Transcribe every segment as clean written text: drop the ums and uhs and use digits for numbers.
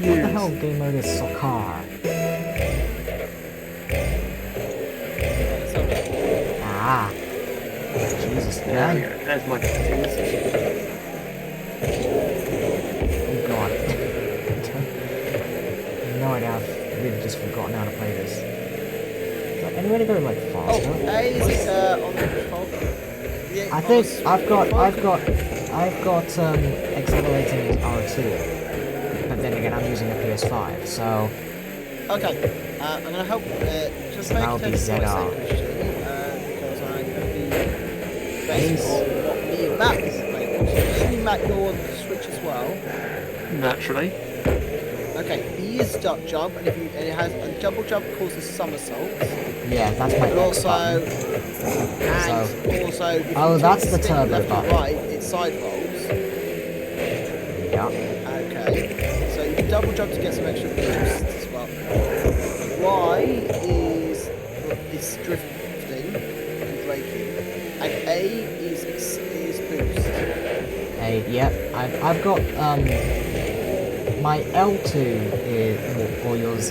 What the hell game mode is soccer? Ah. Jesus, Yeah, man. there's my settings. Oh god. No idea, I've really just forgotten how to play this. Is there any way to go like faster? Oh, A is on the control. Yeah, I think I've got accelerating R2, but then again I'm using a PS5, so Okay, I'm gonna help. Just make I'll a be choice, ZR. Christian, because I'm gonna be based Ace. on what me and Matt is playing. So assuming Matt, you're on the Switch as well. Naturally. Okay, B is duck jump, and it has a double jump causes somersaults. yeah, that's my And X also, button. if Oh, you that's take the stick turbo left button. and right, it side rolls. Yeah. Okay, so you can double jump to get some extra boosts as well. Y is drifting and braking, and A is boost. Hey, yeah, I've got my L2 is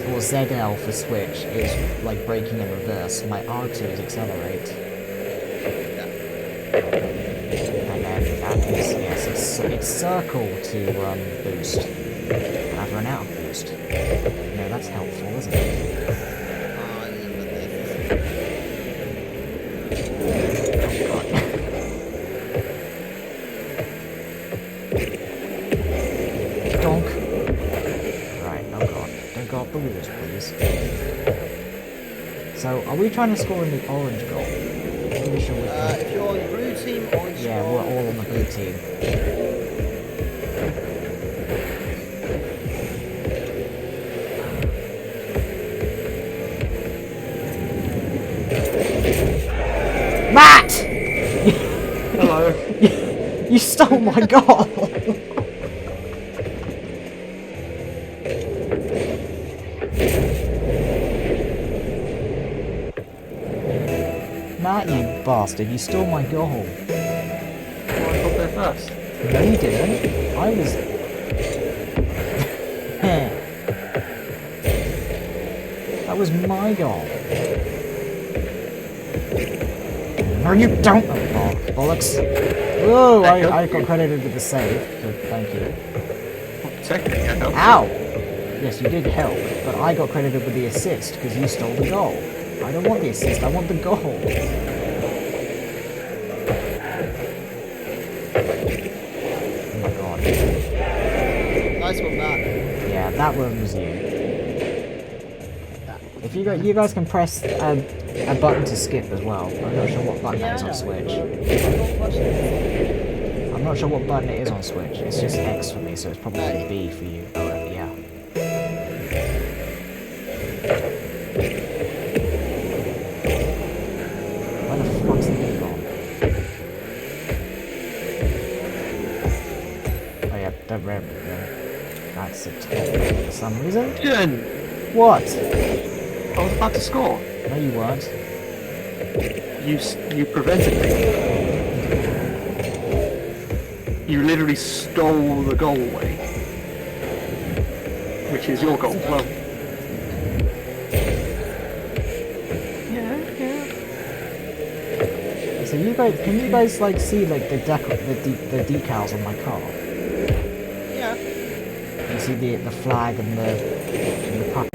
or ZL for Switch is like braking in reverse. My R2 is accelerate. And then that is, yes, it's circle to boost. And I've run out of boost. No, that's helpful, isn't it? Donk. Right, oh god. Don't go up the walls, please. So, are we trying to score in the orange goal? I'm pretty sure we're If you're on the blue team, orange yeah, goal. we're all on the blue team. Matt! Hello. You stole my goal! Matt, you bastard, you stole my goal. Oh, I got there first. No, you didn't. I was... That was my goal. No, you don't! Oh, bollocks. Whoa, I got credited with the save, so thank you. Well, technically, I helped. Ow! Yes, you did help, but I got credited with the assist because you stole the goal. I don't want the assist, I want the goal. Oh my god. Nice one, Matt. Yeah, that one was you. If you guys can press a button to skip as well. I'm not sure what button that is on Switch. I'm not sure what button it is on Switch. It's just X for me, so it's probably B for you. Oh, yeah. Where the fuck's the game gone? Oh yeah, the red. That's a 10 for some reason. Jen, What? I was about to score. No, you weren't. You prevented me. You literally stole the goal away. Which is your goal. Well. Yeah. So you guys, can you guys like see like the decals on my car? Yeah. You see the flag and the puppet.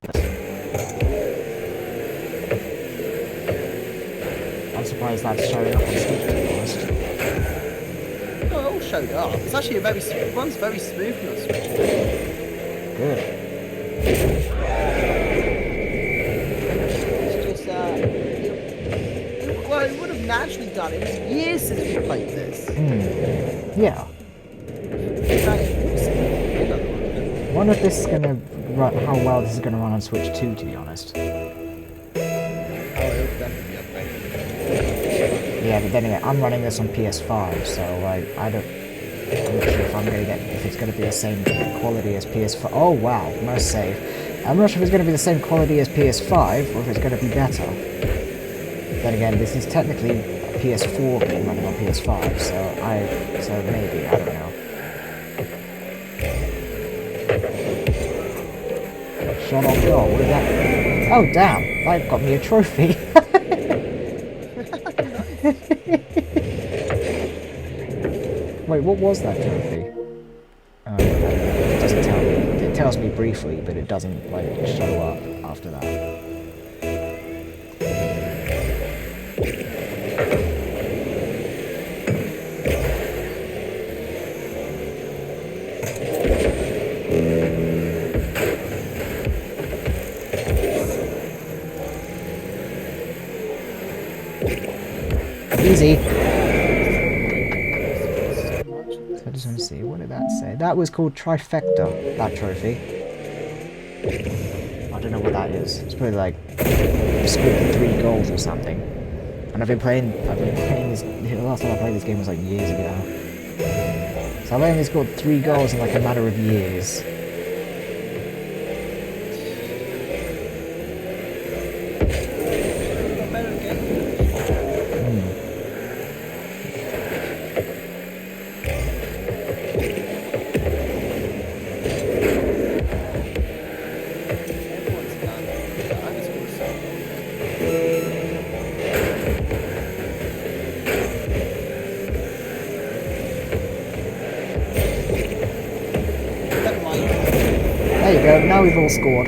I'm surprised that's showing up on Switch, to be honest. No, it all showed up. It's actually it runs very smoothly on Switch. Good. It's just well, it would have naturally done it. It was years since we played this. Yeah. Wonder if this is gonna run, how well this is gonna run on Switch 2, to be honest. Oh, it'll definitely be upgraded. Yeah, but then again, I'm running this on PS5, so like I'm not sure if if it's gonna be the same quality as PS5. Oh wow, must save. I'm not sure if it's gonna be the same quality as PS5 or if it's gonna be better. Then again, this is technically a PS4 game running on PS5, so maybe, I don't know. shot on goal. What is that? Oh, damn. That got me a trophy. Wait, what was that trophy? It doesn't tell me. It tells me briefly, but it doesn't, like, show up after that. Easy. So I just want to see, what did that say? That was called Trifecta, that trophy. I don't know what that is. It's probably like scored 3 goals or something. And I've been playing this, the last time I played this game was like years ago. So I've only scored 3 goals in like a matter of years. There you go, now we've all scored.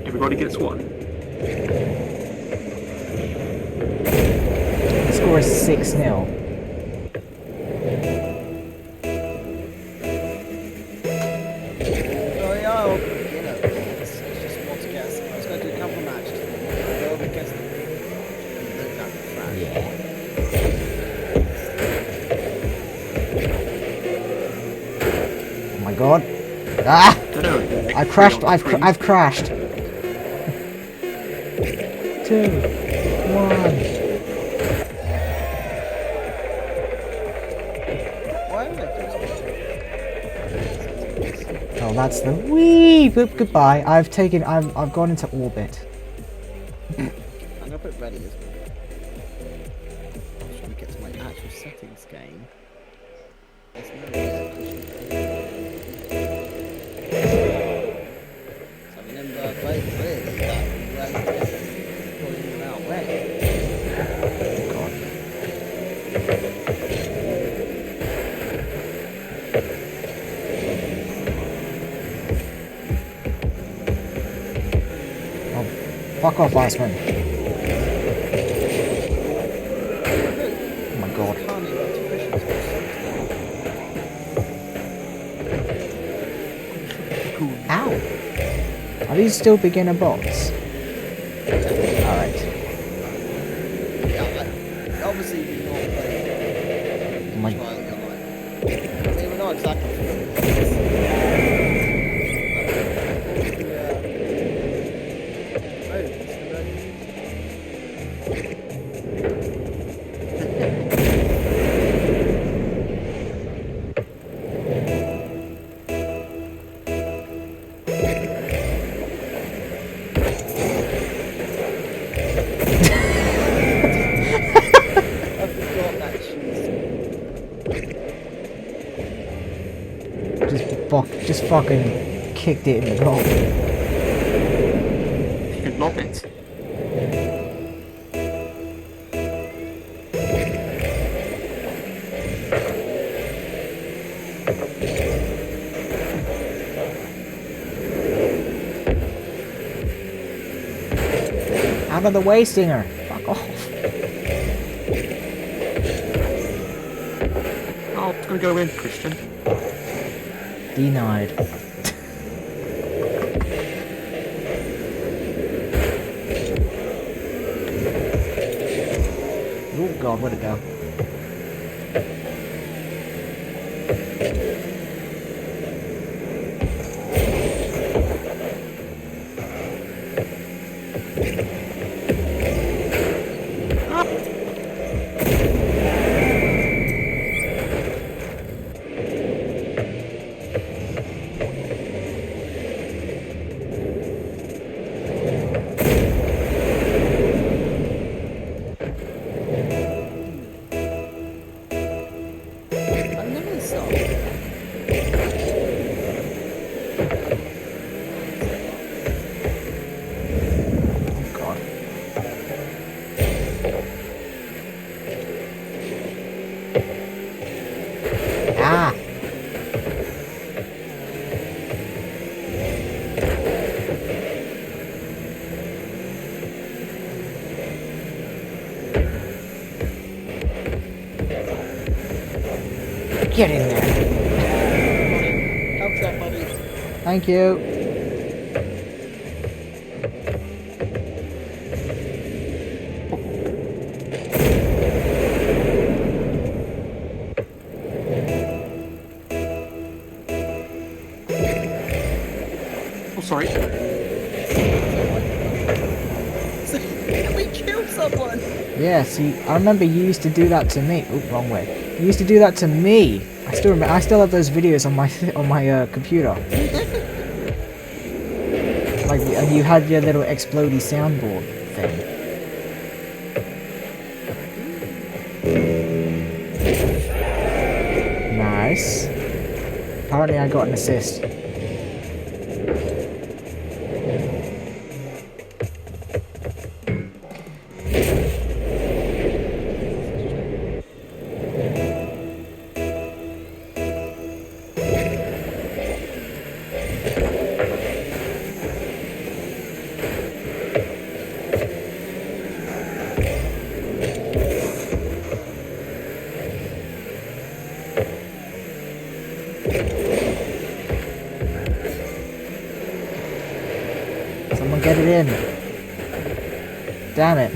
Everybody gets one. The score is 6-0. Oh yeah, well, you know, it's just more to guess. I was going to do a couple of matches. Whoever gets them, they're down the front. Yeah. Oh my god. Ah! I've crashed, I've crashed. 2, 1. Why am I doing this? Oh, that's the wee. Goodbye. I've gone into orbit. I'm gonna put ready as well. I'm trying to get to my actual settings game. There's no so I remember very clearly that Ray is pulling them out wet. Fuck off, Iceman. Oh my god. Ow! Are these still beginner bots? Alright. Yeah, obviously we're not playing Oh my trial online. I mean, we're not exactly just fucking kicked it in the goal. You can lob it. Out of the way, Stinger. Fuck off. Oh, it's gonna go in, Christian. Denied. Oh god, where'd it go? Get in there. Help that, buddy. Thank you. Oh, sorry. We killed someone. Yeah, see, I remember you used to do that to me. Oh, wrong way. You used to do that to me. I still remember. I still have those videos on my computer. Like, and you had your little explodey soundboard thing. Nice. Apparently, I got an assist. Someone get it in. Damn it.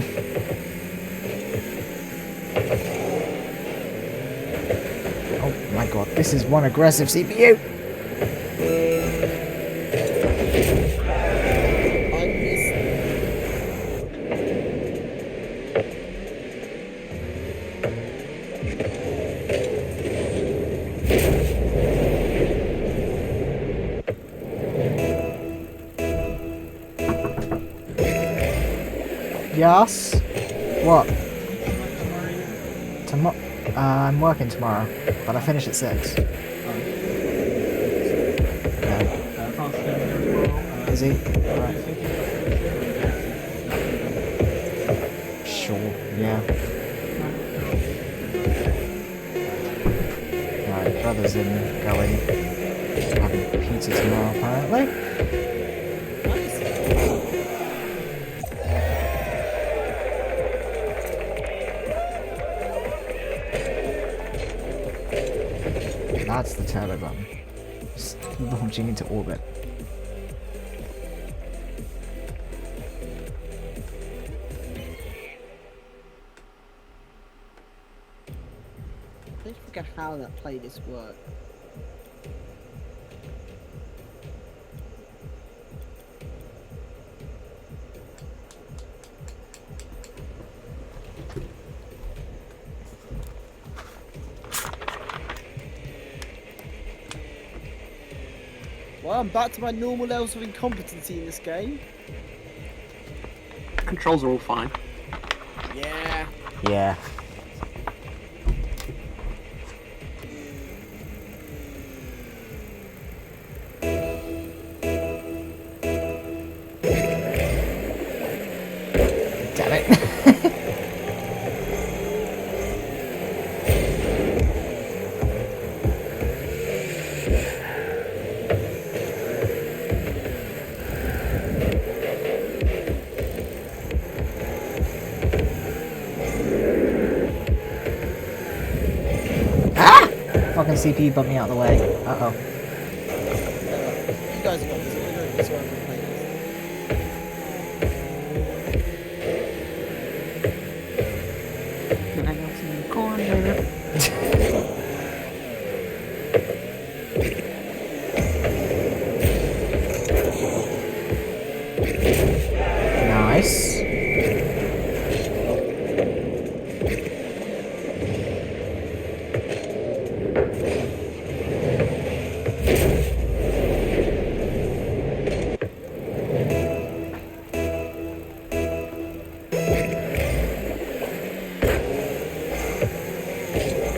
Oh my god, this is one aggressive CPU. I missed. Yes? What? Tomorrow? I'm working tomorrow, but I finish at 6. Yeah. Is he? Right. Sure, yeah. Right, brother's in going having pizza tomorrow apparently. That's the turbo button. Just launching into orbit. I don't forget how that playlist worked. Well, I'm back to my normal levels of incompetency in this game. Controls are all fine. Yeah. Yeah. Damn it. Fucking CPU bumped me out of the way. Uh-oh. You guys got this. I'm gonna go this one on the playlist. Hang out in the corner. Nice.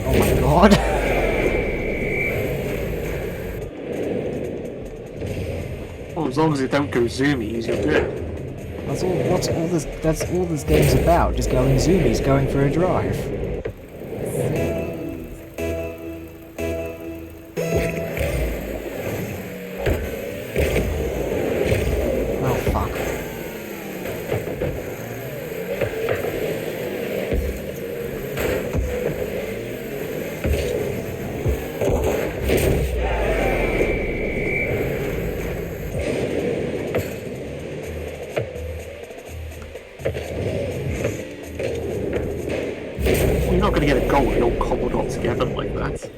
Oh my god. Well, as long as it don't go zoomies, you're good. That's all this game's about, just going zoomies, going for a drive. Oh fuck. not going to get a goalie all cobbled all together like that.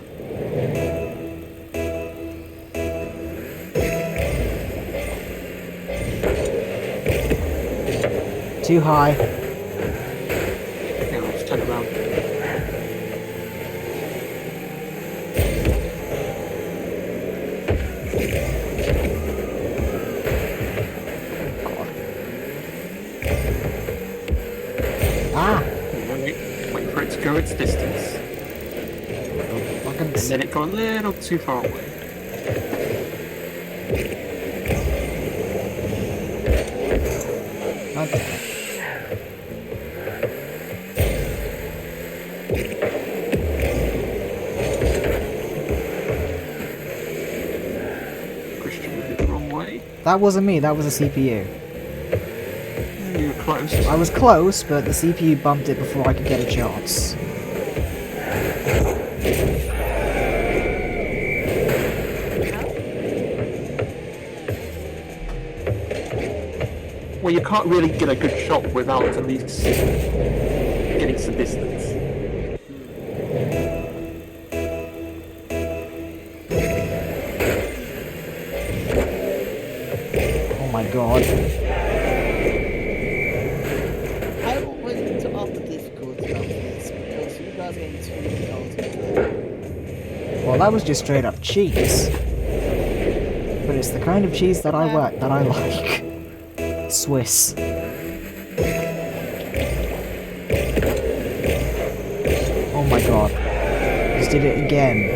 Too high. Yeah, let's turn around. Ah! Wait for it to go its distance. Fucking And then it got a little too far away. Okay. Christian moved it the wrong way. That wasn't me, that was a CPU. You were close. I was close, but the CPU bumped it before I could get a chance. Well, you can't really get a good shot without at least getting some distance. Oh my god. I wanted to up the difficulty of this because you guys are getting too difficult. Well, that was just straight up cheese. But it's the kind of cheese that I like. Swiss. Oh my god. Just did it again.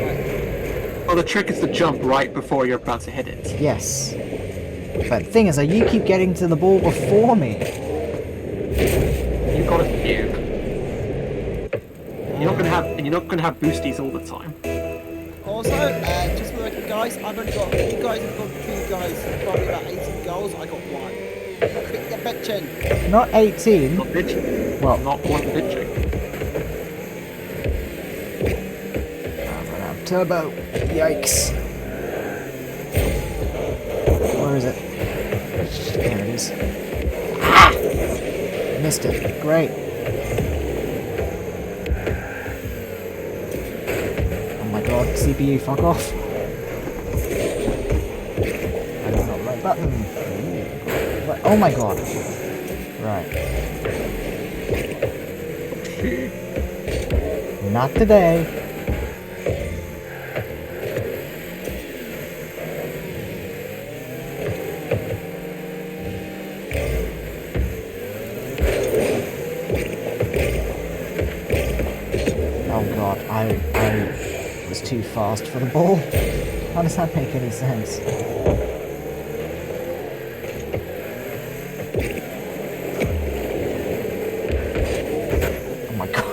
Well, the trick is to jump right before you're about to hit it. Yes. But the thing is that you keep getting to the ball before me. You've got a few. You're not gonna have boosties all the time. Also, just for the record, guys, I've only got, you guys have got 2 guys, probably about 18 goals, I got 1. Quick, bitching. Not 18. Not bitching. Well, Not one bitching. I'm gonna have turbo. Yikes. Where is it? There it is. Ah! Missed it. Great. Oh my god, CPU, fuck off. I don't know the right button. What? Oh my god. Right. Not today. Oh god, I was too fast for the ball. How does that make any sense? Oh my god.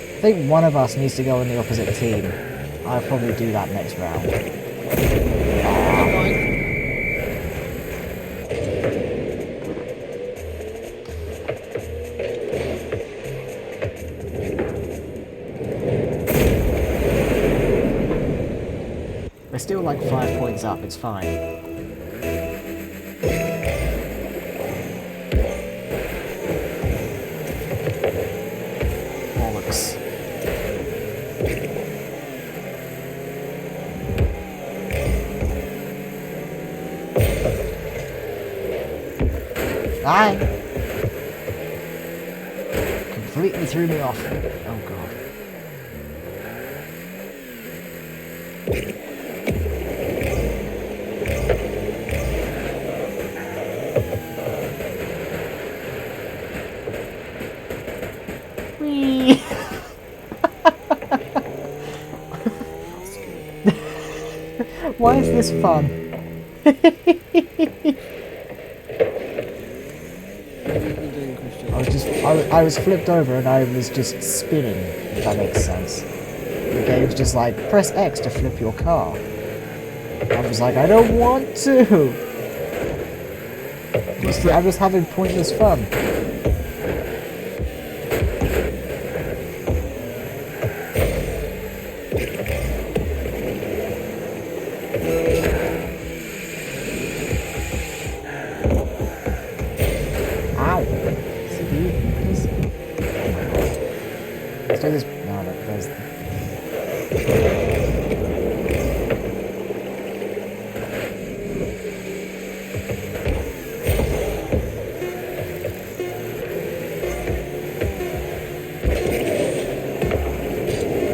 I think one of us needs to go on the opposite team. I'll probably do that next round. We're still like 5 points up, it's fine. Bollocks. Aye. Completely threw me off. Oh god. Whee! Why is this fun? What have you been doing, Christian? I was flipped over and I was just spinning, if that makes sense. The game's just like, press X to flip your car. I was like, I don't want to! I'm just having pointless fun.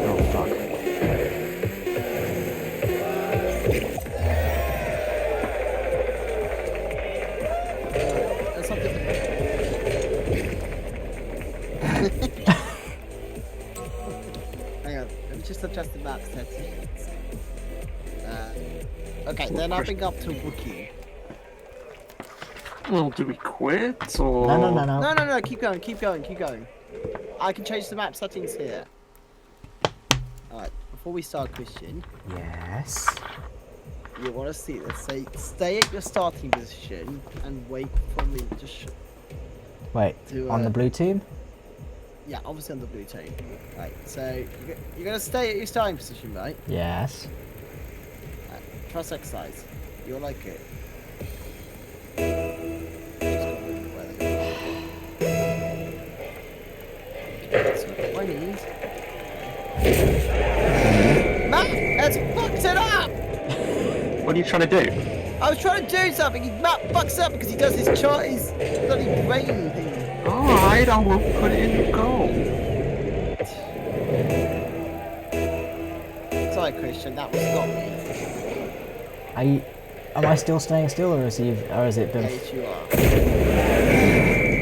Oh fuck. That's something. Hang on, let me just adjust the map settings. Okay, then I'll bring up to Wookiee. Well, do we quit or? No, no, no, no. No, keep going, keep going, keep going. I can change the map settings here. Alright, before we start, Christian, Yes. you want to see this. Say, stay at your starting position and wait for me to Wait, To, on the blue team? yeah, obviously on the blue team. Right, so you're going to stay at your starting position, right? Yes. Trust exercise. You'll like it. That's what I need. Matt has fucked it up! What are you trying to do? I was trying to do something, Matt fucks up because he does his bloody brain thing. Alright, I won't put it in the goal. Sorry, Christian, that was not me. Am I still staying still, or is it been? Yes, you are.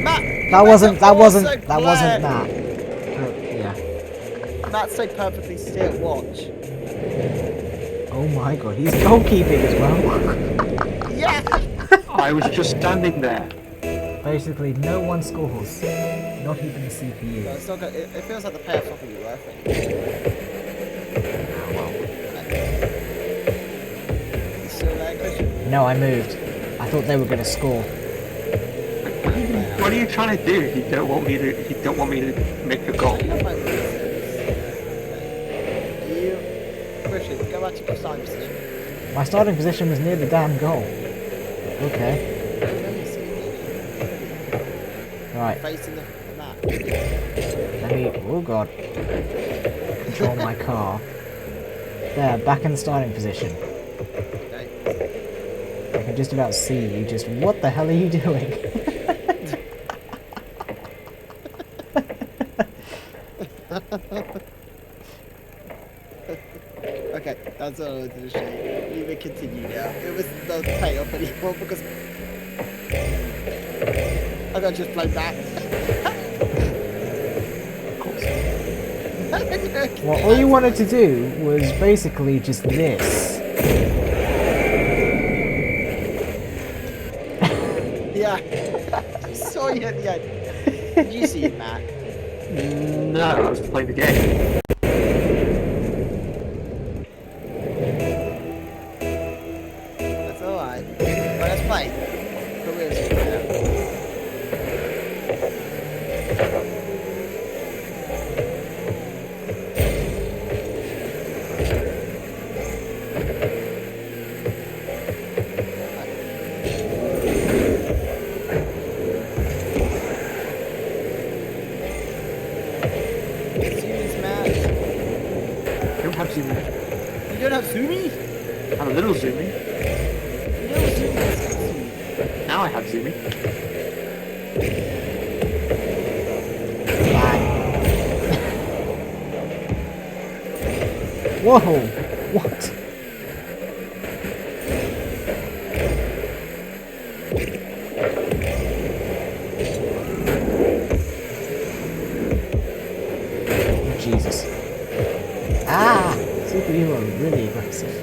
Matt! That wasn't that. Matt. Yeah. Matt, stay perfectly still. Watch. Oh my god, he's goalkeeping as well. Yeah. I was just standing there. Basically, no one scores. Not even the No, CPU. it's not good. It feels like the payoff's not going to be worth it. You still there, Christian? No, I moved. I thought they were going to score. What are you trying to do? You don't want me to. You don't want me to make a goal. You have my reasons. You, Christian, go back to your starting position. My starting position was near the damn goal. Okay. Let me see. Right. Facing the map. Let me. Oh god. Control my car. There, back in the starting position. Okay. I can just about see you. Just what the hell are you doing? Okay, that's all I wanted to show you. You may continue now. It was not payoff anymore because I got just play back. Of course. Well, all you wanted to do was basically just this. Yeah. I saw you at the end. Did you see it, Matt? No, I was playing the game. That's alright. Well, let's play. For real, let's play now. Zoomies, Matt. I don't have zooming. You don't have zoomies? I have a little zooming. No zoomies. Now I have zooming. Whoa! What? Jesus. Ah! CPU are really aggressive.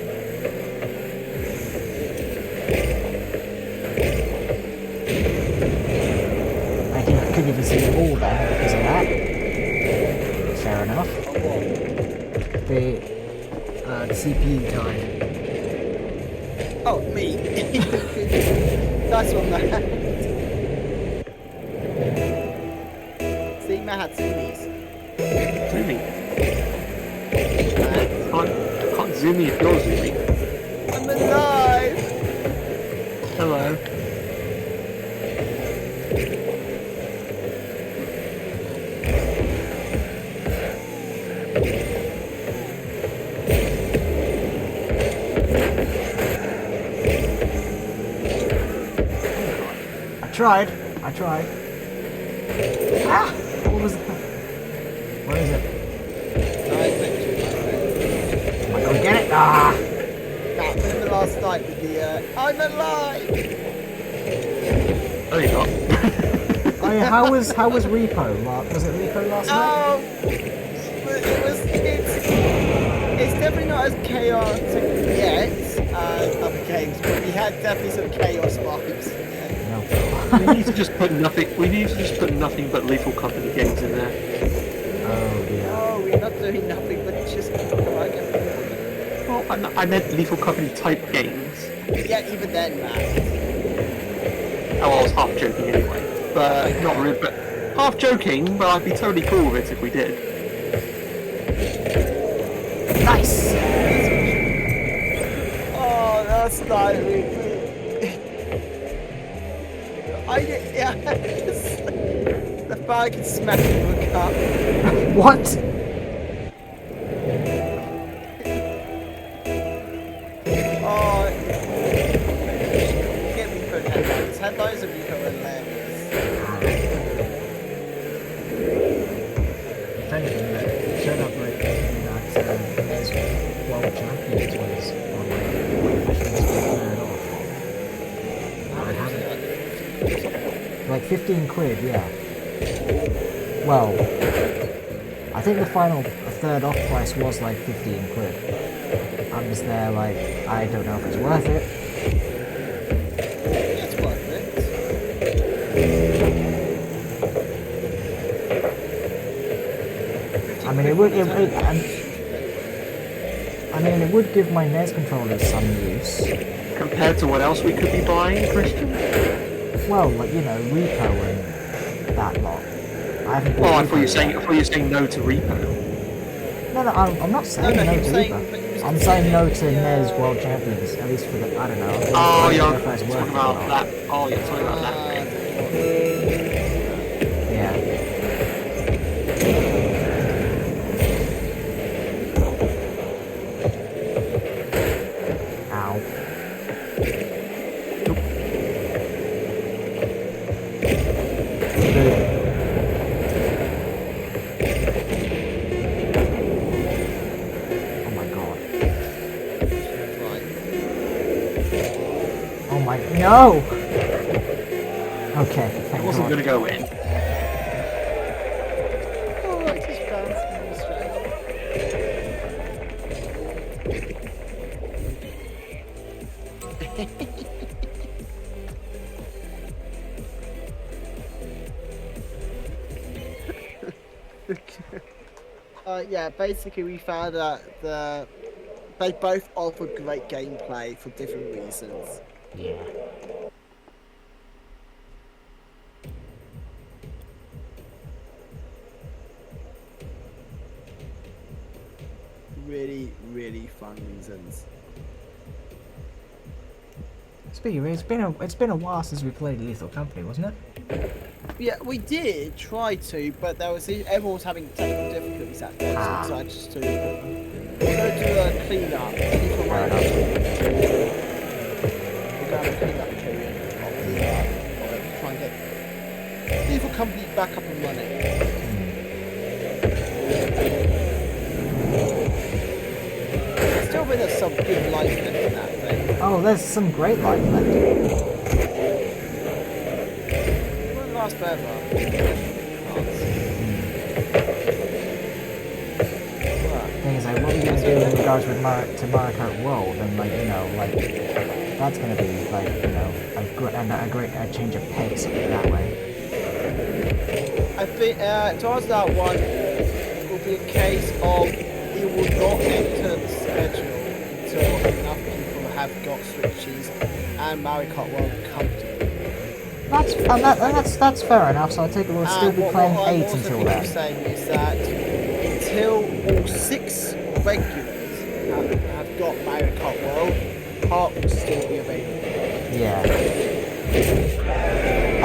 I couldn't even see the ball there because of that. Fair enough. The CPU died. Oh, me. Nice one, Matt. See, Matt had zoomies. Zooming. Matt. Can't zoom me if you're zooming. I'm alive! Hello. tried. I tried. Ah! What was that? Where is it? Oh my god, get it! Ah! Now, remember last night with the, I'm alive! No, you're not. Oh yeah, how was Repo? Was it Repo last night? Oh! It's definitely not as chaotic yet as other games, but we had definitely some chaos vibes. No. We need to just put nothing. We need to just put nothing but Lethal Company games in there. Oh dear. No, we're not doing nothing but just like everything. Well, I meant Lethal Company type games. Yeah, even then, man. Oh, I was half joking anyway, but not really. But half joking, but I'd be totally cool with it if we did. Nice! Oh, that's not really. Yeah. The fire can smash into a cup. What? Oh, get me put headlines. Headlines have become hilarious. If anything, it showed up like that there's world champions was on like 15 quid, yeah. Well, I think the final third off price was like 15 quid. I'm just there like, I don't know if it's worth it. It's worth it. I mean, it would give my NES controllers some use. Compared to what else we could be buying, Christian? Well, like, you know, Repo and that lot. I haven't Oh, bought I thought you were Repo saying. I yet. thought you were saying no to Repo. No, I'm not saying No, no, he to was saying- Repo. but he was I'm saying no to saying, NES World Champions, at least for the, I don't know. Oh, I don't you're know if that's worth talking it or about not. that. Oh, you're talking about that thing. Yeah. Ow. Oh my god. Right. Oh my, no! Okay, It thank wasn't god. going to go in. Oh, I just bounced in the straight. Yeah, basically we found out they both offered great gameplay for different reasons. Yeah. Really, really fun reasons. Speaking of it, it's been a while since we played Lethal Company, wasn't it? Yeah, we did try to, but everyone was having technical difficulties at that time, so I just to go to clean up. Fair enough. We're going to clean up period of try and get Lethal Company back up and running. Still think there's some good life left in that thing. Oh, there's some great life left. It won't last forever. Thing is, like, what are you gonna do in regards with Mario Kart World? And like, you know, like that's gonna be like, you know, a great change of pace that way. I think to answer that one, it will be a case of it will not enter the schedule until enough people have got Switches and Mario Kart World come to it. That's fair enough. So I take it we'll still And be playing what I'm 8 also until thinking of then. saying is that until all 6 regulars have got Mario Kart World, Heart will still be available. Yeah.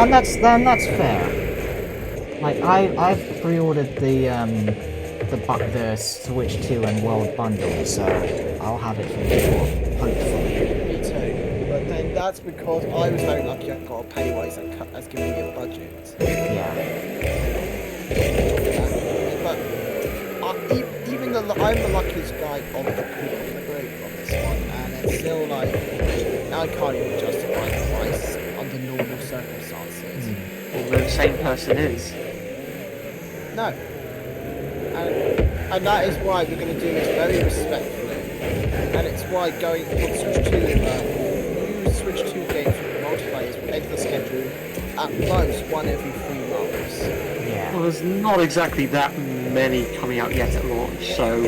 And that's fair. Like I've pre-ordered the Switch 2 and World bundle, so I'll have it for before, hopefully. Me too. But then that's because I was very lucky. I got a pay rise that has given me a budget. Yeah. But even though I'm the luckiest guy of the group of this one, and it's still like I can't even justify the price under normal circumstances. Although the same person is. No. And that is why we're going to do this very respectfully. And it's why going on Switch 2, new Switch 2 games with multiplayers will enter the schedule at most one every 3 months. Yeah. Well, there's not exactly that many coming out yet at launch, so.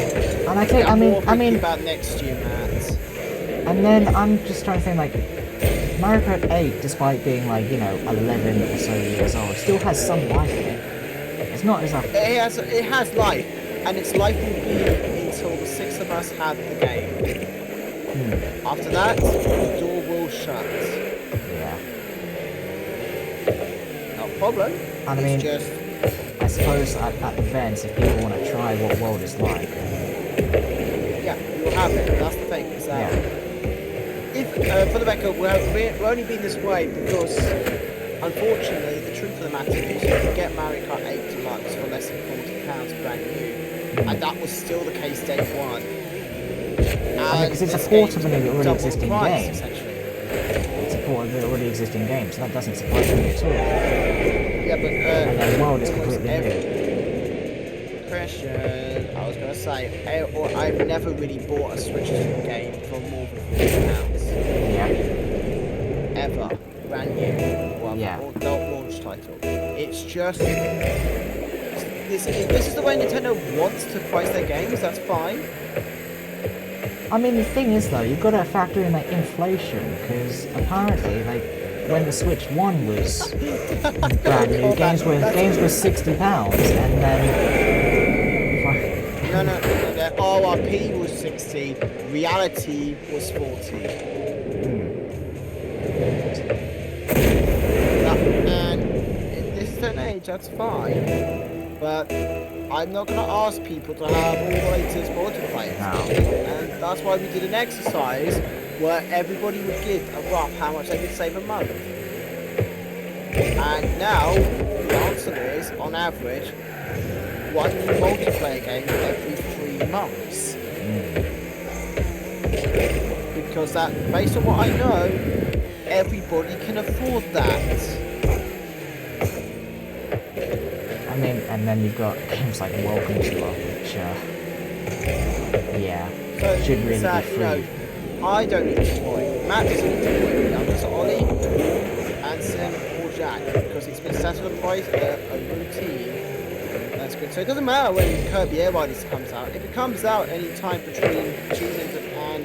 And I think, I mean, about next year, Matt. and then I'm just trying to think, like, Mario Kart 8, despite being, like, you know, 11 or so years old, still has some life in it. It's not as like... It has life, and its life will be until the 6 of us have the game. After that, the door will shut. Yeah. No problem. And I It's mean, just... I suppose at events, if people want to try what World is like... Yeah, you'll have it. That's the thing. Is that if, for the record, we're only being this way because, unfortunately, the truth of the matter is you can get Mario Kart 8 Deluxe for less than £40 brand new. And that was still the case day one. Because it's a port of an already existing game. Essentially. It's a port of the already existing game, so that doesn't surprise me at all. Yeah, but And then World is almost completely new. Question. I was going to say, I've never really bought a Switch 2 game for more than £40. Yeah. Ever. Brand new. Or Yeah. or adult launch title. It's just... This is the way Nintendo wants to price their games, that's fine. I mean, the thing is, though, you've got to factor in, like, inflation, because apparently, like, when the Switch 1 was brand new, games were £60, and then... No, the RRP was 60, reality was 40. And in this day and age, that's fine. But I'm not going to ask people to have all the latest multiplayer. No. And that's why we did an exercise where everybody would give a rough how much they could save a month. And now, the answer is, on average, one new multiplayer game every 3 months. Because that, based on what I know, everybody can afford that. I mean, and then you've got games like Welcome to Love, which, yeah, So should really that, be you free. know, I don't need to worry. Matt doesn't need to worry. Now it's Ollie, Anson, or Jack, because it's been settled upon a routine. That's good. So it doesn't matter when Kirby Air Riders comes out. If it comes out any time between June and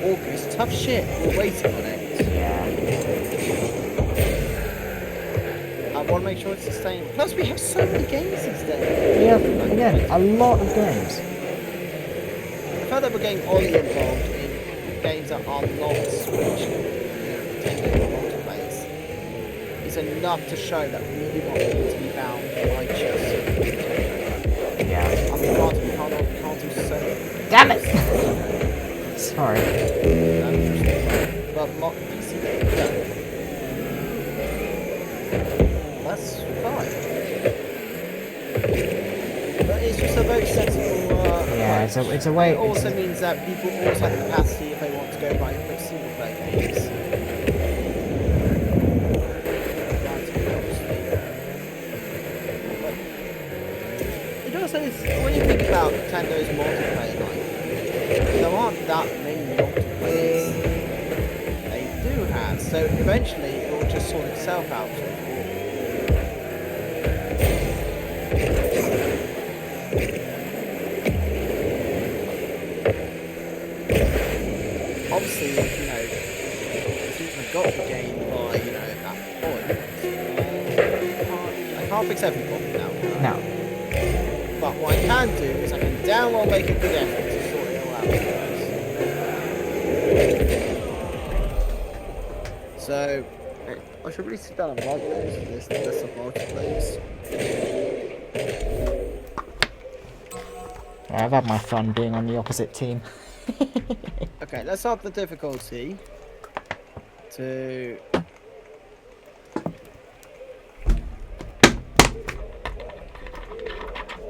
August, tough shit. We're waiting on it. Yeah. I want to make sure it's sustainable. Plus, we have so many games these days. We have, again, a lot of games. The fact that we're getting Ollie involved in games that are not Switch, Nintendo multiplayers, is enough to show that we do not need to be bound by just Nintendo. Yeah. I mean, we can't do so. Damn it! Sorry. But not PC games. That's fine. But it's just a very sensible. Yeah, it's a way. It also means that people always have the capacity if they want to go buy quick single player games. It also is, when you think about Nintendo's multiplayer line, there aren't that many multiplayers they do have, so eventually it will just sort itself out. Obviously, you know, if you've got the game by, you know, at that point, I can't fix every problem now. No. But what I can do is I can damn well make a good effort to sort it all out. So, I should really sit down and write this list of multiplayers. I've had my fun being on the opposite team. Okay, let's up the difficulty 2.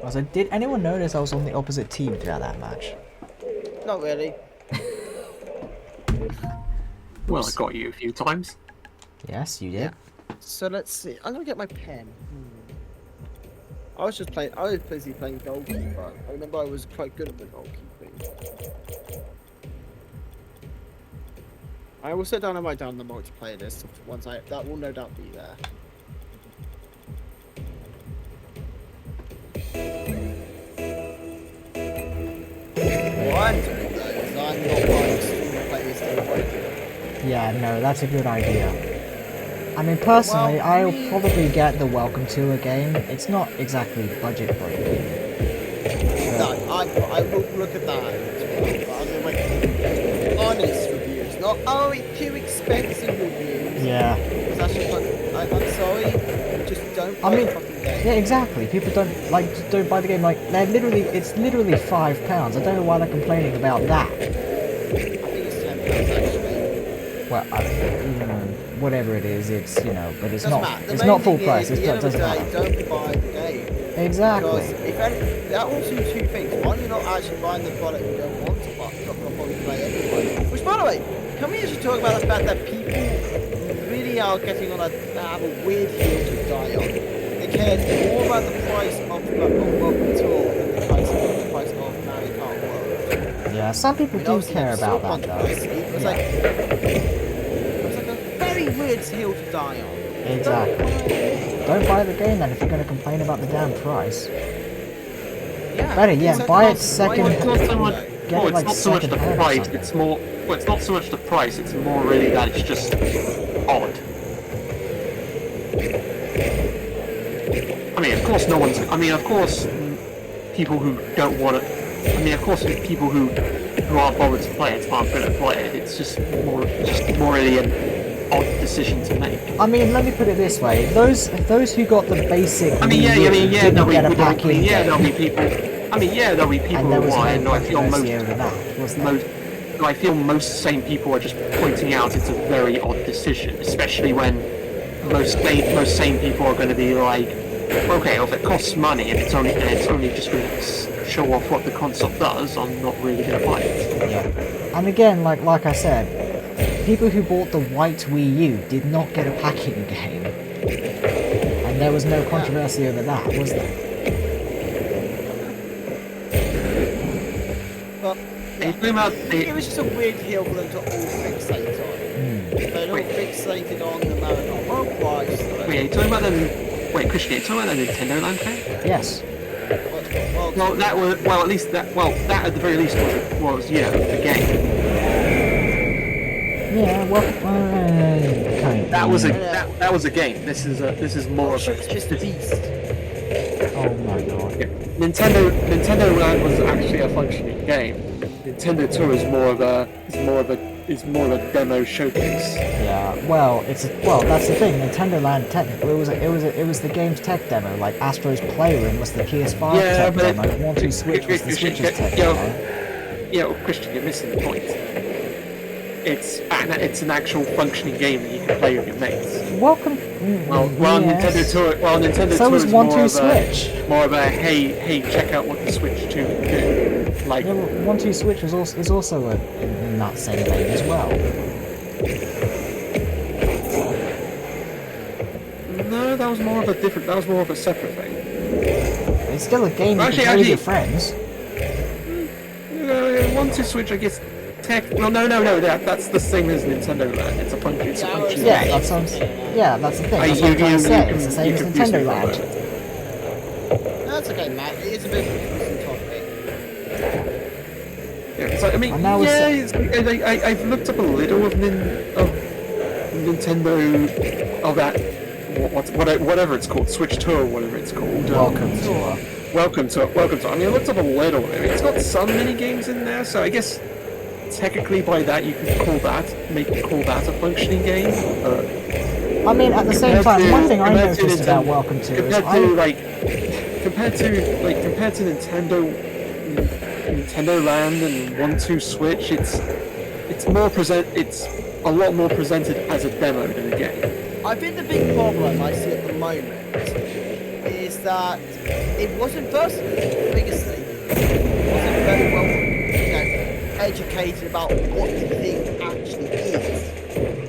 Also, did anyone notice I was on the opposite team throughout that match? Not really. Well, I got you a few times. Yes, you did. Yeah. So let's see. I'm gonna get my pen. I was busy playing goalkeeper. I remember I was quite good at the goalkeeping. I will sit down and write down the multiplayer list once that will no doubt be there. What I'm doing though is I'm not buying stream players to Yeah, no, that's a good idea. I mean, personally, Well, I'll probably get the Welcome to a game. It's not exactly budget breaking. No, I will look at that as well, but I'm gonna wait honest reviews, not it's too expensive reviews. Yeah. It's actually I'm sorry, just don't buy the fucking game. Yeah, exactly. People don't buy the game. Like, it's literally £5. I don't know why they're complaining about that. I think it's £10 actually. Well, whatever it is, it's but it's Doesn't not. matter. The It's main not full thing price. is, It at the doesn't end of the matter. day, don't buy the game. Exactly. Because that will do two things. One, you're not actually buying the product you don't want to buy, you're not going to probably play anyway. Which, by the way, can we actually talk about the fact that people really are getting on have a weird hill to die on? They care more about the price of Welcome Tour than the price of Mario Kart World. Yeah, some people do Obviously, care that's so about that though. controversial. It was like a very weird hill to die on. Exactly. Don't buy the game then if you're going to complain about the damn price. Yeah, Better yet, it's buy like it second. It's not so much. Get Well, it like it's not so much the second-hand or price. something. It's more. Well, it's not so much the price. It's more really that it's just odd. I mean, of course, no one's. I mean, of course, people who don't want to. I mean, of course, people who aren't bothered to play it aren't going to play it. It's just more really an odd decision to make. I mean, let me put it this way: those who got the basic. I mean, didn't there'll get a pack pack in. there'll be people. I mean, there'll be people And there who was are, no and I feel controversy over that, was there? I feel most sane people are just pointing out it's a very odd decision, especially when most sane people are going to be like, okay, well, if it costs money and it's only just going to show off what the console does, I'm not really going to buy it. Yeah. And again, like I said, people who bought the white Wii U did not get a packing game, and there was no controversy over that, was there? But it was just a weird hill for them to all fixate on. They're all fixated on the Mario Kart price. Wait, are you talking about the... Wait, Christian, are you talking about the Nintendo Land thing? Yes. Well, that was... Well, at least that... Well, that at the very least was the game. Yeah, well, kind of. That was a game. This is more of a... It's just a beast. Oh my god. Yeah. Nintendo Land was actually a functioning game. Nintendo Tour is more of a demo showcase. Yeah. Well, that's the thing. Nintendo Land technically it was the game's tech demo. Like Astro's Playroom was the PS5 tech demo. 1-2 Switch was the Switch's tech demo. Yeah, well, Christian, you're missing the point. It's an actual functioning game that you can play with your mates. Welcome. Nintendo Tour So was is 1-2 Switch. More of a hey, check out what the Switch 2 can do. Like, Yeah, well, 1-2 Switch is also in that same vein as well. no, that was more of a separate thing. It's still a game you can play with your friends. 1-2 Switch, I guess. No. That's the same as Nintendo Land. It's a functioning Yeah, game. that's the thing. That's what I'm trying to say. It's the same as Nintendo Land. That's okay, Matt. It is a bit of a confusing topic. Yeah, it's like, I mean, And now I've looked up a little of Nintendo, of that, whatever it's called, Switch Tour, whatever it's called. Welcome to it. I mean, I looked up a little. I mean, it's got some mini games in there, so I guess technically by that you could call that a functioning game. I mean, at the same time, one thing I noticed about Welcome to is compared to Nintendo Land and 1-2 Switch, it's a lot more presented as a demo than a game. I think the big problem I see at the moment is that it wasn't personally the biggest thing. It wasn't very well, educated about what the thing actually is.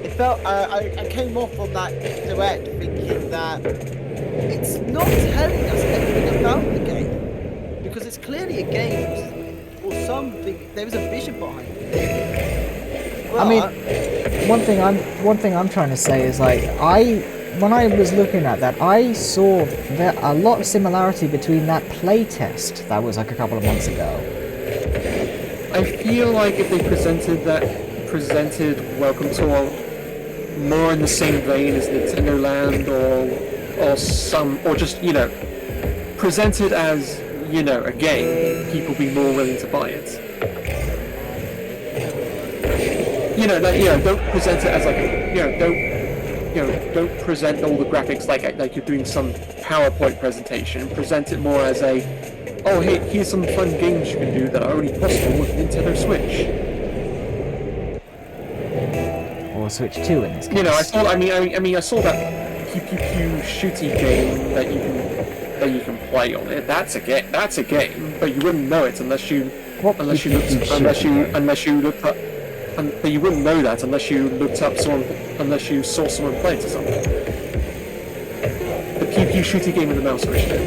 It felt I came off from that direct thinking that it's not telling us anything about the game because it's clearly a game or something. There is a vision behind it. But, I mean, one thing I'm trying to say is like when I was looking at that, I saw there a lot of similarity between that playtest that was like a couple of months ago. I feel like if they presented Welcome to All more in the same vein as Nintendo Land or just presented as a game, people be more willing to buy it. Don't present it as like don't present all the graphics like you're doing some PowerPoint presentation. Present it more as here's some fun games you can do that are only possible with Nintendo Switch. Or Switch 2 in this case. I saw that pew pew pew shooty game that you can play on it. That's a game, but you wouldn't know it unless you looked up. But you wouldn't know that unless you saw someone play it or something. The pew pew shooty game with the mouse Christian.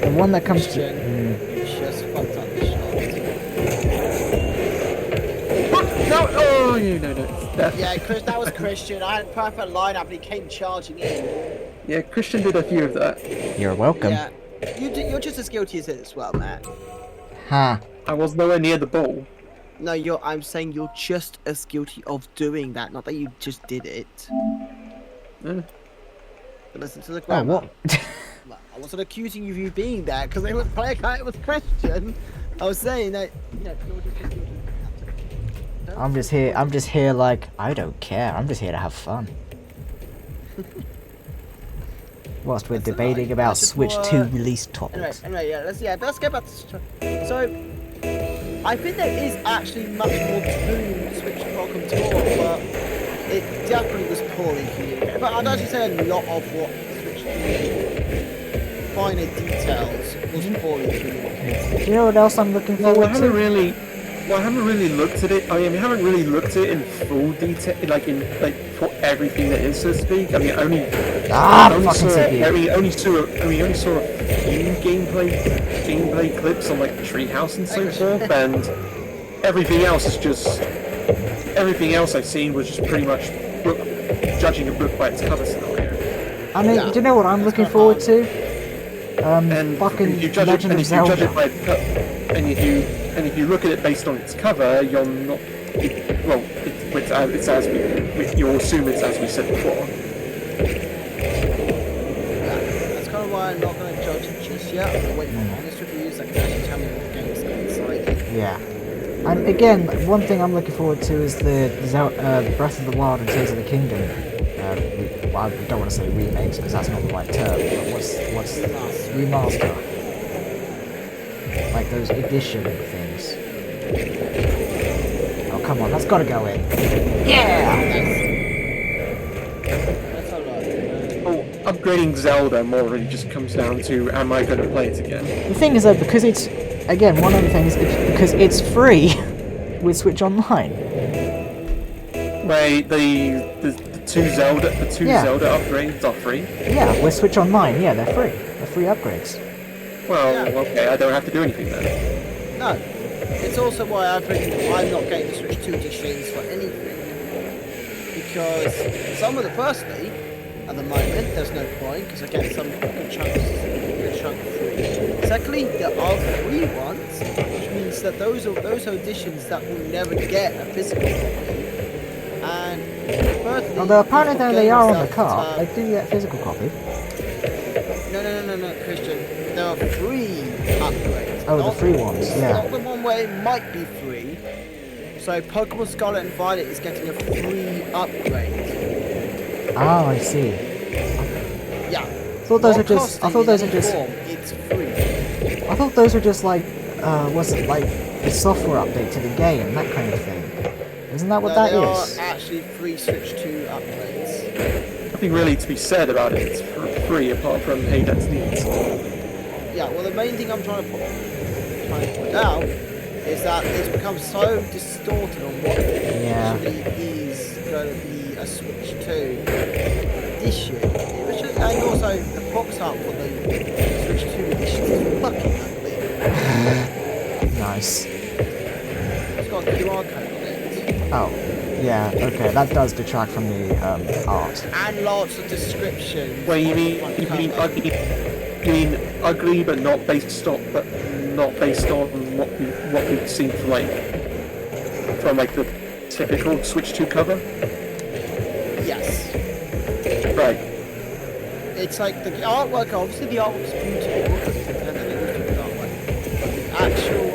The one that comes to... Just fucked up the shot. No! Oh, no. Yeah, Chris, that was Christian. I had a perfect lineup and he came charging in. Yeah, Christian did a few of that. You're welcome. Yeah. You're just as guilty as it as well, Matt. Ha. I was nowhere near the ball. No, I'm saying you're just as guilty of doing that, not that you just did it. Listen to the grammar. Oh, what? I wasn't accusing you of you being there because they were playing it with Christian. I was saying that, you're just as guilty. I'm just here like, I don't care. I'm just here to have fun. Whilst we're debating about Switch 2 release topics. Anyway, let's get back to... So, I think there is actually much more to Switch Welcome Tour, but it definitely was poorly communicated. But I'd actually say a lot of what Switch finer details was poorly communicated. Do you know what else I'm looking forward to? I haven't really looked at it. I haven't really looked at it in full detail, for everything that is, so to speak. I mean, only saw a few gameplay clips on like Treehouse and so forth, and everything else I've seen was just pretty much judging a book by its cover scenario. I mean, do you know what I'm looking forward to? And fucking you judge Legend of Zelda. And if you look at it based on its cover, you're not. You'll assume it's as we said before. That's kind of why I'm not going to judge it just yet. I'm going to wait for honest reviews that can actually tell me what the game's inside. Yeah. And again, one thing I'm looking forward to is the Breath of the Wild and Tears of the Kingdom. I don't want to say remakes because that's not the right term. But what's remaster? Like those edition things. Oh come on, that's got to go in. Yeah. That's alright. Upgrading Zelda more really just comes down to, am I going to play it again? The thing is though, because it's again one of the things because it's free with Switch Online. Wait, the two Zelda upgrades are free? Yeah, with Switch Online, yeah, they're free. They're free upgrades. Well, okay, I don't have to do anything then. No. It's also why I'm not getting the Switch 2 editions for anything. Because personally, at the moment, there's no point, because I get some good chunk free. Secondly, there are free ones, which means that those are editions that will never get a physical copy. And thirdly, although apparently they are on the cart, they do get a physical copy. No, Christian. There are free upgrades. Oh, the free ones, yeah. Not the one where it might be free. So Pokemon Scarlet and Violet is getting a free upgrade. Oh, I see. Yeah. I thought those are just. It's free. I thought those were just like, was it like the software update to the game, that kind of thing. Isn't that what No, that there is? are actually 3 Switch 2 upgrades. Nothing really to be said about it. It's free apart from hey, that's neat. Yeah, well, the main thing I'm trying to point out is that it's become so distorted on what Yeah. actually is going to be a Switch 2 edition. It was just, and also the box art for the Switch 2 edition is fucking ugly. Nice. It's got a QR code on it. Oh. Yeah, okay, that does detract from the art. And lots of descriptions. Wait, you on mean the you front mean cover. ugly? You mean ugly, but not based on what we've seen from like the typical Switch 2 cover? Yes. Right. It's like the artwork, obviously the artwork is beautiful because it's Nintendo, they do artwork. But the actual,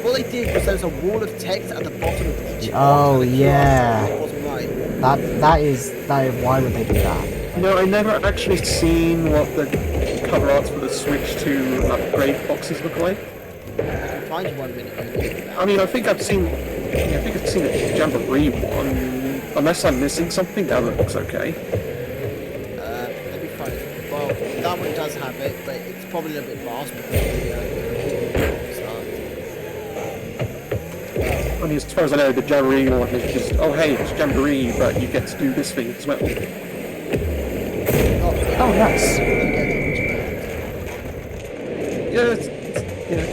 what they did was there was a wall of text at the bottom of each Oh, and the QR yeah. code at the bottom right. That is why would they do that? No, I never actually seen what the cover arts for the Switch 2 upgrade boxes look like. I can find you 1 minute. I mean, I think I've seen a Jamboree one. Unless I'm missing something, that looks okay. Let me find it. Well, that one does have it, but it's probably a little bit fast because I mean, as far as I know, the Jamboree one is just, oh hey, it's Jamboree, but you get to do this thing as well. Oh, nice. Yeah, yeah.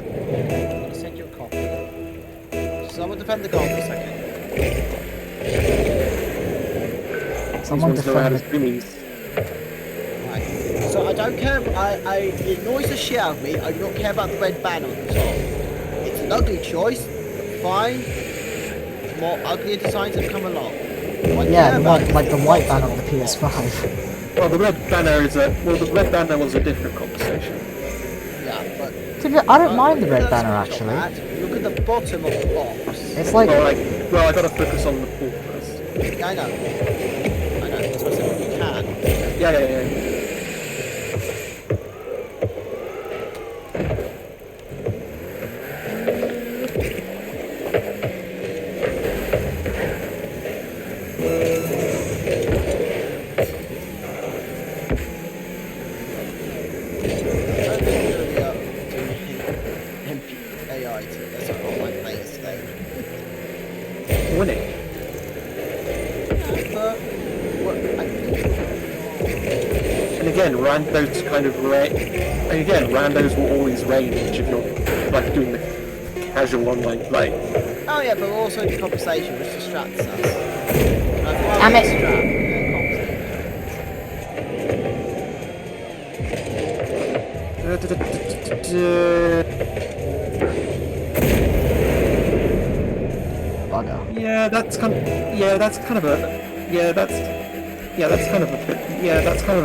I'll send you a copy. So I'm gonna defend the goal for a second. Someone These ones know how to defend do these. Right. So I don't care. It annoys the shit out of me. I do not care about the red banner on the top. It's an ugly choice. Fine. More uglier designs have come along. What I Yeah, care the about one, is like the white banner bottom of the PS5. Well, the red banner was a different conversation. Yeah, but I don't mind the look at red that banner switch on actually. that. Look at the bottom of the box. It's like Well, I gotta focus on the pool first. Yeah, I know. That's what I said. You can. Yeah. Winning. And again, randos kind of randos will always range if you're like doing the casual online play. Oh yeah, but also the conversation which distracts us. Damn it. bugger. That's kind of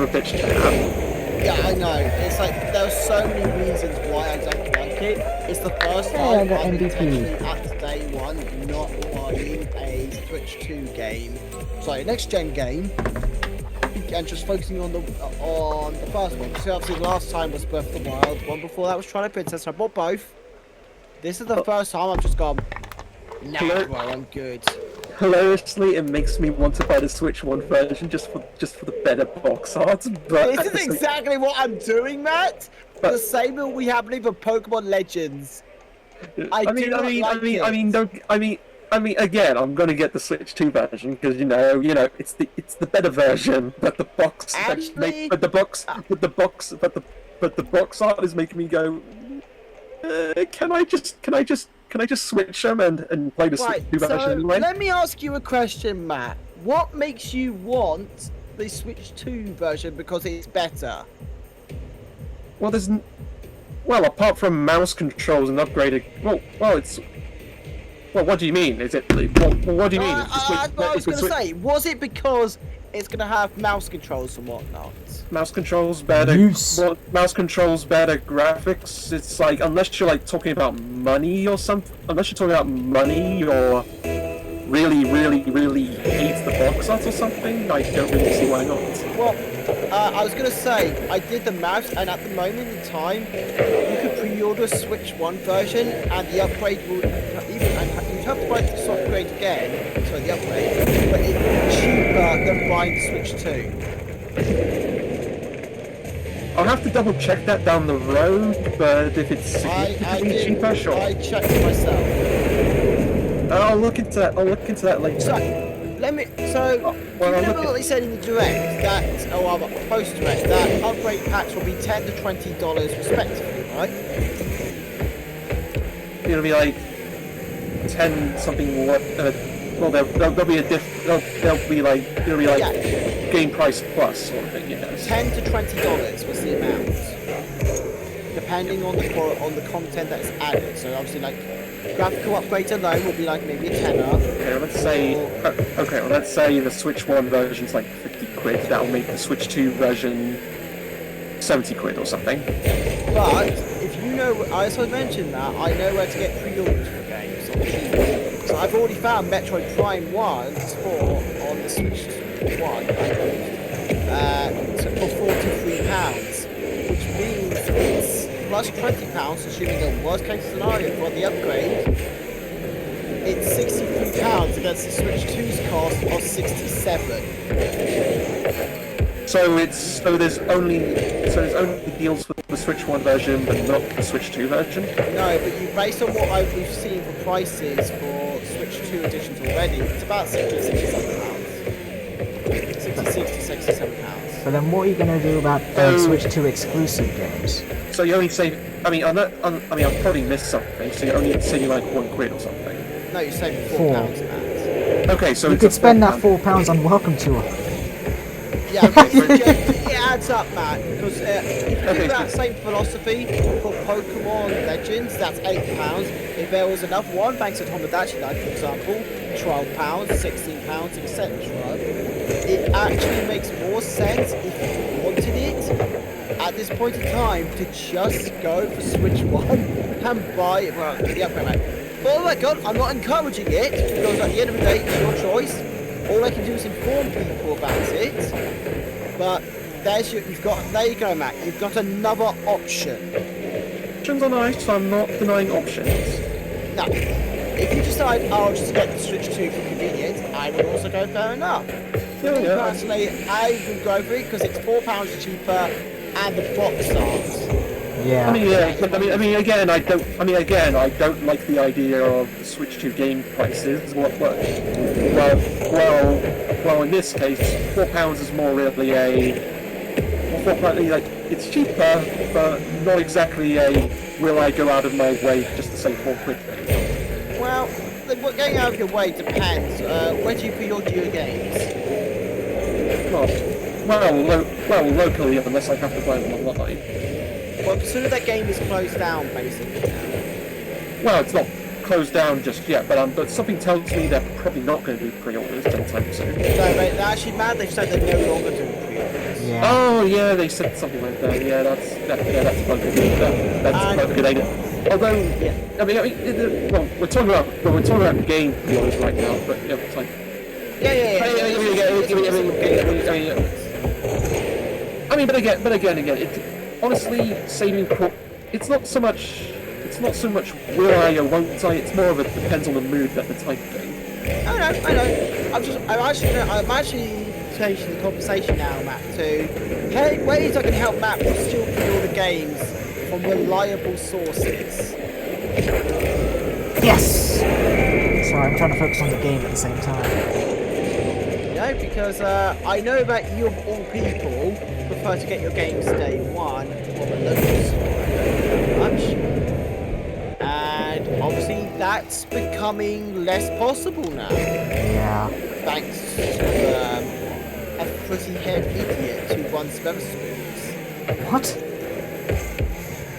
a bitch to have. Yeah, I know. It's like there are so many reasons why I don't like it. It's the first Hey, time I got I'm MVP. intentionally at day one not buying a Switch 2 game. Sorry, next gen game. And just focusing on the first one. So obviously the last time was Breath of the Wild. The one before that was Twilight Princess. I bought both. This is the first time I've just gone. Nah, bro, I'm good. Hilariously, it makes me want to buy the Switch 1 version just for the better box art. But This is exactly what I'm doing, Matt. The same will be happening for Pokemon Legends. I mean, again, I'm gonna get the Switch 2 version because you know, it's the better version. But the box, Actually, but the box art is making me go. Can I just switch them and play the Switch 2 version so anyway? let me ask you a question, Matt. What makes you want the Switch 2 version because it's better? Well, apart from mouse controls and upgraded. Well, what do you mean? Is it? Well, what do you mean? I was going to say, was it because it's going to have mouse controls and whatnot? Mouse controls better. Mouse controls better graphics. It's like unless you're like talking about money or something. Unless you're talking about money or really, really, really hates the box art or something, I don't really see why not. Well, I was going to say, I did the maths, and at the moment in time, you could pre-order Switch 1 version, and the upgrade would you'd have to buy the upgrade again, sorry, the upgrade, but it's cheaper than buying Switch 2. I'll have to double check that down the road, but if it's significantly cheaper, sure. I checked it myself. I'll look into that later. So, what they said in the direct that, post direct, that upgrade packs will be $10 to $20 respectively, right? It'll be like 10 something. Well, there'll be game price plus sort of thing. Yes. $10 to $20 was the amount, depending on the content that's added. So obviously, like graphical upgrades alone will be like maybe a tenner. Okay, let's say the Switch 1 version's like 50 quid. That'll make the Switch 2 version 70 quid or something. But if you know, as I mentioned that, I know where to get pre-orders for games on cheap. So I've already found Metroid Prime 1 on the Switch 1 for £43, which means it's plus £20, assuming the worst case scenario for the upgrade. It's £63 against the Switch 2's cost of £67. So there's only deals for the Switch 1 version, but not the Switch 2 version. No, but based on what we've seen for prices for Switch 2 editions already, it's about £67. £67. But then what are you going to do about Switch 2 exclusive games? So you only save. I've probably missed something. So you're only saving like £1 or something. No, you're saving £4, Matt. Okay, so you could spend that £4 on Welcome Tour. Yeah, it adds up, Matt. Because if you do that same philosophy for Pokemon Legends, that's £8. If there was another one, thanks to Tomodachi Life, for example, £12, £16, etc. It actually makes more sense if you wanted it at this point in time to just go for Switch 1 and buy it. Well, the upgrade, Matt. But oh my god, I'm not encouraging it, because at the end of the day, it's your choice. All I can do is inform people about it. But there you go, Matt. You've got another option. Options are nice, so I'm not denying options. Now, if you decide, I'll just get the Switch 2 for convenience, I would also go fair enough. Personally, I would go for it because it's £4 cheaper and the box art. Yeah. Again, I don't like the idea of the Switch 2 game prices. Well, in this case, £4 is more really it's cheaper, but not exactly a will I go out of my way just to save £4 thing. Well, going out of your way depends. Where do you pre-order your games? Well, locally, unless I have to buy them online. Well, consider that game is closed down, basically, now. Well, it's not closed down just yet, but something tells me they're probably not going to do pre-orders anytime soon. No, they're actually mad. They've said they're no longer doing pre-orders. Yeah. Oh, yeah, they said something like that. Yeah, that's quite good. That's quite a good idea. Although, we're talking about game pre-orders right now, but it's like. But again, it's honestly saving. It's not so much will I or won't I. It's more of a depends on the mood at the time thing. I know. I'm actually changing the conversation now, Matt, to ways I can help Matt still pre-order games from reliable sources. Yes. Sorry, I'm trying to focus on the game at the same time. Because I know that you of all people prefer to get your games day one from a local store, very much. And obviously that's becoming less possible now. Yeah. Thanks to a frizzy-haired idiot who runs Weatherspoons. What?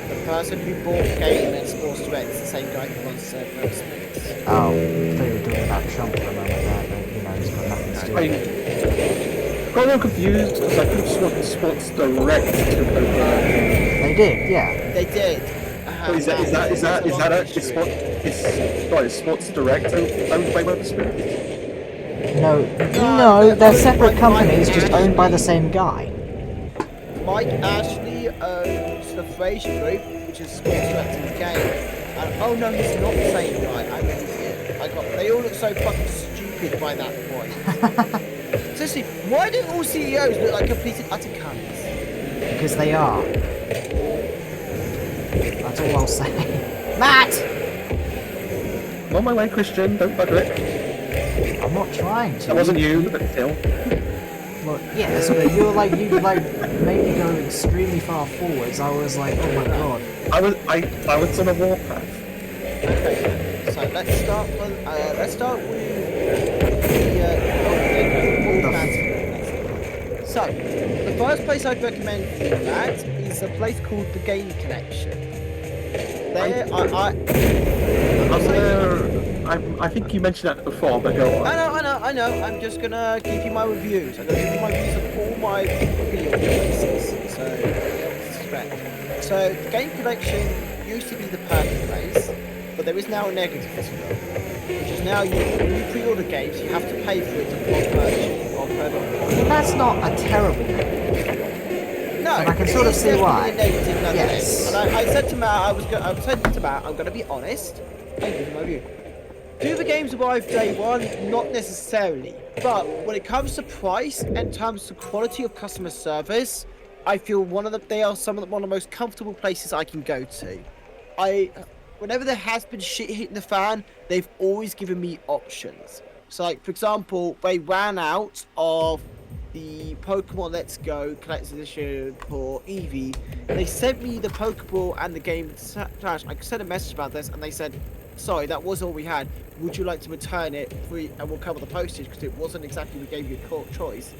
The person who bought Game and Sports Direct is the same guy who runs Weatherspoons. Oh, I thought you were talking about Trump for a moment there, but he's got nothing to do with it. Got a little confused because I could have swapped Sports Direct to over. They did, yeah. They did. have Is Sports Direct owned by Wetherspoons? No, No, they're they're owned separate by companies, Mike just owned by the Ashley. same guy. Mike Ashley owns the Fraser Group, which is Sports Direct in the game. And oh no, he's not the same guy. I'm an idiot. They all look so fucking stupid by that point. Seriously, why do all CEOs look like complete utter cunts? Because they are. That's all I'll say. Matt! I'm on my way, Christian. Don't bugger it. I'm not trying to. That wasn't you, but still. Well, yes, but you made me go extremely far forwards. I was like, oh my god. I was on a warpath. Okay, so let's start with the So, the first place I'd recommend for that is a place called the Game Connection. There, I think you mentioned that before, but go on. I know. I'm just gonna give you my reviews. I'm gonna give you my reviews of all my video places. So, expect. So, the Game Connection used to be the perfect place, but there is now a negative as well, which is now when you pre-order games, you have to pay for it to block purchase or per. That's not a terrible thing. No, and I can sort of see why. Negative, yes. And I said to Matt, I said to Matt, I'm going to be honest and give my view. Do the games arrive day one? Not necessarily. But when it comes to price and terms to quality of customer service, I feel one of the most comfortable places I can go to. Whenever there has been shit hitting the fan, they've always given me options. So, like, for example, they ran out of the Pokemon Let's Go Collector's Edition for Eevee. They sent me the Pokeball and the game Slash. I sent a message about this, and they said, sorry, that was all we had. Would you like to return it free, and we'll cover the postage, because it wasn't exactly we gave you a choice.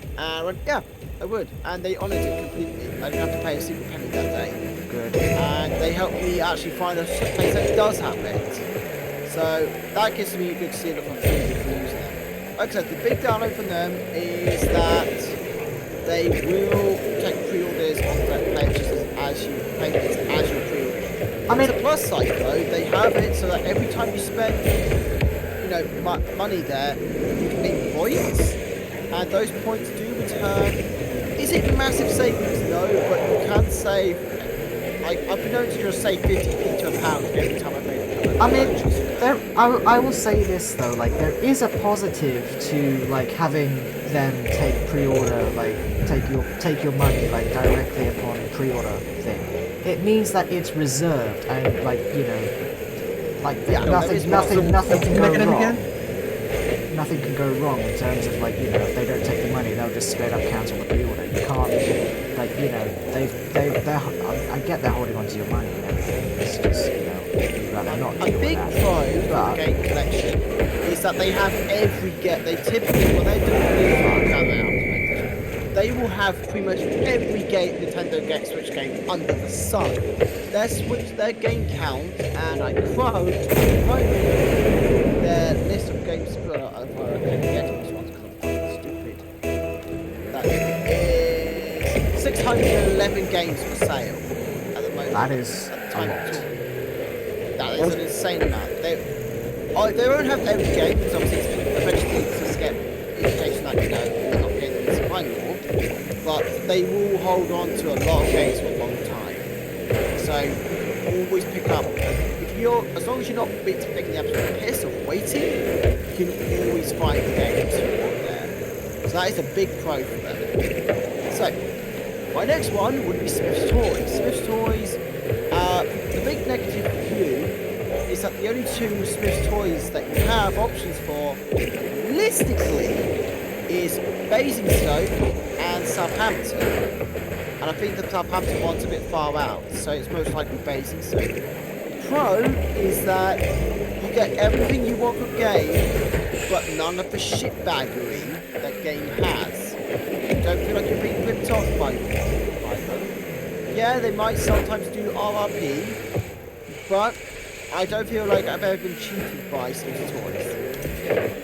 And I went, yeah, I would. And they honoured it completely. I didn't have to pay a single penny that day. Good. And they helped me actually find a place that does have it. So that gives me a good seal of approval for using them. Like I said, the big download from them is that they will take pre-orders on their purchases as you pre-order. I mean, the plus side though, they have it so that every time you spend, money there, you can make points, and those points do return. Is it massive savings? No, but you can save. I've been known to just save 50p to a pound every time I make it. I mean, I will say this though, like there is a positive to like having them take pre-order, like take your money like directly upon pre-order thing. It means that it's reserved and like nothing can go wrong. Nothing can go wrong in terms of like if they don't take the money, they'll just straight up cancel the pre-order. You can't I get they're holding onto your money and everything. It's just you'd rather not. A big pro for the Game Collection is that they have they typically when they do they will have pretty much every Nintendo Switch game under the sun. Their game count, and I quote, their list of games for I couldn't get to this one's stupid. That is 611 games for sale at the moment. That is a lot. That is an insane amount. They won't have every game because obviously eventually it's get indication that they're not getting this more. But they will hold on to a lot of games for a long time. So you can always pick up. As long as you're not taking the absolute piss of waiting, you can always find the games on there. So that is a big pro for them. So my next one would be Smith's Toys. Smith's Toys. The big negative for you is that the only two Smith's Toys that you have options for, realistically, is Basingstoke and Southampton. And I think the Southampton one's a bit far out, so it's most likely Basingstoke. The pro is that you get everything you want from game, but none of the shitbaggery that game has. You don't feel like you're being ripped off by them. Yeah, they might sometimes do RRP, but I don't feel like I've ever been cheated by Smith's Toys.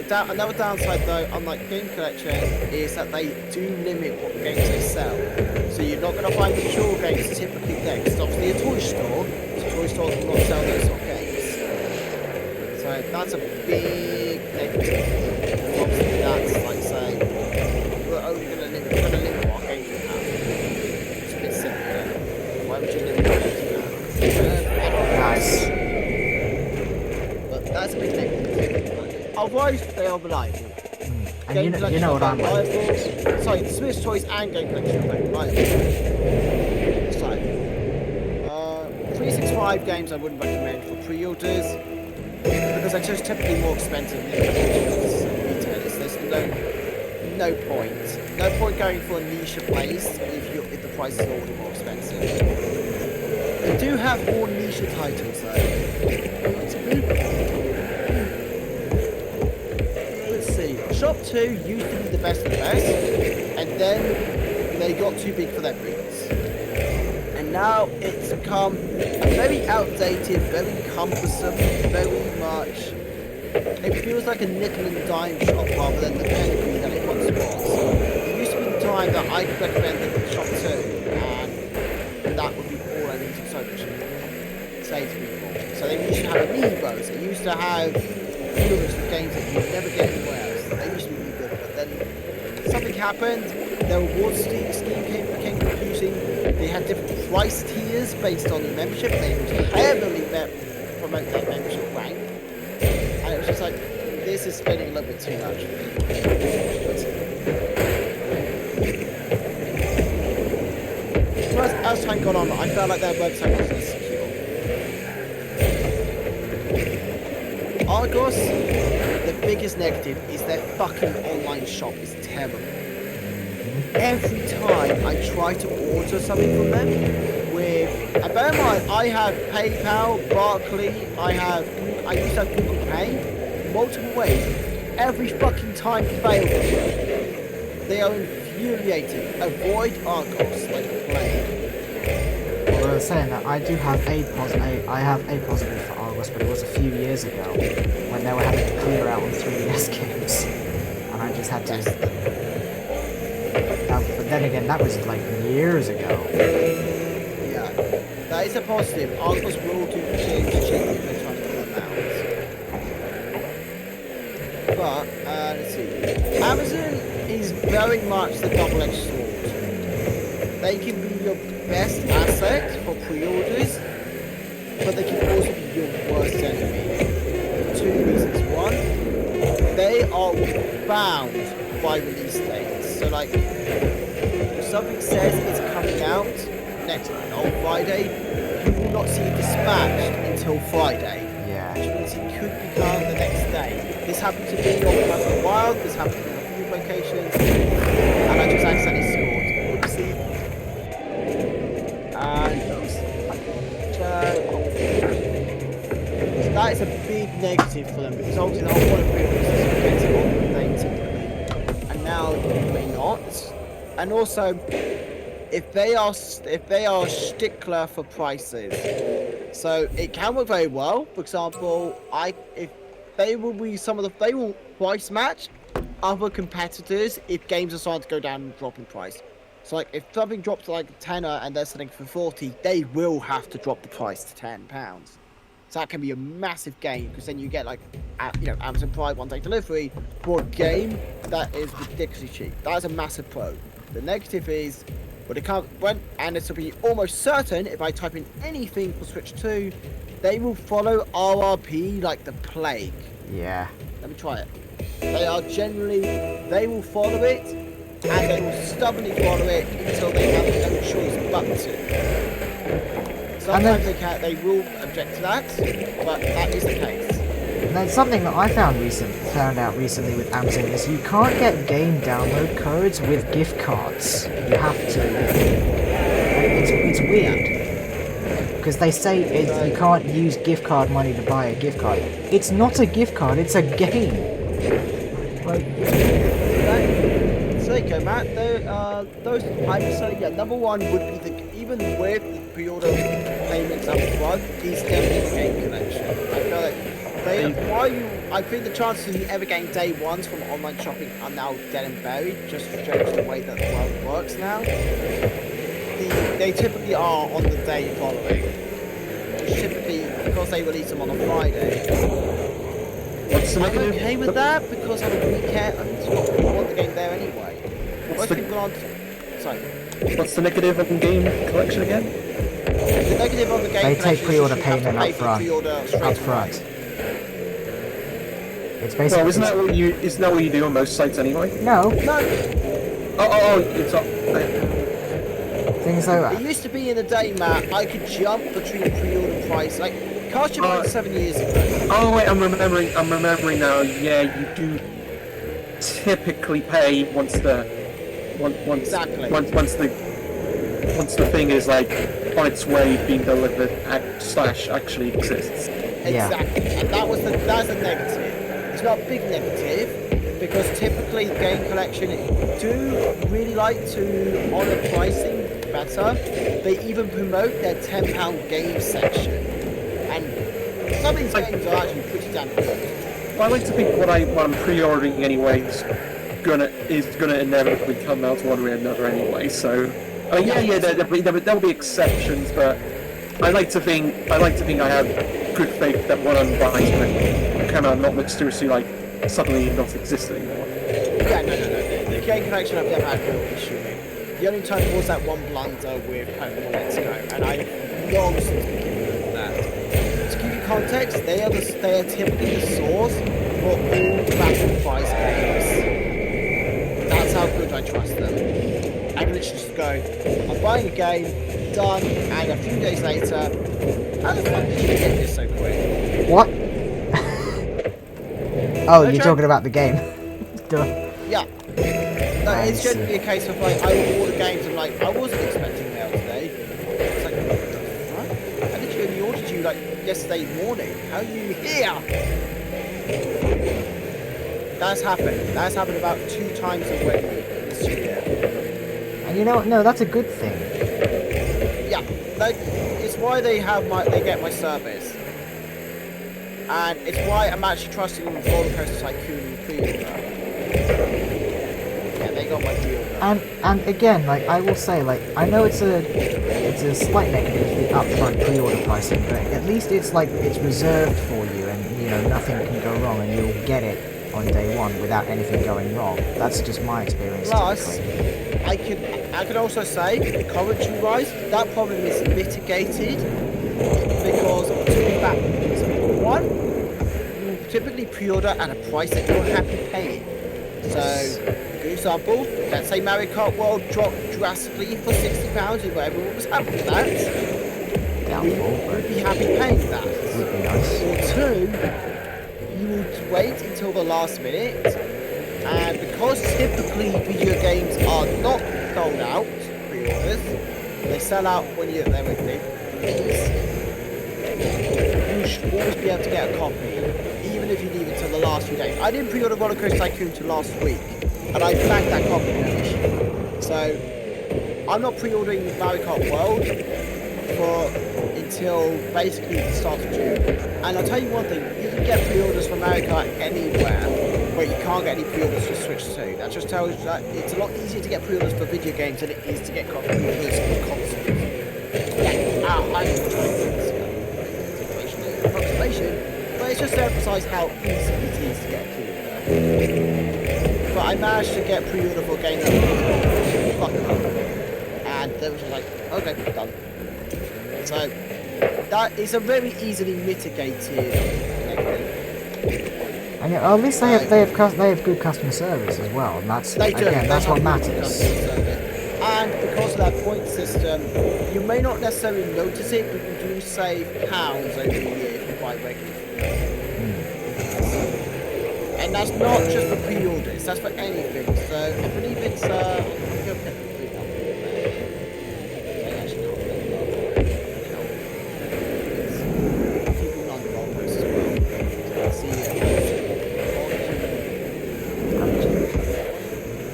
Another downside though, unlike Game Collection, is that they do limit what games they sell. So you're not going to find mature games typically there, because obviously a toy store is a toy stores will not sell those sort of games. So that's a big negative. Obviously, that's like saying we're only going to limit what games we have. It's a bit simple. Why would you limit what games you have? Nice. But that's a big negative. Otherwise, they are reliable. And you know what I'm like. Sorry, the Switch toys and game collection are reliable. So, 365 games I wouldn't recommend for pre-orders because they're just typically more expensive than retailers. There's no point. No point going for a niche place if the price is already more expensive. They do have more niche titles though. Let's see. Shop 2 used to be the best of the best, and then they got too big for their boots. And now it's become a very outdated, very cumbersome, very much. It feels like a nickel and dime shop rather than the pedigree that it once was. It used to be the time that I could recommend the shop 2, and that would be all I need to say to people. So they used to have amiibos, they used to have viewers for games that you never get anywhere else. They used to be really good, but then something happened. Their reward scheme became confusing. They had different price tiers based on the membership. They would heavily promote their membership rank, and it was just like, this is spending a little bit too much for me. As time got on, I felt like their website wasn't secure. Argos, the biggest negative is their fucking online shop is terrible. Every time I try to order something from them and bear in mind, I have PayPal, Barclays, I used to have Google Pay, multiple ways. Every fucking time failed them. They are infuriating. Avoid Argos like the plague. Well, I was saying that I do have I have a positive for Argos, but it was a few years ago when they were having to clear out on 3DS games, and I just had to. But then again, that was like years ago. Yeah, that is a positive. Argos will do change if they're trying to pull them out. But let's see, Amazon is very much the double-edged sword. They can be your best asset for pre-orders, but they can also be your worst enemy. For 2 reasons. One, they are bound by release dates. So like, if something says it's coming out on Friday, you will not see it dispatched until Friday. Yeah. Which means it could become the next day. This happened to me on Breath of the Wild, this happened in a few locations, and I just accidentally scored. Oopsie. And so that is a big negative for them because obviously the whole point of pre-orders is getting on the day typically, and now you may not. And also, if they are a stickler for prices, so it can work very well. For example, they will price match other competitors if games are starting to go down and drop in price. So like if something drops to like a tenner and they're selling for 40, they will have to drop the price to £10. So that can be a massive gain because then you get like Amazon Prime 1-day delivery for a game that is ridiculously cheap. That is a massive pro. The negative is and this will be almost certain if I type in anything for Switch 2, they will follow RRP like the plague. Yeah. Let me try it. They will follow it, and they will stubbornly follow it until they have no choice but to. Sometimes they will object to that, but that is the case. Now, something that I found out recently with Amazon is you can't get game download codes with gift cards. You have to. It's weird. Because they say you can't use gift card money to buy a gift card. It's not a gift card, it's a game. Like, so there you go, Matt. Those items, so yeah, number one would be even with the pre-order payments up front, is definitely the game connection. I feel like I think the chances of you ever getting day ones from online shopping are now dead and buried, just to change the way that the world works now. They typically are on the day following, which typically be because they release them on a Friday. What's the I'm negative? okay with that because on a weekend, I want the game there anyway. Most people aren't. Sorry. What's the negative on game collection again? The negative on the game They collection take is pre-order you have to payment pay up for front. pre-order straight Up away. front. It's basically. Well, isn't that what you do on most sites anyway? No, No, It's not. things like it that. used to be in the day, Matt. I could jump between pre-order price. Like, cast your mind 7 years ago. Oh wait, I'm remembering now. Yeah, you do typically pay once Exactly. once the thing is like on its way being delivered slash actually exists. Yeah. Exactly, and that's a negative. It's not a big negative because typically game collection do really like to honour pricing better. They even promote their £10 game section, and some of these games are actually pretty damn good. But I like to think what I'm pre-ordering anyway is gonna inevitably come out one way or another anyway. So there'll be exceptions, but I like to think I have good faith that what I'm buying is going to come out not mysteriously like suddenly not exist anymore. Yeah, no. The game collection I've never had a real issue with. The only time was that one blunder with Pokemon Let's Go, and I've long since been given over that. To give you context, they are typically the source for all rapid price games. That's how good I trust them. I can literally just go, I'm buying a game, done, and a few days later, how the fuck did you get this so quick? What? Oh, you're joke. talking about the game. Duh. Yeah. No, I it's see. generally a case of like, I will order games and like, I wasn't expecting mail today. It's like, what the fuck? I literally only ordered you like yesterday morning. How are you here? That's happened. That's happened about 2 times already this year. And you know what? No, that's a good thing. Yeah, like, it's why they get my service. And it's why I'm actually trusting Roller Coaster Tycoon and pre-order. Yeah, they got my deal. And again, like I will say, like I know it's a slight negative, the upfront pre-order pricing, but at least it's like it's reserved for you, and you know nothing can go wrong, and you'll get it on day one without anything going wrong. That's just my experience. Plus, typically. I could also say, commentary-wise, that problem is mitigated because of 2 factors. 1, you typically pre-order at a price that you're happy paying. So, good example, let's say Mario Kart World dropped drastically for £60 if everyone was happy with that. Doubtful, We'd but be happy paying that. would be nice. Or 2, you would wait until the last minute, and because typically video games are not sold out, pre-orders, they sell out when they're released, you should always be able to get a copy, even if you leave it till the last few days. I didn't pre-order Roller Coaster Tycoon till last week, and I bagged that copy no issue. So, I'm not pre-ordering Mario Kart World until basically the start of June. And I'll tell you one thing, you can get pre-orders for Mario Kart anywhere where you can't get any pre-orders for Switch 2. That just tells you that it's a lot easier to get pre-orders for video games than it is to get pre-orders for consoles. Yeah, I'm approximation, but it's just to emphasise how easy it is to get a pre-order. But I managed to get pre-order for a game that was fucking up. And they were just like, okay, done. So that is a very easily mitigated negative. And yeah, at least they have good customer service as well, and that's They do. again that's They what have good matters. customer service. And because of that point system, you may not necessarily notice it, but you do save pounds over the year if you buy regularly. And that's not just for pre-orders, that's for anything. So I believe it's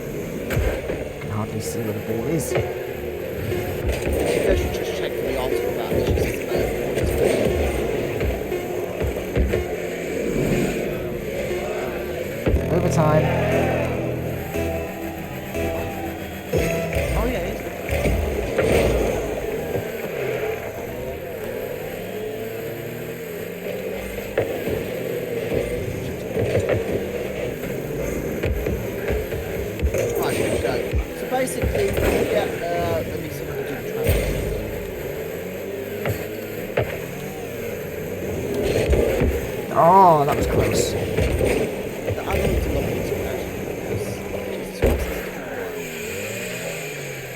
Can hardly see where the ball is. I should just check for the article about this. Overtime. Oh yeah, it is. 1 Yeah, let me see if I can do the translation. Oh, that was close. I need to look into it actually, because Jesus Christ, this is quite a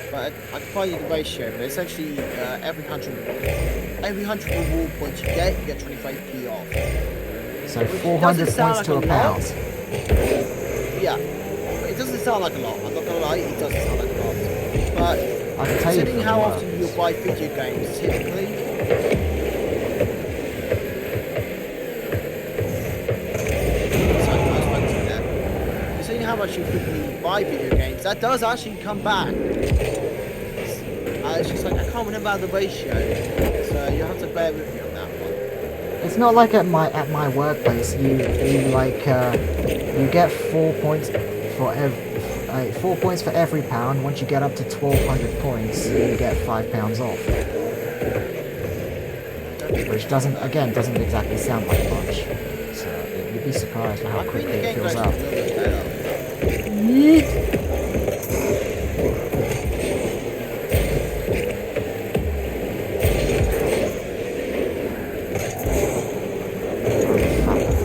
while. But I can find you the ratio, but essentially every 100 reward points you get 25p off. So Which 400 doesn't sound points to like a a lot. pound. Yeah, but it doesn't sound like a lot. I'm not gonna lie, it doesn't sound like a lot. But I can tell you considering from how work. often you buy video games, typically. Sorry, I was focusing there. Considering how much you frequently buy video games, that does actually come back. It's just like I can't remember the ratio, so you have to bear with me on that one. It's not like at my workplace. You get 4 points for every pound. Once you get up to 1,200 points, you get £5 off. Which doesn't exactly sound like much. So you'd be surprised at how I think quickly the it game fills goes a up. little bit better.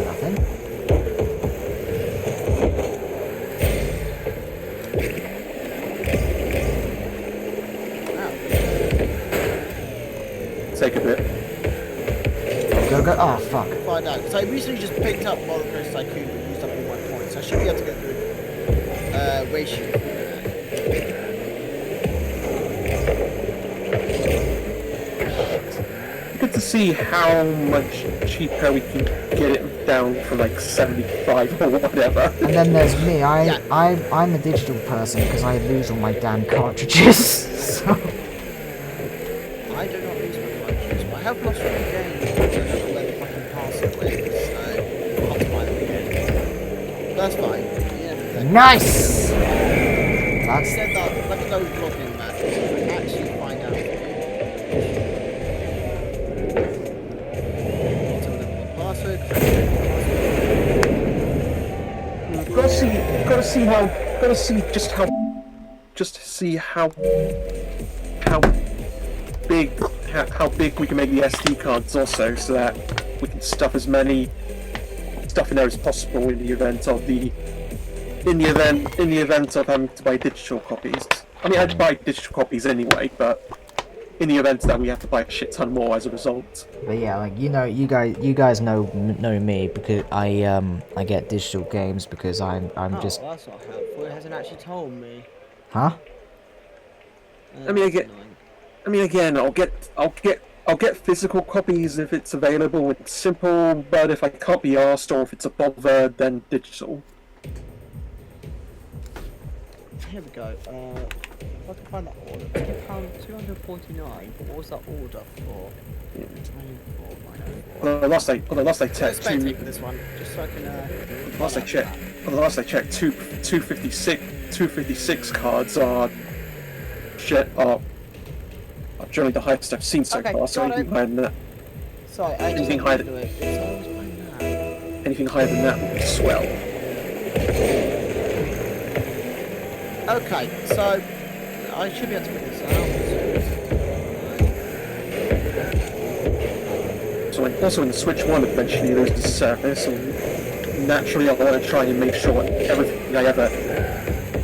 Nothing. Take a bit. Go. Oh, fuck. Find out. So I recently just picked up Roller Coaster Tycoon and used up all my points. I should be able to get good ratio for that. Good to see how much cheaper we can get it down from like 75 or whatever. And then there's me. Yeah. I'm a digital person because I lose all my damn cartridges. So. I do not lose my cartridges, but I have lost 3 games. I don't know where the fucking password went, so I'll have to find them again. That's fine. Yeah, Nice! I That's said that, let me go log in, Matt, so I can actually find out for you. Tell them the password. Gotta see how big we can make the SD cards also, so that we can stuff as many stuff in there as possible in the event of having to buy digital copies. I mean, I'd buy digital copies anyway, but in the event that we have to buy a shit ton more as a result. But yeah, like you guys know me because I get digital games because I'm just Oh, that's not helpful. It hasn't actually told me. huh? I mean, again, I'll get physical copies if it's available. It's simple, but if I can't be asked or if it's a bother, then digital. Here we go. If I can find that order, £2.249. What was that order for? The last I checked, Spectate for this one, just so I can. last I checked, 256 cards are generally the highest I've seen so Okay, far. So got anything it. higher than that, Sorry, I just Anything don't higher- do it. So I was playing that. anything higher than that would be swell. Okay, so I should be able to figure this out. So also in the Switch 1 eventually there's the service, and naturally I want to try and make sure everything I ever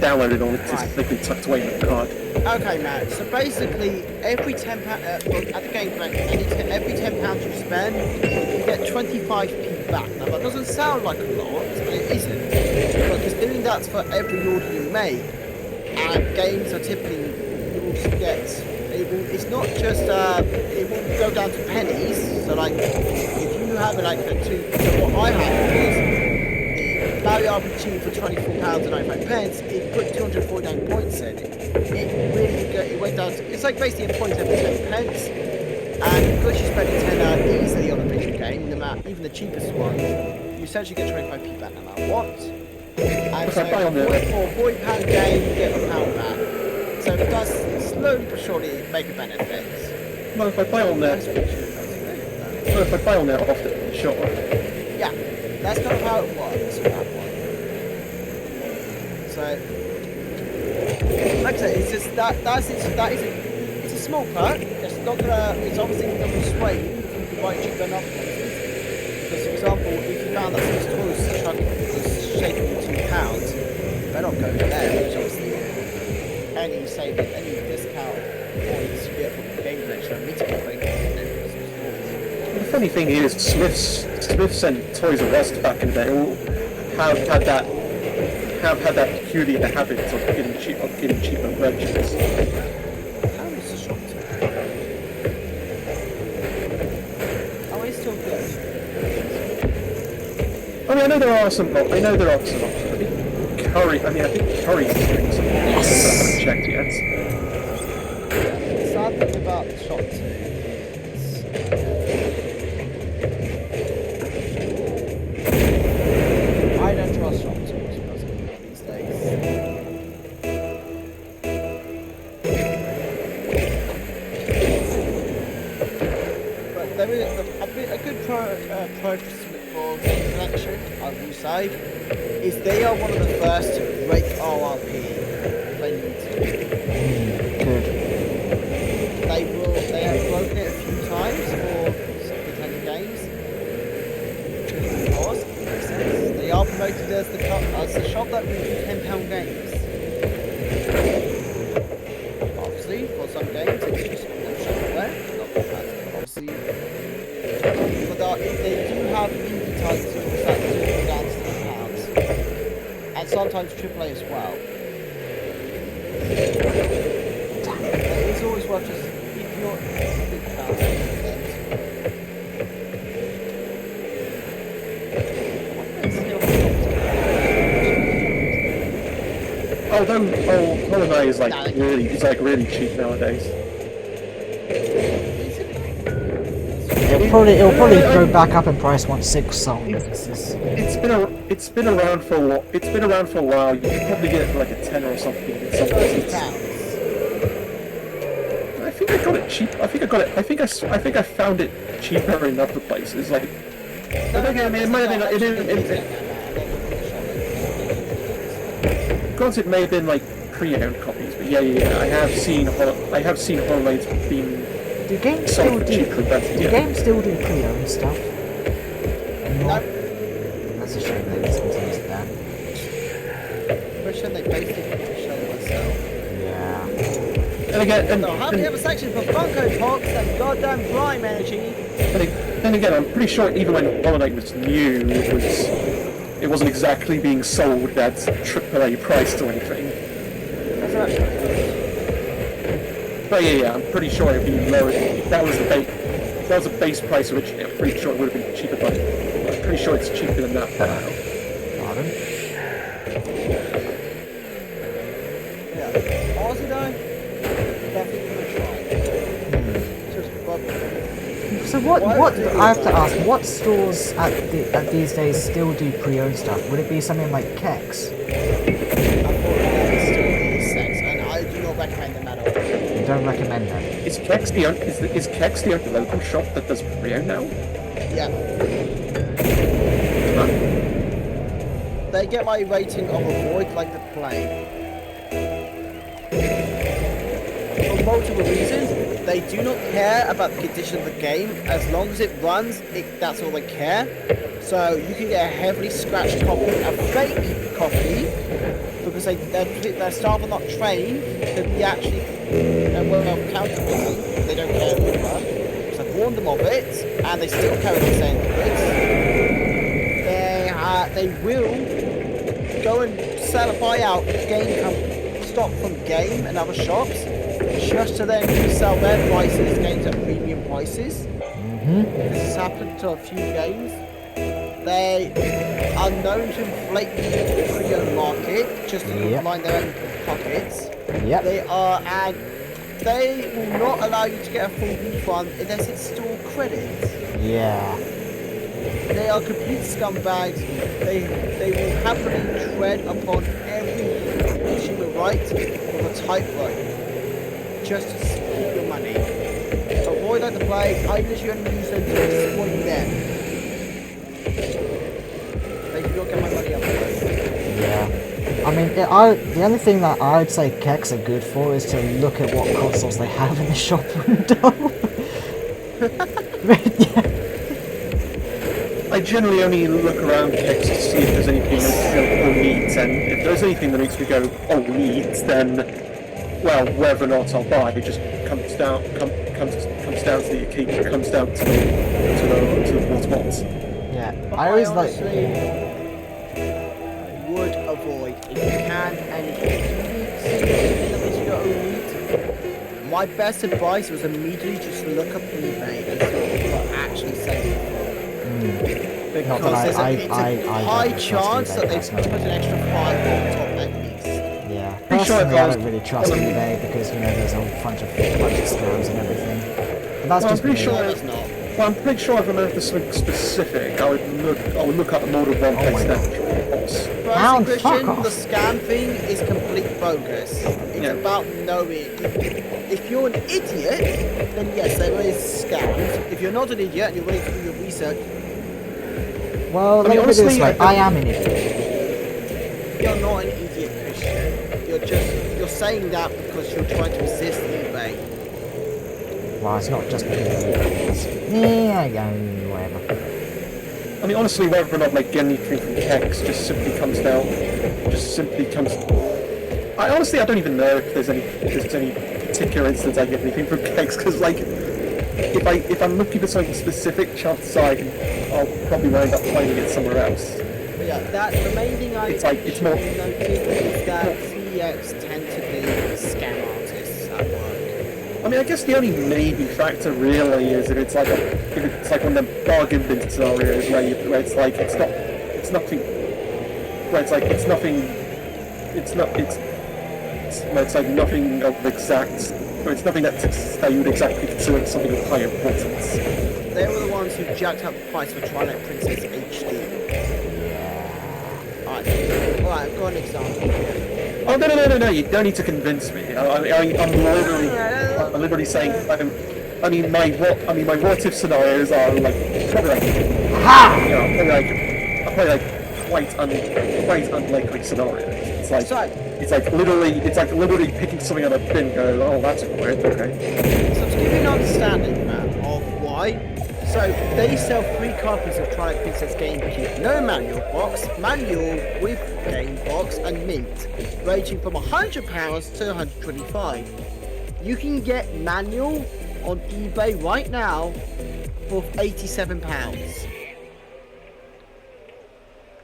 downloaded on it is completely tucked away in the card. Okay, Matt. So basically, every £10 at the game bank, every £10 you spend, you get 25p back. Now that doesn't sound like a lot, but it isn't. Because doing that's for every order you make, and games are typically you will get. It's not just it will go down to pennies. So like, if you have like so what I had was the Mario RPG for £24.95. It put 249 points in. It went down to, it's like basically a point every 10 pence, and because you're spending 10 easily on a video game, no matter even the cheapest one, you essentially get 25p back no matter what. And so for a £40 game, you get a pound back. So it does slowly but surely make a benefit. Well, if I buy on there, off the sure. Yeah, that's kind of how it works with that one. So Like I said, it's just it's a small perk. It's obviously not gonna sway you if you buy it cheaper than other places. Because, for example, if you found that some stores was shaking £2, you better not go there, which obviously any saving, any discount points you get from the game collection are mitigating. The funny thing is, Smiths and Toys R Us back in the day all have had that peculiar habit of getting cheaper purchases. How is the shop to? Oh, it's still good. I mean, I know there are some options. I think Curry's doing something. Yes. I haven't checked yet. The sad thing about the shop too is I don't trust shop too much these days. But there is a good pro for game collection, I will say, is they are one of the first to break RRP when you need to. Good. They have broken it a few times for Nintendo games. Because it makes sense. They are promoted as the shop that reviews £10 games. Obviously, for some games it's just shovelware, not that obviously. But they do have indie titles that do go down to £10. And sometimes AAA as well. It's always worth just, if you're a big fan of games. Holiday is really cheap nowadays. It'll probably go back up in price once 6 sold. It's been around for a while. You can probably get it for like a tenner or something in some places. I think I got it cheap. I think I found it cheaper in other places. Like, but again, it might have been. Granted, it may have been like pre-owned copies, but yeah. I have seen Holidays being. Do games still do pre-owned stuff? No. That's a shame they discontinued that. Wish they basically show myself. Yeah. And again, So how do you have a section for Funko Pops and goddamn Prime Energy? then again, I'm pretty sure even when Holiday was new, it wasn't exactly being sold at AAA price or anything. That's actually. But yeah, I'm pretty sure it'd be lower. That was the base price originally. I'm pretty sure it would have been cheaper, but I'm pretty sure it's cheaper than that now. Pardon? Yeah. Honestly though, definitely gonna try. Just So what I have to ask, what stores at these days still do pre-owned stuff? Would it be something like Kex? You don't recommend them? Is Kex the only local shop that does pre-owned now? Yeah. They get my rating of avoid like the plague. For multiple reasons, they do not care about the condition of the game. As long as it runs, that's all they care. So you can get a heavily scratched copy, a fake copy, because their staff are not trained to be actually counterfeiting. They don't care anymore. So I've warned them of it, and they still carry on saying it. They will go and buy out stock from Game and other shops, just to then sell their games at premium prices. This has happened to a few games. They are known to inflate the pre-owned market just to line their own pockets. Yep. They will not allow you to get a full refund unless it's store credit. Yeah. They are complete scumbags. They will happily tread upon every consumer right with a tightrope just to keep your money. Avoid that to play, even if you only use them to exploit them. They do not get my money up. Yeah. I mean, the only thing that I would say Kex are good for is to look at what consoles they have in the shop window. Yeah. I generally only look around Kex to see if there's anything that makes me go, oh neat, and if there's anything that makes me go, oh neat, then, well, whether or not I'll buy, it just comes down to the occasion, comes down to what's. Yeah, But I always honestly would avoid if you can, and if you need, my best advice was immediately just look up eBay and see what people are actually selling for. Not that Because it's a high don't chance trust that eBay they put an extra 5 on top at least. Yeah, Pretty sure personally, I if I don't really trust eBay because there's a bunch of scams and everything. But that's Well, just I'm pretty me. sure No, it's not. Well, I'm pretty sure if I remember something specific, I would look at more than one Oh my place God. now. Hound, First fuck Christian, off. the scam thing is complete bogus. It's Yeah. about knowing. If you're an idiot, then yes, there is scams. If you're not an idiot and you're willing to do your research, Well, I mean, let me put it this honestly, way, I am an idiot. you're not an idiot, Christian. You're saying that because you're trying to resist eBay. Well, it's not just because of eBay. Whatever. I mean, honestly, whether or not like anything from Kex just simply comes. I honestly, I don't even know if there's any particular instance I get anything from Kex, because like, if I'm looking for something specific, chances are I'll probably wind up finding it somewhere else. But yeah, the main thing It's more. noticed is that CEX tend to be scam artists at work. I mean, I guess the only maybe factor really is if it's like one of them bargain bin scenarios where it's like it's nothing of exact, or it's nothing that you would exactly consider something of high importance. They were the ones who jacked up the price for Twilight Princess HD. Alright, I've got an example. Oh no! You don't need to convince me. I'm literally saying. My what if scenarios are like probably quite unlikely scenarios. It's like literally picking something out of a bin and going, oh, that's weird. Okay. So to give you an understanding, man, of why. So they sell 3 copies of Twilight Princess Game Kit. No manual box, manual with game box, and mint, ranging from £100 to £125. You can get manual on eBay right now for £87.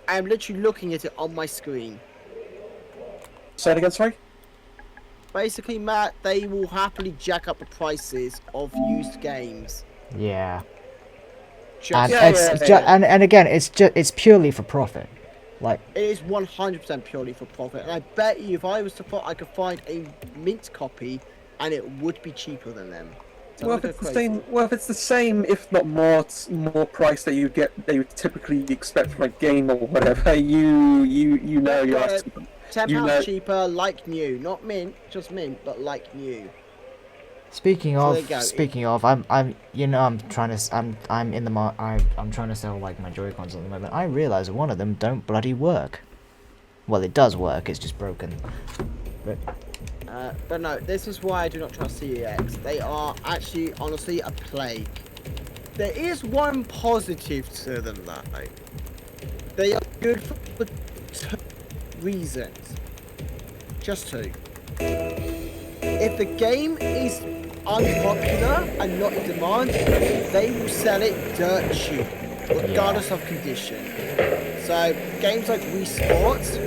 I'm literally looking at it on my screen. Say it again, sorry? Basically, Matt, they will happily jack up the prices of used games. Yeah. Just, And again, it's purely for profit. Like, it is 100% purely for profit, and I bet you if I was to I could find a mint copy, and it would be cheaper than them. So Well, if it's the same, if not more price that you typically expect from a game or whatever, you know you're asking. £10 cheaper, like new, not mint, just mint, but like new. Speaking So of, there you go. I'm trying to sell like my Joy-Cons at the moment. I realise one of them don't bloody work. Well, it does work. It's just broken. But no, this is why I do not trust CEX. They are actually, honestly, a plague. There is one positive to them though. They are good for 2 reasons. Just 2. If the game is unpopular and not in demand, they will sell it dirt cheap, regardless of condition. So games like Wii Sports,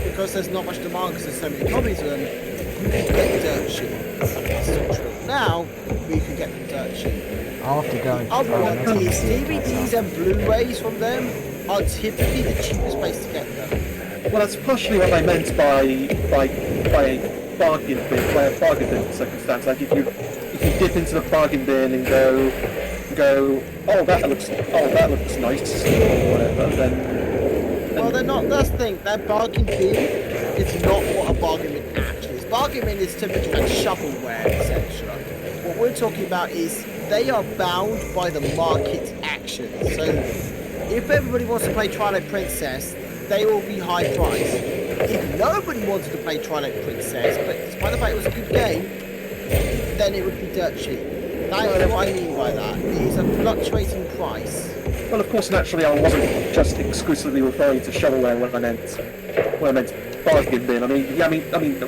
because there's not much demand because there's so many copies of them, you can get dirt cheap. That's not true. Now we can get them dirt cheap. I'll have to go and Otherwise, DVDs and Blu-rays from them are typically the cheapest place to get them. Well, that's partially what I meant by bargain bin, by a bargain bin circumstance. Like if you dip into the bargain bin and go, oh that looks nice, or whatever, then Well, they're not. That's the thing. That bargain bin is not what a bargain bin actually is. Bargain bin is typically like shovelware, etc. What we're talking about is they are bound by the market's actions. So if everybody wants to play Twilight Princess, they will be high priced. if nobody wanted to play Twilight Princess, but despite the fact it was a good game, then it would be dirt cheap. That is what I mean by that. It is a fluctuating price. Well, of course, naturally, I wasn't just exclusively referring to shovelware when I meant bargain bin. I mean,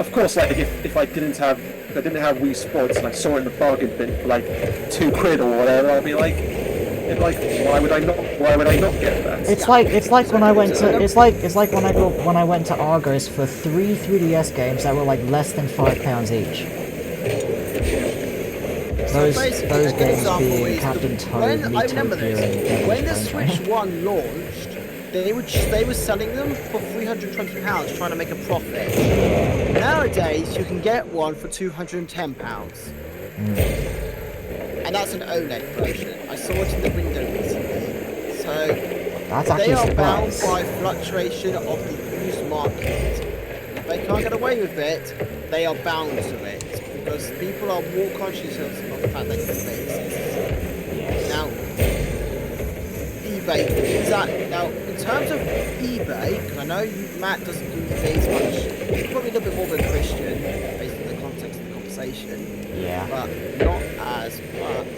of course, like if I didn't have Wii Sports and I saw it in the bargain bin for like £2 or whatever, I'd be like, why would I not get that? It's like when I went to Argos for 3 3DS games that were like less than £5 each. Those games being Captain Toad, I remember Tokyo, this. and When the Switch 1 launched, they were selling them for £320, trying to make a profit. Nowadays, you can get one for £210. And that's an OLED version. I saw it in the window recently. So that's they actually are bound surprised. by fluctuation of the used market. If they can't get away with it, they are bound to it. Because people are more conscious of the fact that eBay exists. Now, eBay, is that, now, in terms of eBay, because I know Matt doesn't do eBay as much, he's probably a little bit more of a Christian, based on the context of the conversation. Yeah. But not as much.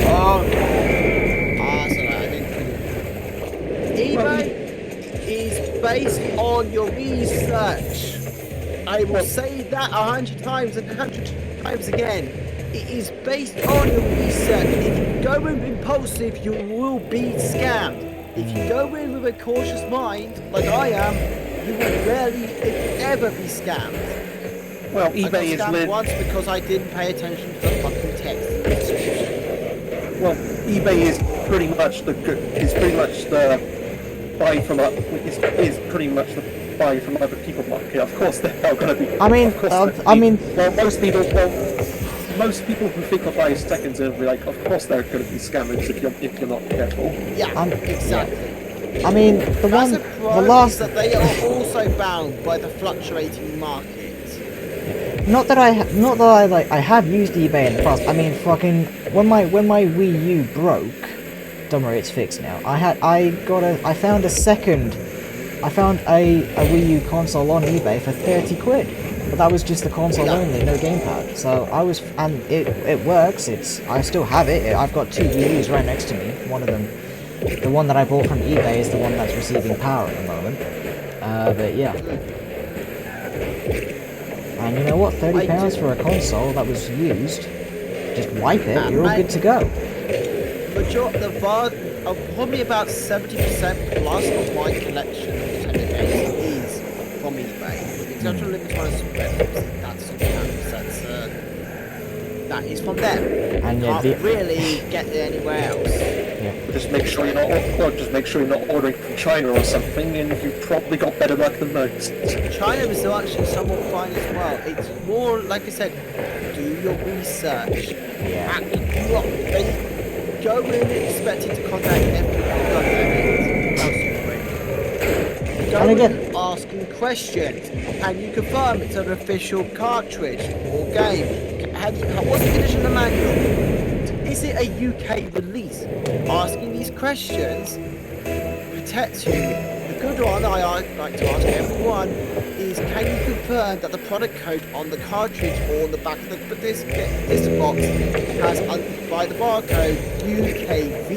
Oh! Sorry, I didn't. eBay is based on your research. I will say that 100 times and 100 times again. It is based on your research. If you go in impulsive, you will be scammed. If you go in with a cautious mind, like I am, you will rarely, if ever, be scammed. Well, I got eBay is scammed once because I didn't pay attention to the fucking text in the description. Well, eBay is pretty much the buy from is pretty much the buy from other people market. Of course, they're going to be. I mean, most people who think of buying seconds are like, of course, they're going to be scammers if you're not careful. Yeah, exactly. I mean, the last that they are also bound by the fluctuating market. Not that I have used eBay in the past. I mean, fucking when my Wii U broke, don't worry, it's fixed now. I found a Wii U console on eBay for £30, but that was just the console only, no gamepad. So it works. I still have it. I've got 2 Wii U's right next to me. One of them, the one that I bought from eBay, is the one that's receiving power at the moment. But yeah. And you know what? £30 for a console that was used, just wipe it, you're all good to go. But probably about 70% plus of my collection of Nintendo games is from eBay. The exception limit one is that's that is from them. And you can't really get it anywhere else. Yeah. Just make sure you're not ordering from China or something, and you've probably got better luck than most. China is actually somewhat fine as well. It's more, like I said, do your research. Yeah. They go in expecting to contact everyone. Go in asking questions. Can you confirm it's an official cartridge or game? What's the condition of the manual? Is it a UK release? Asking these questions protects you. The good one I like to ask everyone is, can you confirm that the product code on the cartridge or on the back of the disc box has, by the barcode, UKV,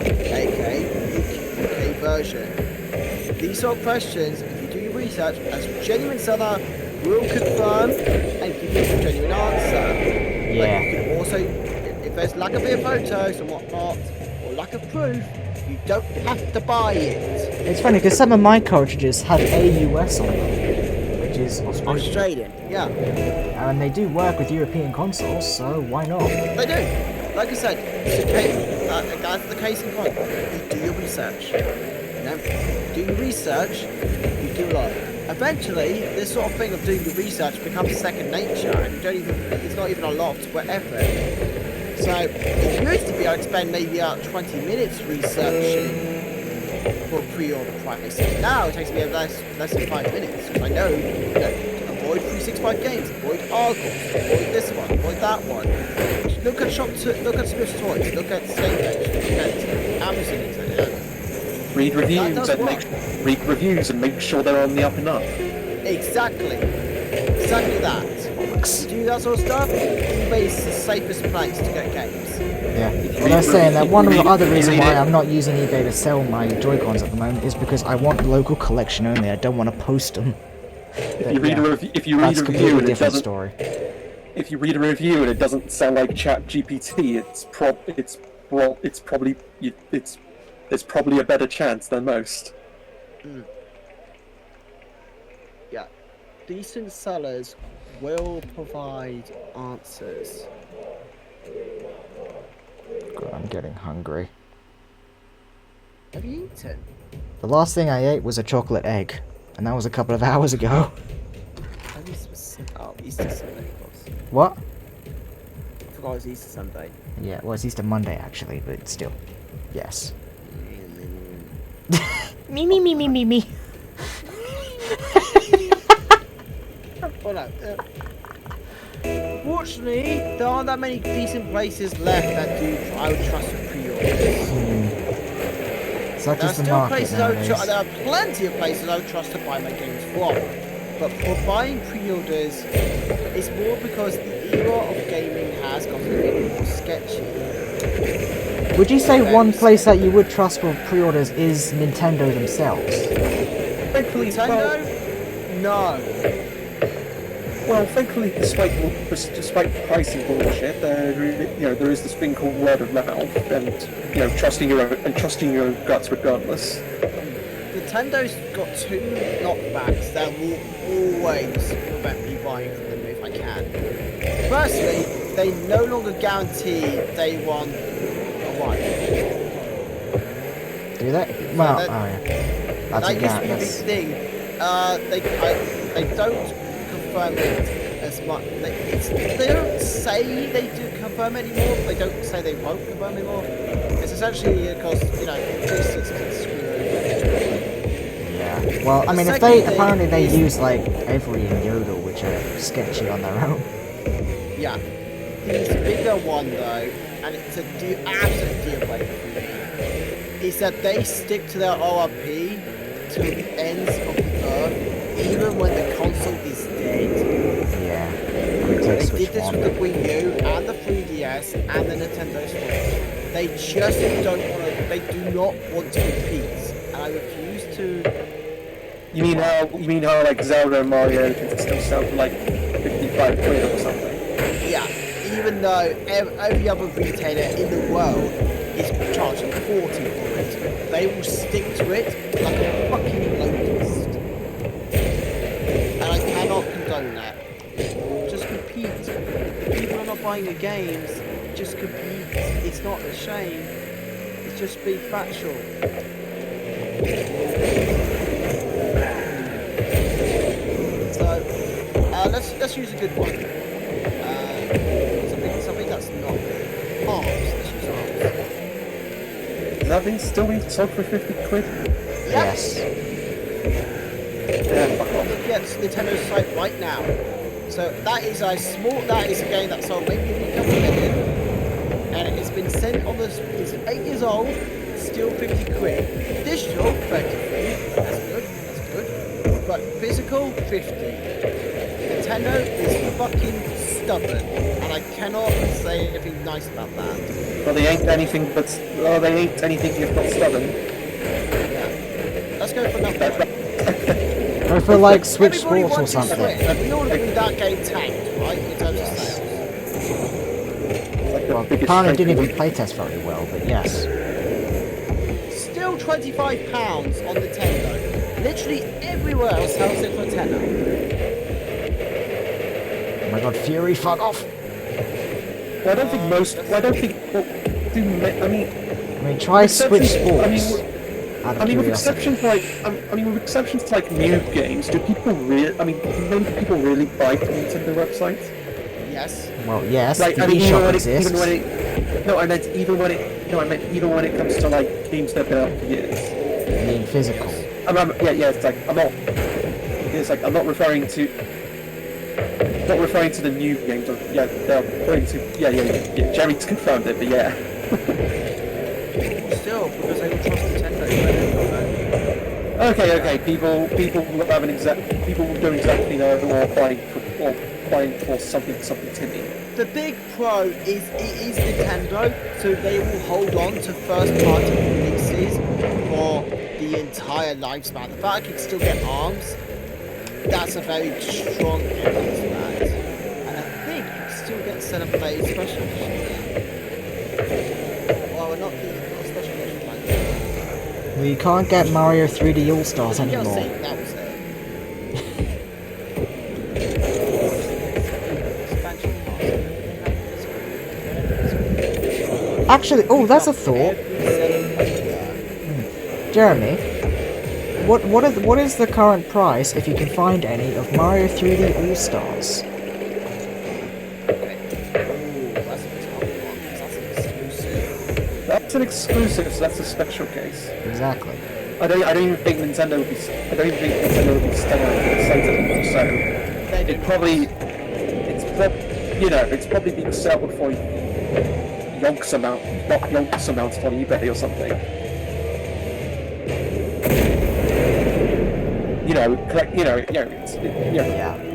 aka UK version? These sort of questions, if you do your research, as a genuine seller will confirm and give you a genuine answer. Yeah. But you can also, if there's lack of photos and whatnot, or lack of proof, you don't have to buy it. It's funny because some of my cartridges have AUS on them, which is Australian, yeah. And they do work with European consoles, so why not? They do. Like I said, that's the case in point. You do your research. You know, do your research, you do a lot. Eventually, this sort of thing of doing the research becomes second nature, and it's not even a lot of effort. So, it used to be I'd spend maybe 20 minutes researching for pre-order prices. Now it takes me less than 5 minutes, because I know, avoid 365 games, avoid Argos, avoid this one, avoid that one. Look at Smith's Toys, look at Stage, look at Amazon, Read reviews and make sure they're on the up and up. Exactly that. You do that sort of stuff, eBay is the safest place to get games. Yeah. Well, I'm saying that one of the other reasons why I'm not using eBay to sell my Joy-Cons at the moment is because I want local collection only. I don't want to post them. If you read a review That's a and completely it different doesn't, story. if you read a review and it doesn't sound like ChatGPT, there's probably a better chance than most. Yeah, decent sellers will provide answers. God, I'm getting hungry. Have you eaten? The last thing I ate was a chocolate egg, and that was a couple of hours ago. Oh, Easter Sunday, of course. What? I forgot it was Easter Sunday. Yeah, well, it's Easter Monday actually, but still. Yes. Me. Hold on. Fortunately, there aren't that many decent places left that I would trust for pre-orders. Such is the market nowadays. There are plenty of places I would trust to buy my games from. But for buying pre-orders, it's more because the era of gaming has gotten a bit more sketchy. Would you say one place that you would trust for pre-orders is Nintendo themselves? Nintendo? No. Well, thankfully, despite pricing bullshit, there is this thing called word of mouth, and trusting your own guts regardless. Nintendo got two knockbacks that will always prevent me buying from them if I can. Firstly, they no longer guarantee day one arrival. Do they? Well, that, oh yeah. That's that a used to be a big guess. thing. They don't confirm it as much. They don't say they do confirm anymore. They don't say they won't confirm anymore. It's essentially because 360 can screw over. Yeah. Well, I mean, apparently they use like Every and Yodel, which are sketchy on their own. Yeah. The bigger one though, and it's a absolute deal breaker for me, is that they stick to their ORP to the ends of the earth, even when the console is dead. Yeah. They did this with the Wii U and the 3DS and the Nintendo Switch. They just don't want to. They do not want to compete, and I refuse to. You mean how like Zelda and Mario can still sell for like 55 quid or something? Yeah. Even though every other retailer in the world is charging 40 for it, they will stick to it like a fucking locust. And I cannot condone that. Just compete. If people are not buying the games, just compete. It's not a shame. It's just being factual. So, let's use a good one. Something that's not arms. Let's use arms. Nothing's still being sold for 50 quid? Yes. Yeah, fuck off. Yes, Nintendo's site right now. So that is a game that sold maybe a couple million, and it's been sent on this. It's 8 years old, still 50 quid. Digital 33. That's good. But physical 50. Nintendo is fucking stubborn, and I cannot say anything nice about that. Well, they ain't anything if not stubborn. Yeah. Let's go for another one. Or for like Switch Everybody Sports or wants something. Switch. We all agree that game tanked, right, in terms of sales. Like the Well, biggest apparently it didn't strength even playtest very well, but yes. Still £25 on Nintendo. Literally everywhere else sells it for a tenner. Oh my god, Fury, fuck off! Well, I don't think most. Well, I don't think. Well, I mean, try Switch Sports. Out of with curiosity. exceptions to like new games, do people really? Do many people really buy from Nintendo websites? Yes. Well, yes, Like, the eShop exists. even when it comes to like games that have been out for years. I mean, physical. I'm not referring to the new games. They're referring to Jerry's confirmed it, but yeah. Still, because they will trust Nintendo. Okay. People will have people will don't exactly know or buying for something Timmy. The big pro is it is Nintendo, so they will hold on to first-party releases for the entire lifespan. The fact you can still get ARMS, that's a very strong evidence of that. And I think you can still get Xenoblade Special Edition. Well, not Special Edition, like Well, you can't get Mario 3D All-Stars the anymore. DLC, that was it. Expansion pass. Actually, oh, that's a thought. Jeremy, what is the current price, if you can find any, of Mario 3D All-Stars? That's an exclusive, so that's a special case. Exactly. I don't even think Nintendo would be staying anymore. So it's probably being sold for yonks amounts on eBay or something.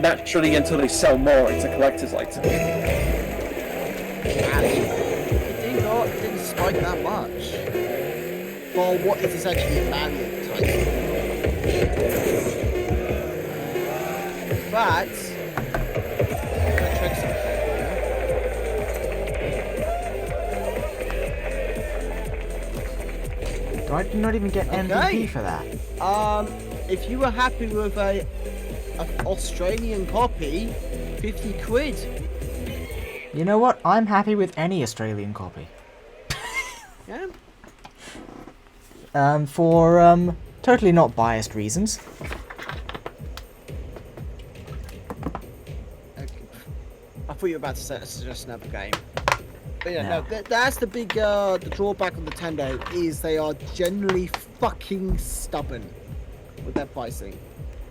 Naturally, until they sell more, it's a collector's item. It didn't spike that much. For what is essentially a value title. But I'm gonna check something. Do I not even get MVP for that? If you were happy with a Australian copy, 50 quid. You know what? I'm happy with any Australian copy. Yeah. For totally not biased reasons. Okay. I thought you were about to suggest another game. But yeah, No. no, that's the big the drawback of Nintendo is they are generally fucking stubborn with their pricing.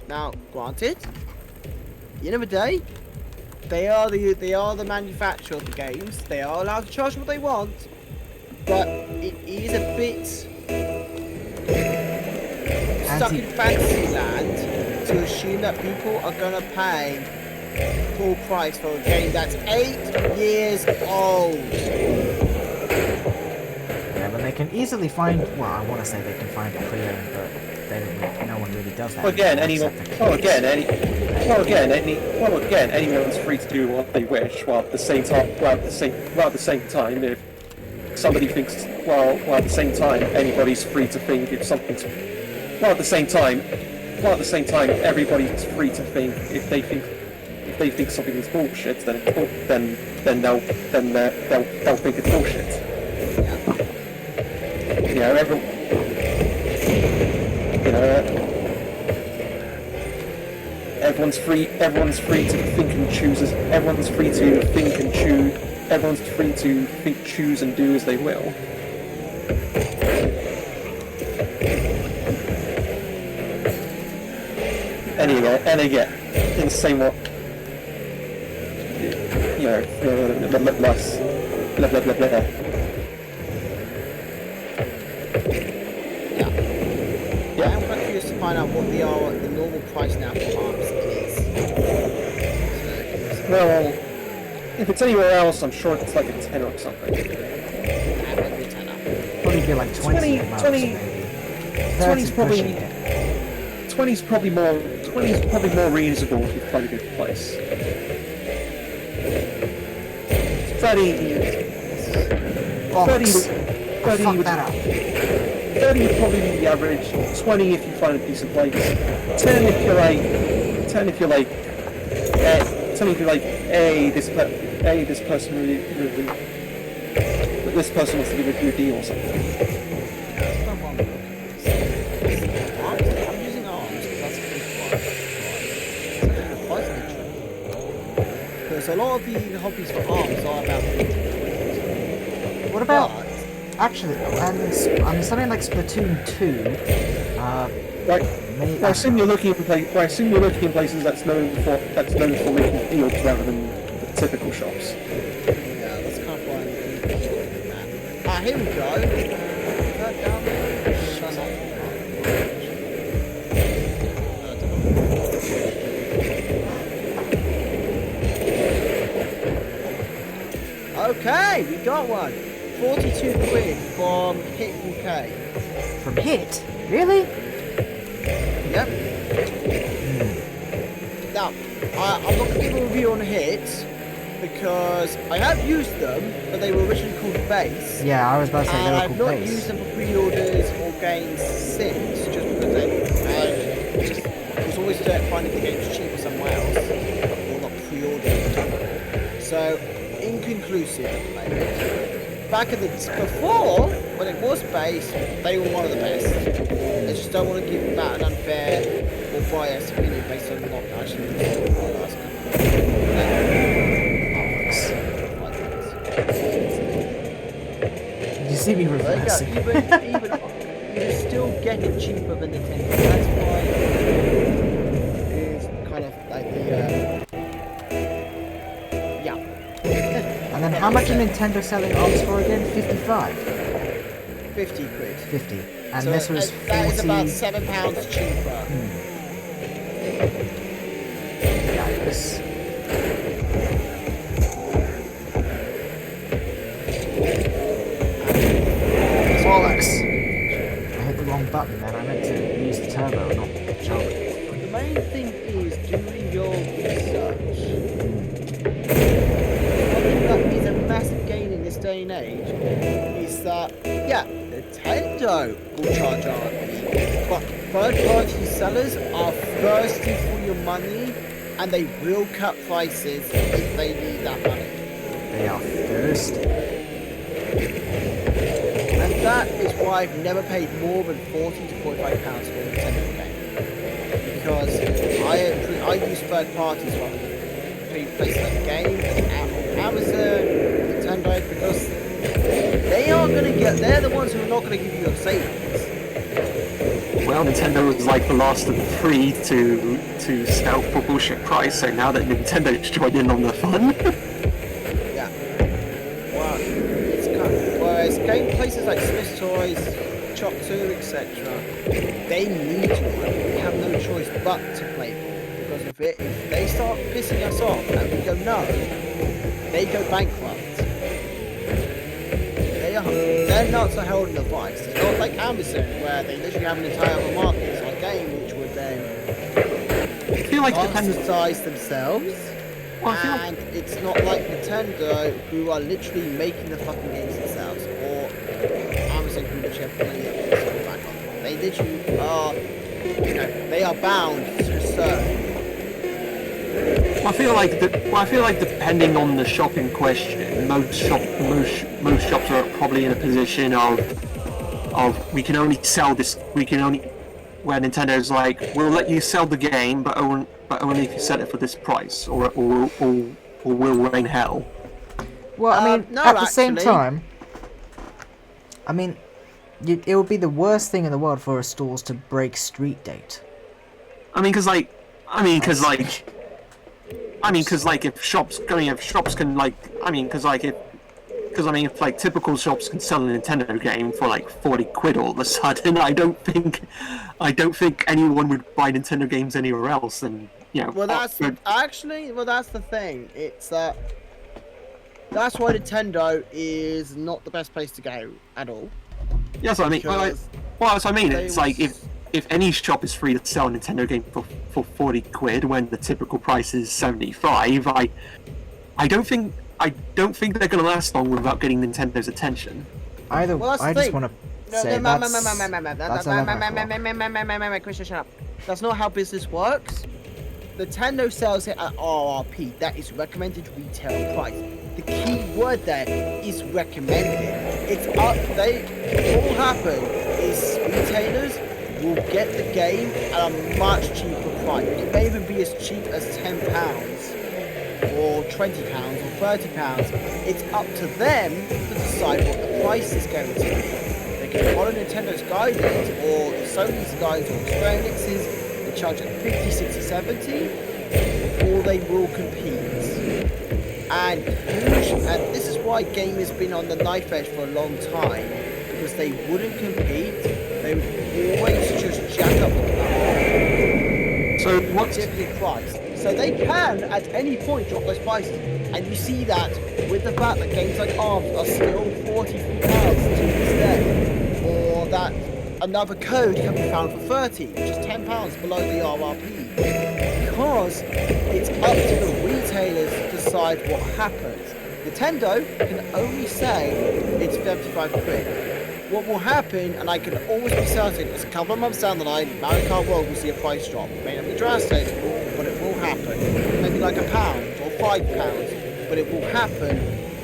Now, granted, at the end of the day, they are the manufacturer of the games. They are allowed to charge what they want, but it is a bit stuck in fantasy land to assume that people are gonna pay full price for a game that's 8 years old. Yeah, but they can easily find. Well, I want to say they can find a pre-owned, but no one really does that. Anyone's free to do what they wish. While at the same time, if somebody thinks, at the same time, anybody's free to think if something's. At the same time, everybody's free to think if they think something is bullshit, then they'll think it's bullshit. Everyone's free to think and choose. Everyone's free to think and choose. Everyone's free to think, choose, and do as they will. And again, in the same way, less. Yeah, I'm quite curious to find out what the normal price now for ARMS is. Well, if it's anywhere else, I'm sure it's like a 10 or something. Probably be like 20 bucks, maybe. 20's probably pushing it. 20's probably more reasonable if you find a good place. 30 Fuck that up. 30 would probably be the average. 20 if you find a decent place. 10 if you're like, hey, this person really, this person wants to give a good deal or something. I'm using ARMS because that's a good price. Because a lot of the hobbies for ARMS are about. What about actually? Something like Splatoon 2. I assume you're looking in places that's known for making deals rather than the typical shops. Yeah, that's kind of why I'm doing that. Ah, here we go. Shut up. Okay, we got one. 42 quid from Hit UK. From Hit? Really? Yep. Now, I'm not going to give a review on Hit because I have used them, but they were originally called Base. Yeah, I was about to say they And were I've called not Base. used them for pre-orders or games since, just because it was always finding the games cheaper somewhere else, or not pre-ordering them. So, inconclusive at the moment. Back in the before, when it was Base, they were one of the best. I just don't want to give that an unfair or biased opinion based on not actually using the last couple of Did you see me reversing? even you can still get it cheaper than Nintendo. That's why it's kind of like the yeah. And then how much are Nintendo selling arms for again? 55? 50 quid. 50. And So this was 40... that is about £7 cheaper. Yikes. Bollocks! I hit the wrong button then. I meant to use the turbo, not the jump. The main thing is doing your research. One thing that is a massive gain in this day and age is that, yeah, Nintendo will charge RP, but third-party sellers are thirsty for your money and they will cut prices if they need that money. They are thirsty. And that is why I've never paid more than £40 to £45 for a Nintendo game. Because I use third parties rather than places like Game, Amazon, Nintendo, because they're the ones who are not going to give you a savings. Well, Nintendo was like the last of the three to sell for bullshit price, so now that Nintendo's joined in on the fun. Yeah. Well, it's kind of, whereas places like Smith's Toys, Chop 2, etc., they need to play. We have no choice but to play ball. Because if they start pissing us off and we go no, they go bankrupt. Their nuts are held in a vice. It's not like Amazon, where they literally have an entire other market. It's like a game which would then I feel like ostracize themselves. And it's not like Nintendo, who are literally making the fucking games themselves, or Amazon, who literally have plenty of things to back on. They literally are, they are bound to serve. I feel like depending on the shop in question, most shops are probably in a position of we can only sell this. Where Nintendo's like, we'll let you sell the game, but only if you sell it for this price, or we'll rain hell. Well, I mean, no, at the same actually. time, I mean, it would be the worst thing in the world for stores to break street date. Because if shops typical shops can sell a Nintendo game for like 40 quid all of a sudden, I don't think anyone would buy Nintendo games anywhere else. And Well, that's the thing. It's that's why Nintendo is not the best place to go at all. Yes, I mean, it's like if any shop is free to sell a Nintendo game for 40 quid when the typical price is 75, I don't think they're going to last long without getting Nintendo's attention. Either, well, I just want to say that's Christian, shut up. That's not how business works. Nintendo sells it at RRP, that is recommended retail price. The key word there is recommended. It's up. What will happen is retailers will get the game at a much cheaper price. It may even be as cheap as £10 or £20 or £30. It's up to them to decide what the price is going to be. They can follow Nintendo's guidance or Sony's guidance or Square Enix's. They charge at 50, 60, 70, or they will compete. And this is why game has been on the knife edge for a long time, because they wouldn't compete. They would always just jack up the price. So they can at any point drop those prices, And you see that with the fact that games like ARMS are still £43 to this day, or that another code can be found for 30, which is £10 below the RRP, because it's up to the retailers to decide what happens. Nintendo can only say it's 75 quid. What will happen, and I can always be certain, is a couple of months down the line, Mario Kart World will see a price drop. It may not be drastic, but it will happen. Maybe like £1 or £5, but it will happen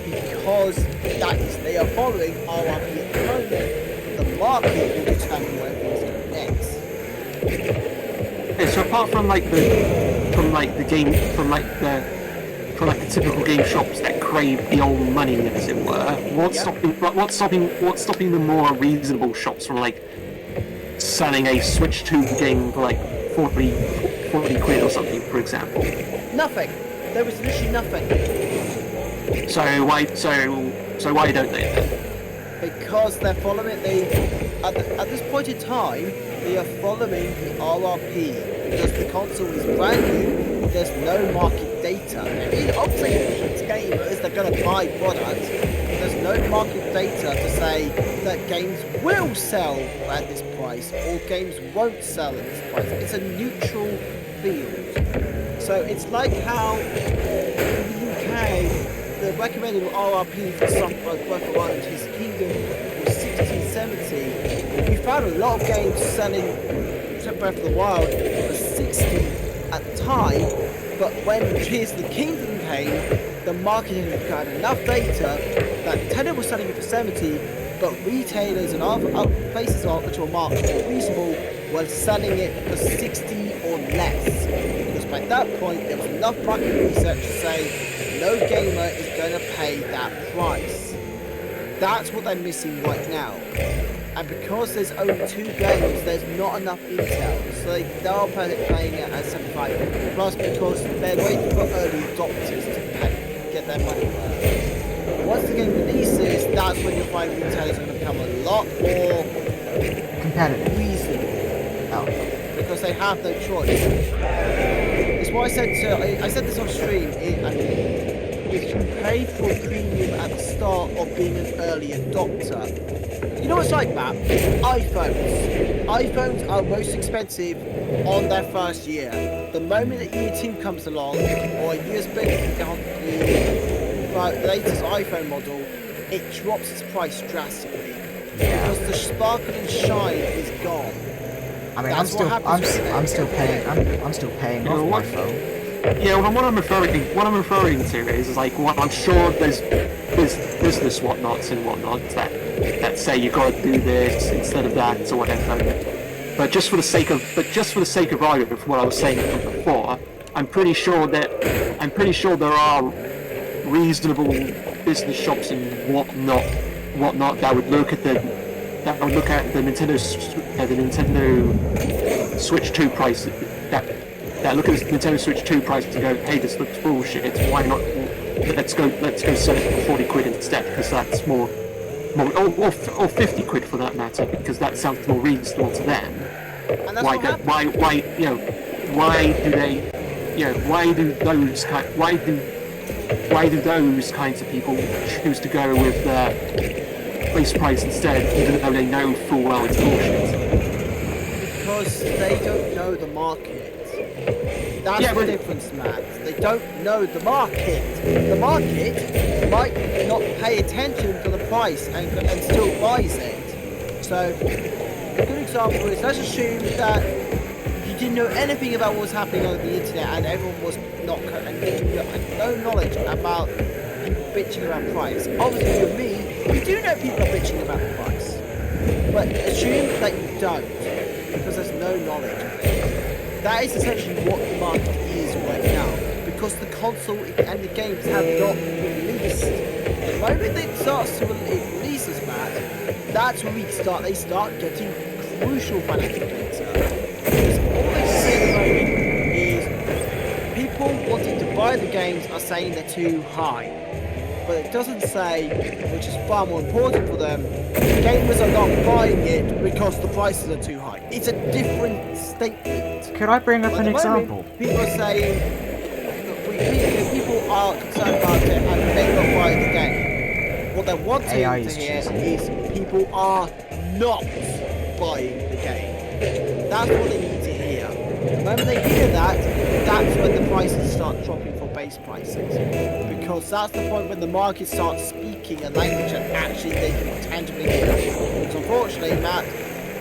because they are following RRP at the moment. The market will determine where things go next. Okay, so apart from the typical game shops that crave the old money, as it were, what's stopping the more reasonable shops from like selling a Switch 2 game for like 40 quid or something, for example? Nothing. There is literally nothing. So why don't they then? Because they're following at this point in time, they are following the RRP because the console is brand new. There's no market data. I mean, obviously, it's gamers, they're going to buy products. There's no market data to say that games will sell at this price or games won't sell at this price. It's a neutral field. So it's like how in the UK, the recommended RRP for stuff like Breath of the Wild, Tears of the Kingdom was 60-70. We found a lot of games selling Breath of the Wild for 60 at the time, but when Tears of the Kingdom came, the marketing had enough data that Nintendo was selling it for 70, but retailers and other places which were marked more reasonable were selling it for 60 or less. Because by that point, there was enough market research to say no gamer is going to pay that price. That's what they're missing right now. And because there's only 2 games, there's not enough intel, so they are playing it at 75. Plus, because they're waiting for early adopters to get their money worth. Once the game releases, that's when you'll find retailers are going to become a lot more competitive. Reasonable. Oh. Because they have no choice. It's what I said this on stream. If you paid for a premium at the start of being an early adopter, you know what's like, Matt? iPhones are most expensive on their first year. The moment that year 2 comes along, or a year's been on the latest iPhone model, it drops its price drastically. Because the sparkle and shine is gone. I mean, I'm still paying off my phone. Yeah, well, what I'm referring to is like what I'm sure there's business whatnots and whatnots that say you got to do this instead of that or whatever. But just for the sake of argument, from what I was saying from before, I'm pretty sure there are reasonable business shops and whatnot that would look at the Nintendo Switch 2 price that look at the Nintendo Switch 2 price and go, hey, this looks bullshit. Why not? Let's go sell it for 40 quid instead, because that's more, or 50 quid for that matter, because that sounds more reasonable to them. And that's why do those kinds of people choose to go with the base price instead, even though they know full well it's bullshit? Because they don't know the market. That's the difference, Matt. They don't know the market. The market might not pay attention to the price and still buys it. So, a good example is, let's assume that you didn't know anything about what was happening on the internet and everyone was had no knowledge about people bitching about price. Obviously, for me, we do know people are bitching about the price. But assume that you don't, because there's no knowledge of it. That is essentially what the market is right now, because the console and the games have not been released. The moment it starts to release this, Matt, that's when they start getting crucial financial data. Because all they say at the moment is people wanting to buy the games are saying they're too high. But it doesn't say, which is far more important for them, gamers are not buying it because the prices are too high. It's a different statement. Could I bring up an example? People are saying, people are concerned about it and may not buy the game. What they want AI to is hear cheesy. is people are not buying the game. That's what they need to hear. The moment they hear that, that's when the prices start dropping for base prices. Because that's the point when the market starts speaking a language that actually they can tangibly hear. Because unfortunately, Matt,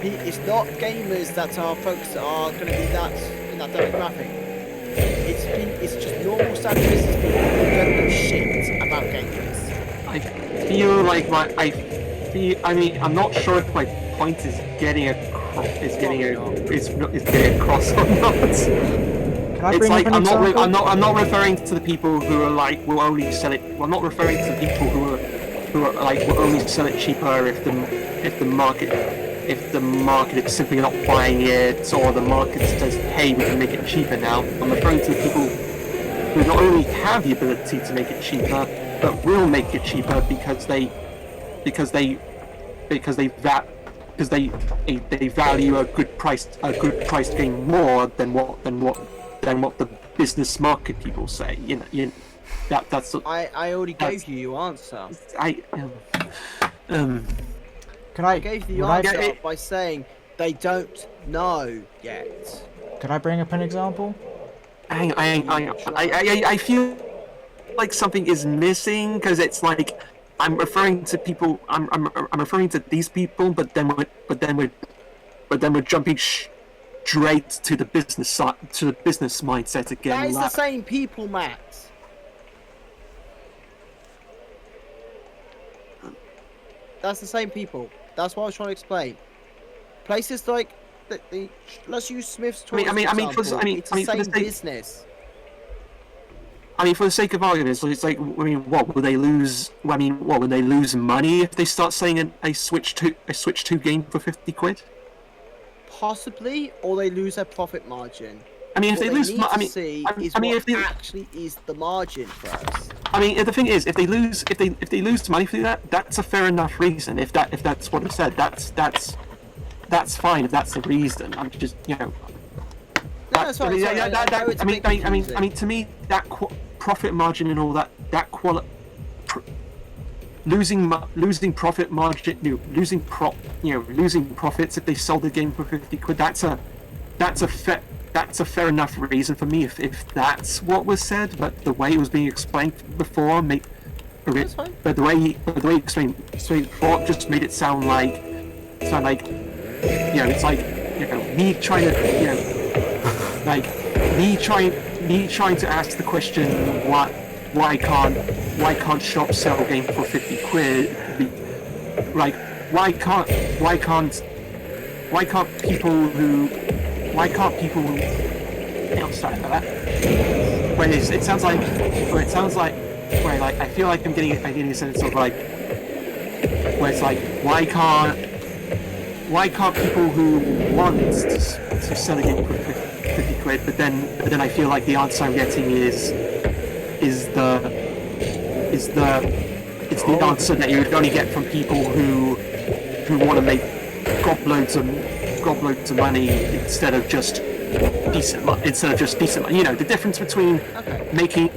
it's not gamers that are folks that are going to be that in that demographic. It's just normal standard business people who don't know shit about gamers. I feel like I mean, I'm not sure if my point is getting across or not. Can I It's bring like up an example? I'm not referring to the people who are like will only sell it. Well, I'm not referring to the people who are like will only sell it cheaper if the market is simply not buying it, or the market says, hey, we can make it cheaper now. I'm referring to the people who not only have the ability to make it cheaper, but will make it cheaper because they value a good priced game more than what the business market people say. That's I already gave you your answer. Can I gave the would I- answer by saying they don't know yet. Could I bring up an example? I feel like something is missing because it's like I'm referring to people. I'm referring to these people, but then we're jumping straight to the business side, to the business mindset again. That is the same people, Matt. That's the same people. That's what I was trying to explain. Places like let's use Smith's Toys. I mean, it's the same business. I mean, for the sake of argument, it's like, I mean, what will they lose? I mean, what will they lose money if they start selling a Switch 2 game for £50? Possibly, or they lose their profit margin. I mean, if what they lose, what actually is the margin for us. I mean, the thing is, if they lose money for that, that's a fair enough reason. If that's what I said, that's fine. If that's the reason, I'm just No, sorry, I mean, to me, that profit margin and all that losing profit margin, losing profits if they sold the game for £50. That's a fair enough reason for me if that's what was said. But the way it was being explained before, but the way he explained before just made it sound like it's like me trying to like me trying to ask the question why can't shops sell a game for £50? Like why can't people who sorry about that. Wait, it sounds like I feel like I'm getting a sense of like where it's like why can't people who want to sell a game for £50? But then I feel like the answer I'm getting is the answer that you would only get from people who want to make gobloads of money instead of just decent money. The difference between making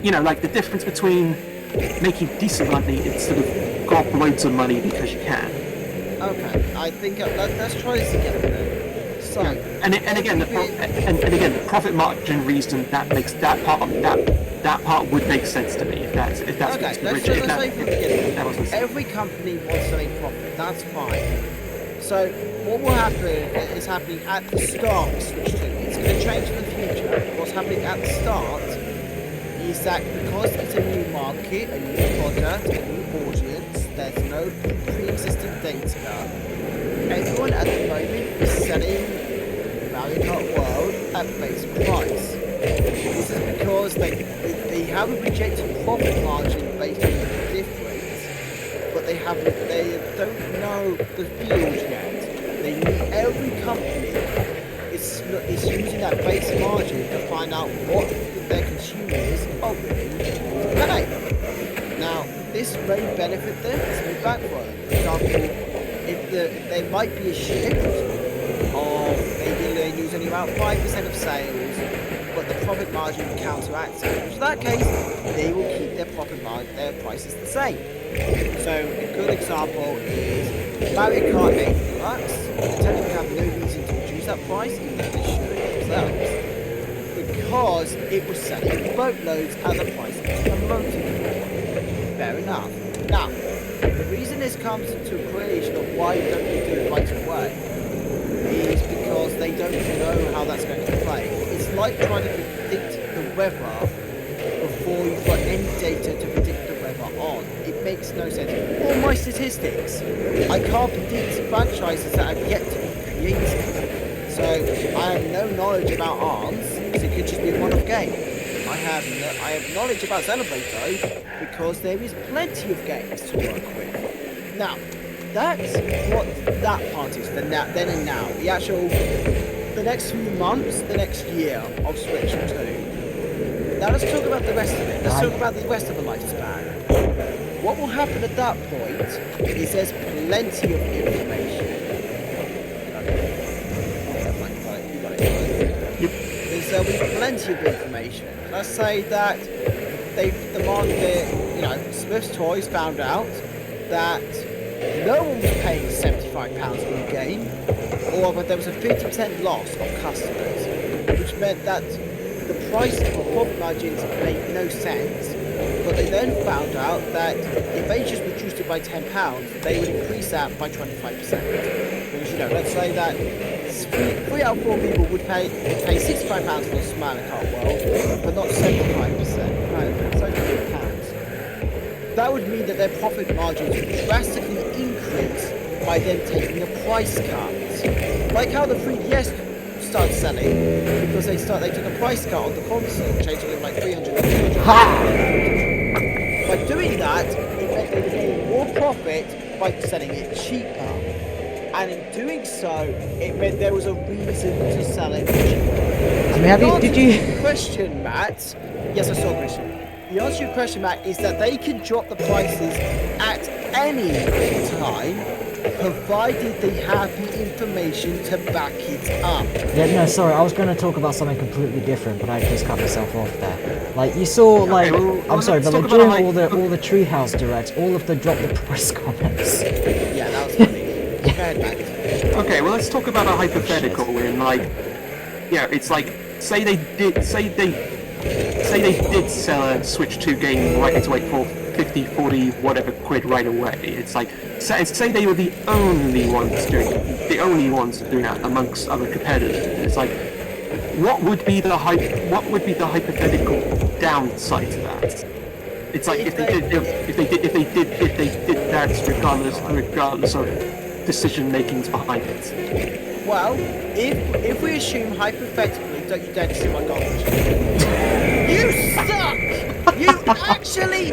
decent money instead of gobloads of money because you can. Okay, I think let's try this again then. So, and again, the profit margin reason that makes that part would make sense to me if that's okay. Let's say from the beginning. Every company wants to make profit. That's fine. So what will happen is happening at the start of Switch 2. It's going to change in the future. What's happening at the start is that because it's a new market, a new product, a new audience, there's no pre-existing data. Everyone at the moment is selling Mario Kart World at base price. This is because they have a projected profit margin based on the difference, but they don't know the field yet. Every company is using that base margin to find out what their consumers are willing to pay. Now, this may benefit them, this may backfire. For example, if there might be a shift of maybe they lose only about 5% of sales, but but the profit margin counteracts it. In that case, they will keep their their prices the same. So a good example is Mario Kart 8 Deluxe. Nintendo have no reason to reduce that price, even though they should themselves, because it was selling boatloads at the price it was promoted for. Fair enough. Now, the reason this comes to creation of why don't they do it right away is because they don't know how that's going to play. It's like trying to predict the weather before you've got any data to predict the weather on. It makes no sense. All my statistics, I can't predict franchises that have yet to be created. So I have no knowledge about ARMS, because it could just be a one-off game. I have knowledge about Xenoblade though, because there is plenty of games to work with. Now, that's what that part is, then and now. The next few months, the next year of Switch 2. Now let's talk about the rest of it. Let's talk about the rest of the lifespan. What will happen at that point is there's plenty of information. There'll be plenty of information. Let's say that the market, Smith's Toys found out that no one was paying £75 for the game, or that there was a 50% loss of customers, which meant that the price of profit margins made no sense. But they then found out that if they just reduced it by £10, they would increase that by 25%. Because, let's say that 3 out of 4 people would pay £65 for a Mario Kart World, but not 75%. Right, so £100. That would mean that their profit margins would drastically increase by them taking a price cut. Like how the 3DS started selling, because they took a price cut on the console, changing it like 300 By doing that, it meant they were getting more profit by selling it cheaper. And in doing so, it meant there was a reason to sell it cheaper. I mean, did you... Question, Matt. Yes, I saw question. The answer to your question, Matt, is that they can drop the prices at any time, provided they have the information to back it up. Yeah, no, sorry, I was going to talk about something completely different, but I just cut myself off there. Like, you saw, I'm sorry, but like, during all the Treehouse Directs, all of the drop the price comments. Yeah, that was funny. Okay, well, let's talk about a hypothetical where, it's like, say they did sell a Switch 2 game right into like for 50, 40, whatever quid right away. It's like, say they were the only ones doing that amongst other competitors. It's like, what would be the hypothetical downside to that? It's like if they did that regardless of decision makings behind it. Well, if we assume hypothetically, don't you dare to see my garbage. You suck! You actually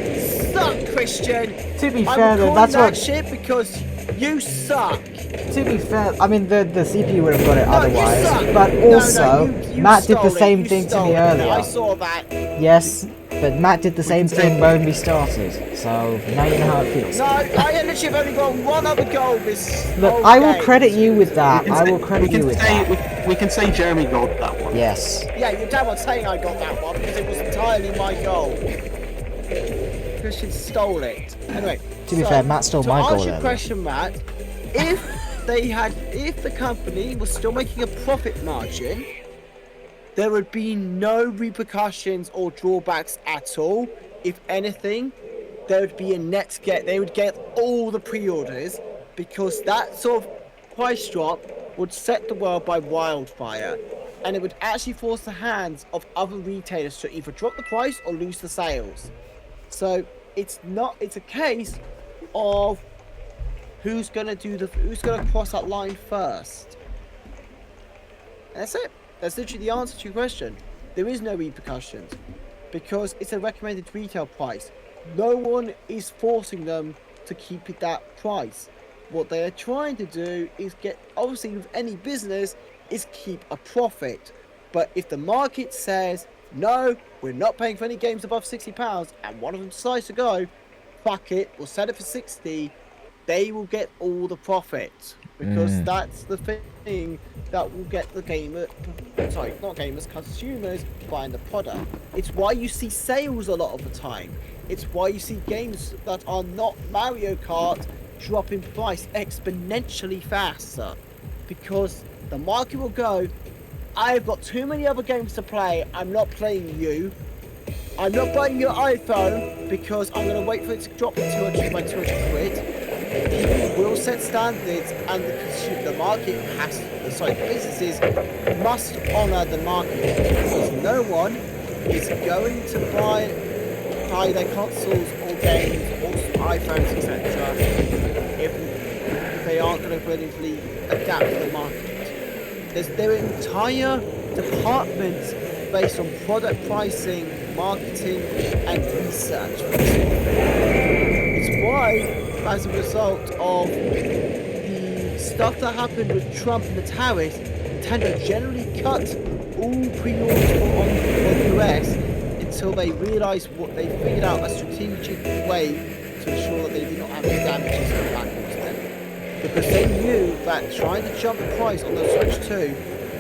suck, Christian! To be fair, though, that's that shit because you suck. To be fair, I mean, the CPU would have got it No, otherwise, you suck. but also, you Matt did the stole same it. thing You to me stole it. earlier. I saw that. Yes, but Matt did the same thing when we started, so now you know how it feels. No, I literally have only got one other goal this Look, whole I will game. credit you with that. I will credit you with that. We can say Jeremy got that one. Yes. Yeah, you're damn right saying I got that one because it was entirely my goal. Christian stole it. Anyway. To be fair, Matt stole my goal. To answer your then. question, Matt, if the company was still making a profit margin, there would be no repercussions or drawbacks at all. If anything, there would be a net get. They would get all the pre-orders because that sort of price drop would set the world by wildfire, and it would actually force the hands of other retailers to either drop the price or lose the sales. So it's a case of who's gonna cross that line first. That's it. That's literally the answer to your question. There is no repercussions because it's a recommended retail price. No one is forcing them to keep it that price. What they are trying to do is obviously with any business, is keep a profit. But if the market says, no, we're not paying for any games above £60, and one of them decides to go, fuck it, we'll sell it for 60, they will get all the profit. because that's the thing that will get the gamer, sorry, not gamers, consumers buying the product. It's why you see sales a lot of the time. It's why you see games that are not Mario Kart drop in price exponentially faster, because the market will go, I've got too many other games to play, I'm not playing you. I'm not buying your iPhone because I'm going to wait for it to drop to 200 by 200 quid. People will set standards, and the market businesses must honour the market, because no one is going to buy their consoles or games or iPhones, etc. if they aren't going to brilliantly adapt to the market. There's their entire departments based on product pricing, marketing, and research. It's why, as a result of the stuff that happened with Trump and the tariffs, Nintendo generally cut all pre-orders on US until they realised they figured out a strategic way to ensure that they did not have any damages go backwards then. Because they knew that trying to jump the price on the Switch 2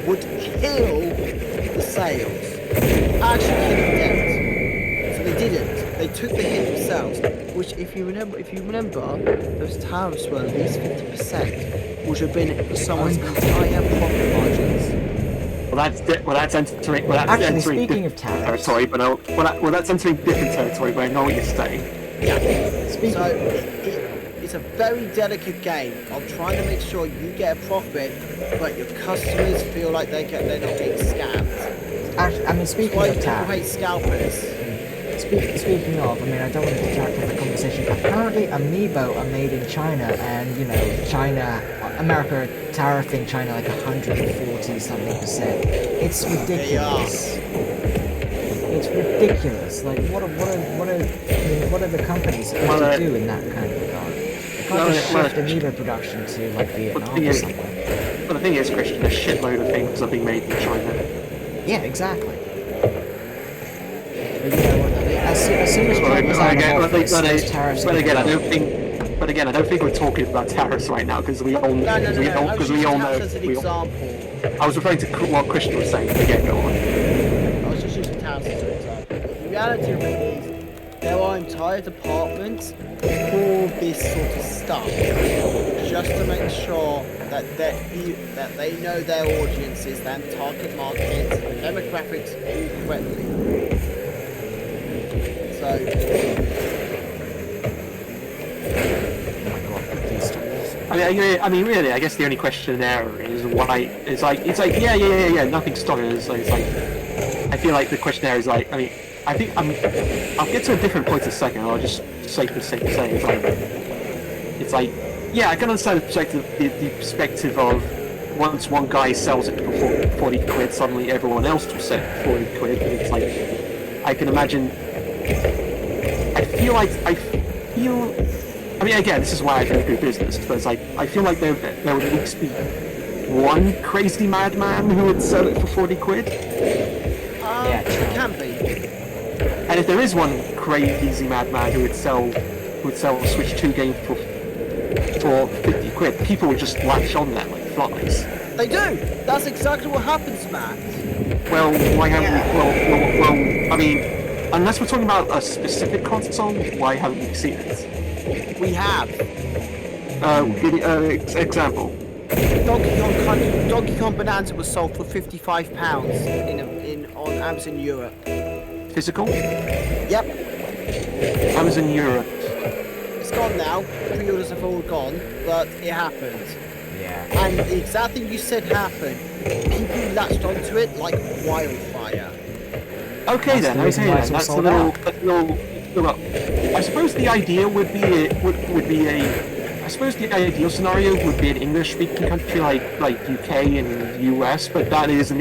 would kill the sales. Actually kill it dead. So they didn't. They took the hit themselves. Which, if you remember, those tariffs were at least 50%, which have been someone's entire profit margins. That's entering. Actually, speaking of tariffs, territory, but that's entering different territory. But I know what you're saying. Yeah. So it's a very delicate game of trying to make sure you get a profit, but your customers feel like they're not getting scammed. Actually, I mean, speaking Why of people tariffs, hate scalpers? Speaking of, I mean, I don't want to detract from the conversation, but apparently Amiibo are made in China, and, you know, America tariffing China like 140-something%. It's ridiculous. It's ridiculous. Like, what are the companies supposed to do in that kind of regard? They can't just shift Amiibo production to, like, Vietnam or somewhere. But the thing is, Christian, a shitload of things are being made in China. Yeah, exactly. But, you know, as soon as China's out of office, those tariffs are again, I don't think we're talking about tariffs right now, because we all know. I was using example. I was referring to what Christian was saying. Again, go on. I was just using tariffs as an example. The reality of it is, there are entire departments for this sort of stuff, just to make sure that they know their audiences, their target markets, demographics all correctly. So, I mean, really, I guess the only question there is why. It's like, yeah, nothing's stopping us. So it's like, I feel like the question there is like, I mean, I think I'll get to a different point in a second. I'll just say for the sake of saying, it's like, yeah, I can understand the perspective of once one guy sells it for 40 quid, suddenly everyone else will sell it for 40 quid. But it's like, I can imagine. I mean, again, this is why I don't do business, but it's like, I feel like there would at least be one crazy madman who would sell it for 40 quid. yeah, it can be. And if there is one crazy madman who would sell a Switch 2 game for 50 quid, people would just latch on that like flies. They do. That's exactly what happens, Matt. Well, why haven't we? Well, I mean, unless we're talking about a specific console, why haven't we seen it? We have. Example. Donkey Kong Bonanza was sold for £55 on Amazon Europe. Physical? Yep. Amazon Europe. It's gone now. Pre-orders have all gone, but it happened. Yeah. And the exact thing you said happened. People latched onto it like wildfire. Okay then. That's a little. I suppose the idea would be I suppose the ideal scenario would be an English-speaking country like UK and US, but that is an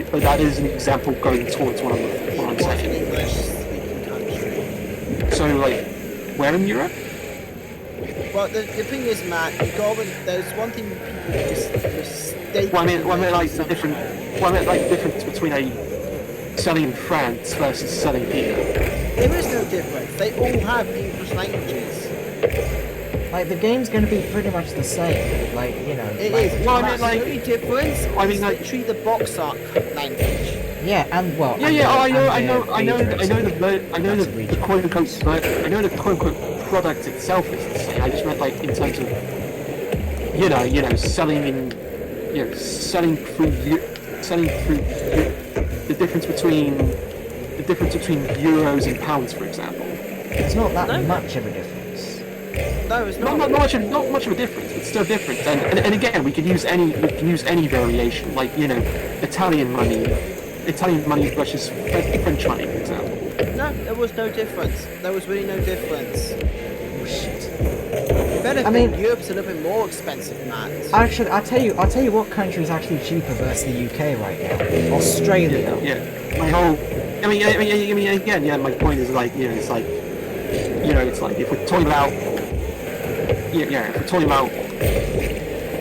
example going towards what I'm saying. An English-speaking country. So like, where in Europe? Well, the thing is, Matt, there's one thing people mistake. Well, I mean, like the difference between selling in France versus selling here. There is no difference. They all have English languages. Like, the game's going to be pretty much the same. Like, you know. It language. is. Well, I Well, mean, the like- only difference I mean, is like- literally the box art language. Yeah, and well. Yeah, and yeah, the- I know, and I know, the I know, beta I know is- I know that's the regional. quote unquote, I know the quote unquote product itself is the same. I just meant like in terms of, selling in, selling through the difference between euros and pounds, for example. It's not that No. much of a difference. No, it's Not not. much of a difference, but still different. And again, we can use any variation, like Italian money versus French money, for example. No, there was no difference. There was really no difference. Oh shit. If anything, I mean- Europe's a little bit more expensive, Matt. Actually, I'll tell you what country is actually cheaper versus the UK right now. Australia. Yeah, my whole. I mean, again, yeah. My point is like, it's like, it's like if we're talking about,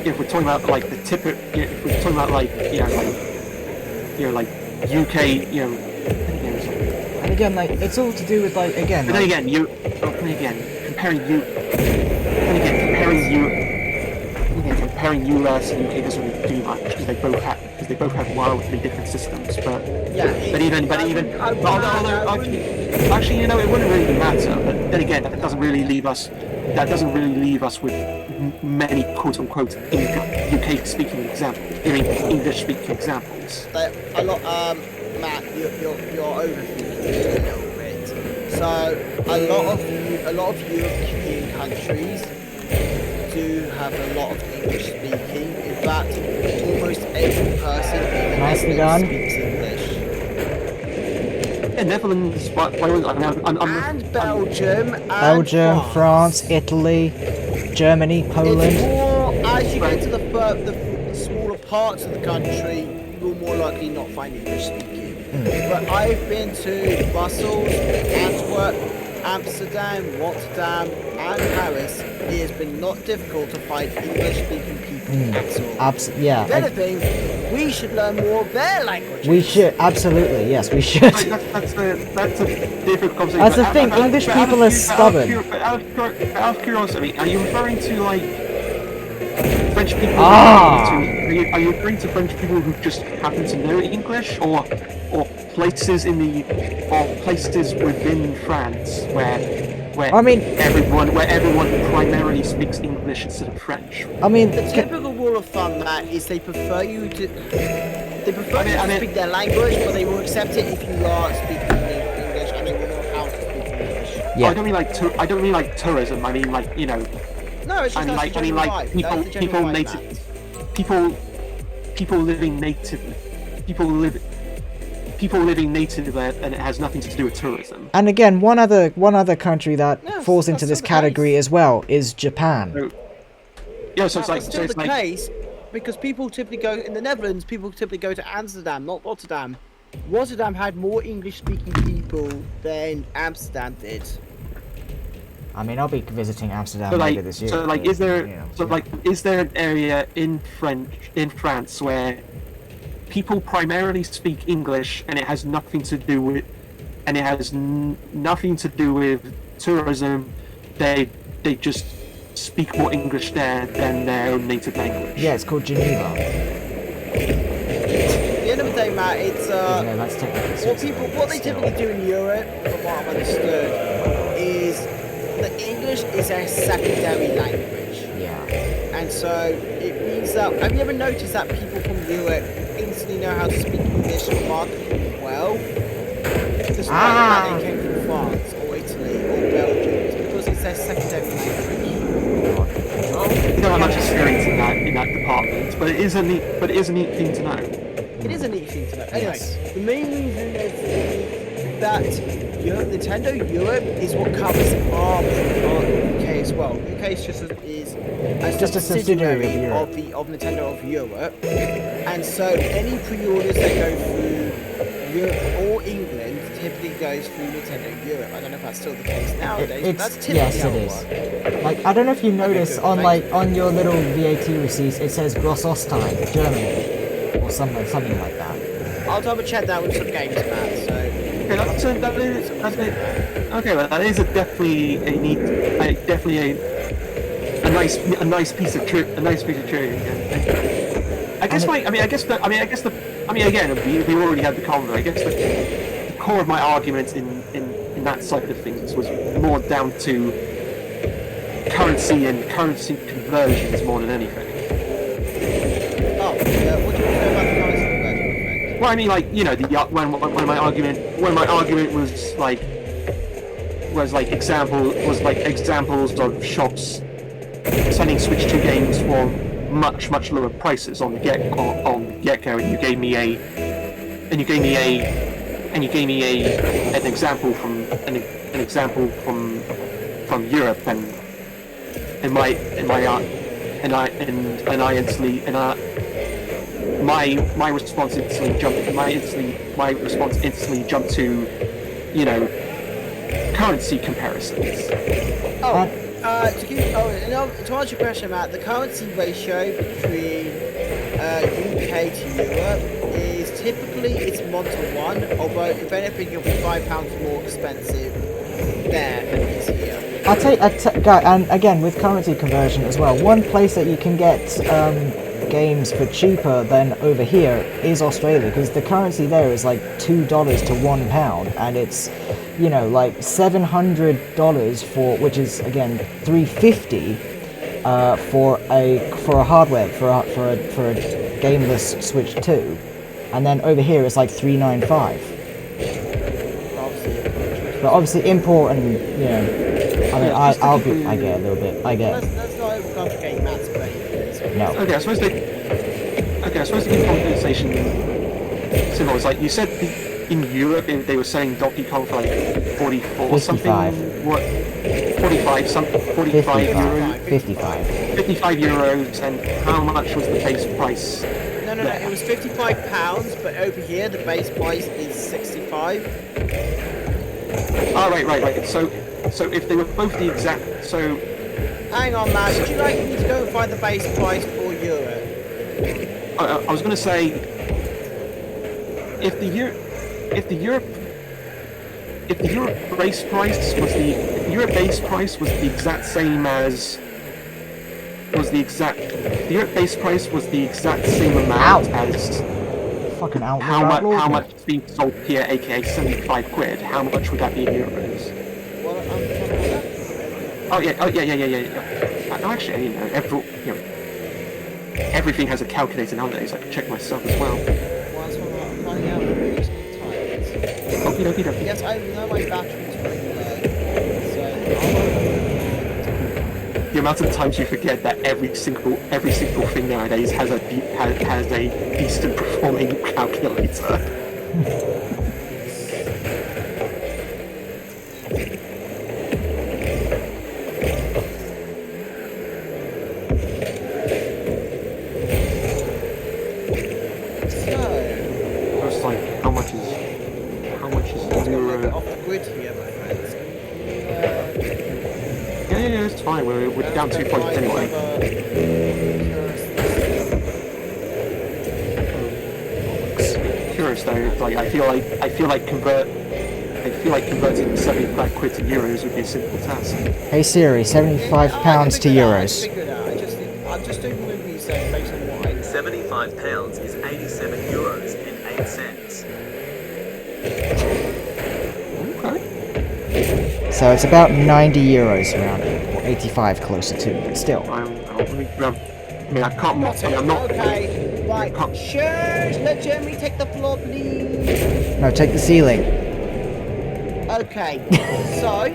if we're talking about like the tip, if we're talking about like, like UK, And again, like, it's all to do with, like, again, But then like, again, comparing US and UK doesn't really do much because they both have wildly different systems. But actually, it wouldn't really matter. But then again, that doesn't really leave us with many quote unquote UK speaking examples. I mean, English speaking examples. A lot, Matt, you're overthinking it a little bit. So a lot of European countries do have a lot of English speaking. In fact, almost every person in the Nicely Netherlands done. speaks English. Yeah, Netherlands. And Belgium, and Belgium, France, Italy, Germany, It's Poland. more as you get to the smaller parts of the country, you will more likely not find English speaking. But I've been to Brussels, Antwerp, Amsterdam, Rotterdam, and Paris. It has been not difficult to find English-speaking people at all. Yeah. If anything, we should learn more of their languages. We should, absolutely, yes, we should. That's a different conversation. That's the But thing, out of- English but out of people are cu- stubborn. Out of curiosity, are you referring to like French people? Ah! Are you referring to French people who just happen to know English, or places places within France where I mean- everyone primarily speaks English instead of French? I mean, The typical rule of thumb, Matt, is they prefer you to speak their language, but they will accept it if you are speaking English and they will know how to speak English. yeah. I don't mean like tourism. I mean like No, it's just I mean that's like the general vibe. people That's the general vibe, native Matt. people living natively people living native there, and it has nothing to do with tourism. And again, one other country that Yes, falls into that's this still the category as well is Japan. So, yeah, so it's That's like still so it's the like case because people typically go in the Netherlands. People typically go to Amsterdam, not Rotterdam. Rotterdam had more English-speaking people than Amsterdam did. I mean, I'll be visiting Amsterdam so later like this year. so like but, is there you know, so like is there an area in France where people primarily speak English and it has nothing to do with tourism? They just speak more English there than their own native language. Yeah, it's called Geneva. At the end of the day, Matt, it's Yeah, that's technically Switzerland, what but they still. typically do in Europe, from what I've understood, is that English is a secondary language. Yeah. And so it means that, have you ever noticed that people from Europe instantly know how to speak English remarkably well? Despite the fact they came from France or Italy or Belgium, it's because it's their secondary language. I don't have much experience in that department, but it is a neat thing to know. It is a neat thing to know. Anyway, Yes. the main reason is that Nintendo Europe is what covers our UK as well. UK is just a subsidiary of of Nintendo of Europe, and so any pre-orders that go through Europe or England typically goes through Nintendo Europe. I don't know if that's still the case nowadays, but that's typically yes, how it it is. works. Like, I don't know if you notice good, on thank like on your little VAT receipts, it says Gross Ostheim, Germany, or something like that. I'll double check that with some games, Matt. So. Okay, okay, well, that is definitely a nice piece of trivia again. Again, we already had the convo. I guess the core of my argument in that side of things was more down to currency and currency conversions more than anything. Oh, what do you want to say about the currency conversion effect? Well, I mean, like, you know, when my argument was examples of shops selling Switch 2 games for much lower prices on the get-go, and you gave me an example from Europe, my response instantly jumped to, you know, currency comparisons. To answer your question, Matt, the currency ratio between UK to Europe is typically it's 1 to 1, although if anything it'll be £5 more expensive there than it is here. And again, with currency conversion as well, one place that you can get games for cheaper than over here is Australia, because the currency there is like $2 to £1, and it's, you know, like $700 for, which is again $350 for a hardware for a gameless Switch 2, and then over here it's like $395. But obviously import and, you know, I mean, I get a little bit. I get. Let's not overcomplicate Matt's claim. No. Okay, I suppose the compensation symbol is like you said. In Europe, they were selling Donkey Kong for like 44 something. What? 45 something. 45 euros. 55 euros. And how much was the base price? No. It was £55, but over here the base price is 65. Oh, right. So if they were both the exact, so. Hang on, Matt. Would you like me to go and find the base price for Europe? I was going to say, if the Europe base price was the exact same as the Europe base price was the exact same amount as fucking how much is being sold here, aka 75 quid. How much would that be in euros? Oh yeah. No, actually, you know, everything has a calculator nowadays. I can check myself as well. Okie dokie. Yes, I know my battery's running low, The amount of times you forget that every single thing nowadays has a decent performing calculator. We're down 2 points anyway. Curious though, like I feel like converting 75 quid to euros would be a simple task. Hey Siri, £75 to euros. I'm just doing the research based on what I know. £75 is 87 euros and 8 cents. Okay. So it's about 90 euros around it, or 85 closer to, but still. I can't. I'm not. Okay, right. Shush! Let Jeremy take the floor, please. No, take the ceiling. Okay, so I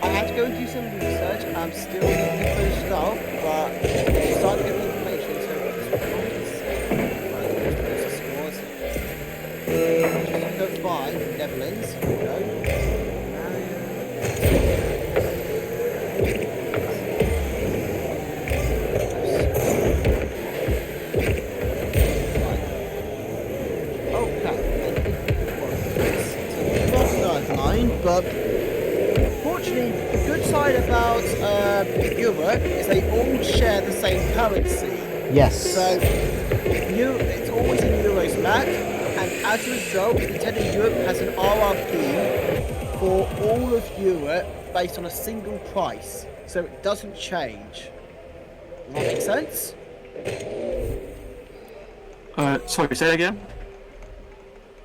had to go and do some research. I'm still looking for the stuff, but I'm starting to get the information. So just go find Netherlands. But fortunately, the good side about Europe is they all share the same currency. Yes. So it's always in euros back, and as a result, Nintendo Europe has an RRP for all of Europe based on a single price, so it doesn't change. That makes sense? Sorry, say that again?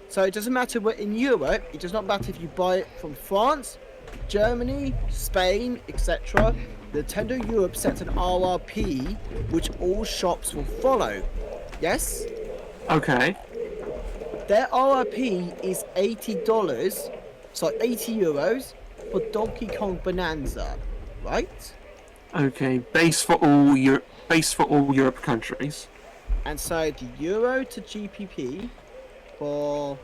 So it doesn't matter what in Europe, it does not matter if you buy it from France, Germany, Spain, etc. Nintendo Europe sets an RRP which all shops will follow. Yes? Okay. Their RRP is $80, so 80 euros for Donkey Kong Bonanza, right? Okay, base for all Europe countries. And so the euro to GPP for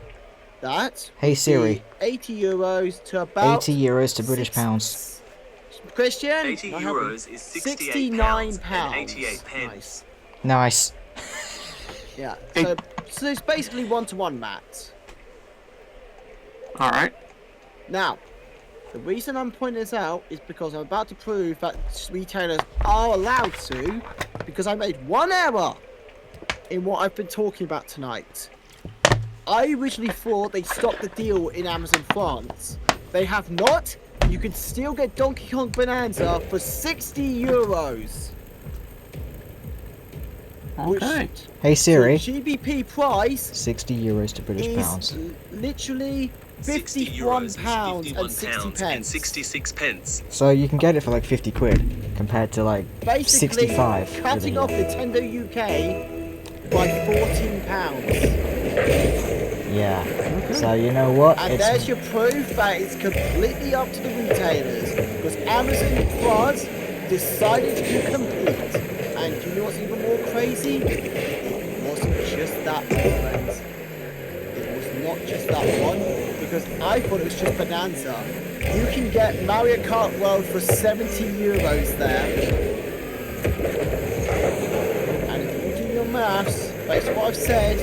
that. Hey, would be Siri. 80 euros to about 80 euros to British pounds. Christian, 80 I have euros is 68 69 pounds and 88 Nice. pence. Nice. Yeah. So it's basically one-to-one, Matt. All right. Now, the reason I'm pointing this out is because I'm about to prove that retailers are allowed to, because I made one error in what I've been talking about tonight. I originally thought they stopped the deal in Amazon France. They have not. You can still get Donkey Kong Bonanza for 60 euros. Okay. Hey, Siri. The GBP price 60 euros to British is pounds. literally 60 51 euros is pounds 51 and 60 pounds pence. and 66 pence. So you can get it for like 50 quid compared to like Basically, 65. with cutting a- off Nintendo UK by 14 pounds. Yeah. So you know what? And It's there's your proof that it's completely up to the retailers. Because Amazon France decided to compete. And do you know what's even more crazy? It wasn't just that, my friends. It was not just that one. Because I thought it was just Bonanza. You can get Mario Kart World for 70 euros there. And if you do your maths, based on what I've said,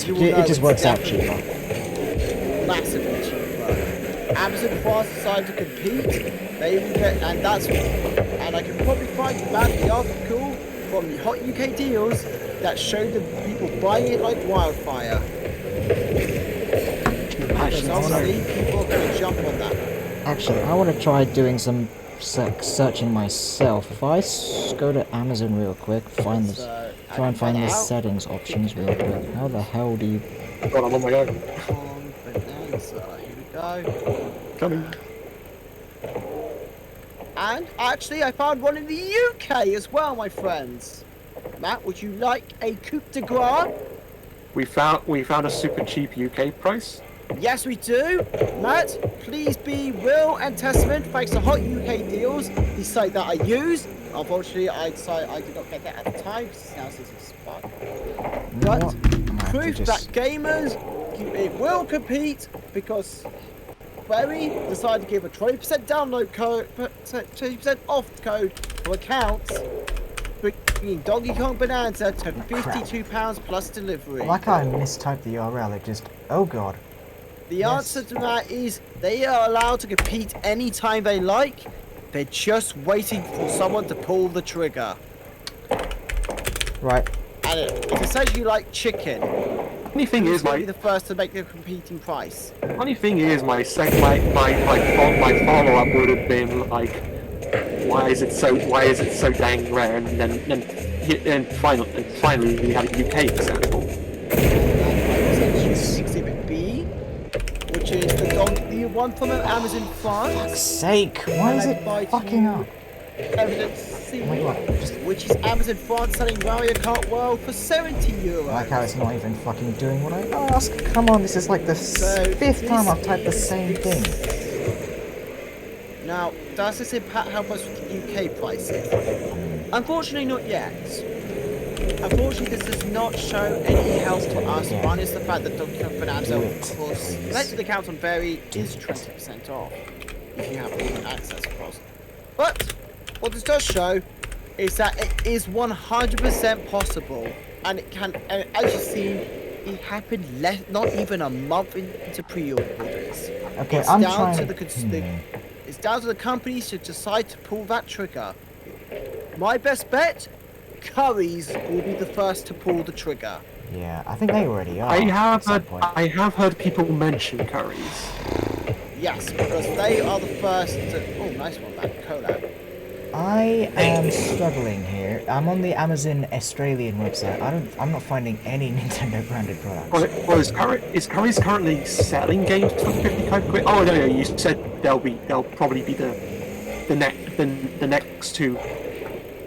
you will know it just it's works out definitely cheaper. massively cheaper. Amazon France decided to compete. They will get, and I can probably find the article from the Hot UK deals that showed the people buying it like wildfire. Actually, So I wanna, obviously, people are going to jump on that. actually, I want to try doing some searching myself. If I go to Amazon real quick, find this, So, try and find the out. settings options real quick. How the hell do you? God, I'm on my own. Kong Bonanza. Here we go. Coming. And actually, I found one in the UK as well, my friends. Matt, would you like a coup de grace? We found a super cheap UK price. Yes, we do. Matt, please be will and testament thanks to Hot UK Deals, the site that I use. Unfortunately, I decided I did not get that at the time because now since it's expired. You know But what? I'm gonna have to proof that just- gamers it will compete because Berry decided to give a 20% download code, 20% off code for accounts, bringing Donkey Kong Bonanza to £52 plus delivery. Like I mistyped the URL. It just. Oh god. The Yes. answer to that is they are allowed to compete anytime they like. They're just waiting for someone to pull the trigger. Right. And it's essentially like chicken. Funny thing Who's is, going to my be the first to make the competing price? funny thing is, my follow up would have been like, why is it so dang rare? And then finally we had a UK example. Exhibit B, which is the one from Amazon Fuck's France. sake! Why is it fucking up? Evidence C, Oh my god. Just which is Amazon France selling Mario Kart World for 70 euros. like how it's not even fucking doing what I asked. Come on, this is like the So fifth time I've this typed the is same thing. Now, does this impact how much the UK price is? Unfortunately, not yet. Unfortunately, this does not show any help to us. Yeah. One is the fact that Donkey Kong Bonanza, Do it, of course, please. connected account on Berry is 20% off if you have full access, of course. But what this does show is that it is 100% possible, and it can. And as you see, it happened not even a month into pre-orders. Okay, It's I'm down trying to it's down to the companies to decide to pull that trigger. My best bet, Curry's will be the first to pull the trigger. Yeah, I think they already are. I have at some heard point. I have heard people mention curries. Yes, because they are the first to... Oh, nice one, that collab. I am struggling here. I'm on the Amazon Australian website. I'm not finding any Nintendo branded products. Well, is Curry's currently selling games for 55 quid? Oh no, you said they'll probably be the next to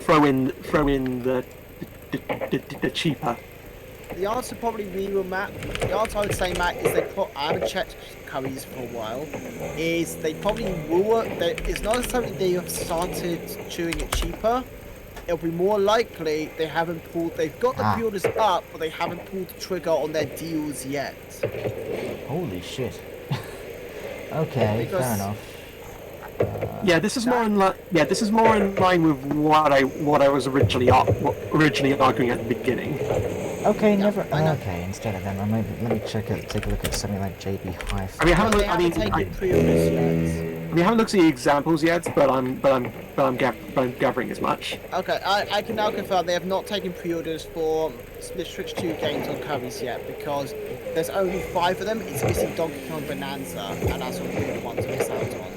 throw in the cheaper. The answer probably be with Matt. The answer I would say, Matt, is I haven't checked Curry's for a while. Is they probably will. It's not necessarily they have started doing it cheaper. It'll be more likely they haven't pulled. They've got the pre-orders up, but they haven't pulled the trigger on their deals yet. Holy shit. Okay, fair enough. Yeah, this is more in line. Yeah, this is more in line with what I was originally arguing at the beginning. Okay, okay, instead of them, let me take a look at something like JB Hi-Fi. I haven't looked at the examples yet, but I'm gathering as much. Okay, I can now confirm they have not taken pre-orders for the Switch 2 games on Curry's yet because there's only 5 of them. It's missing Donkey Kong Bonanza, and that's a weird one to miss out on.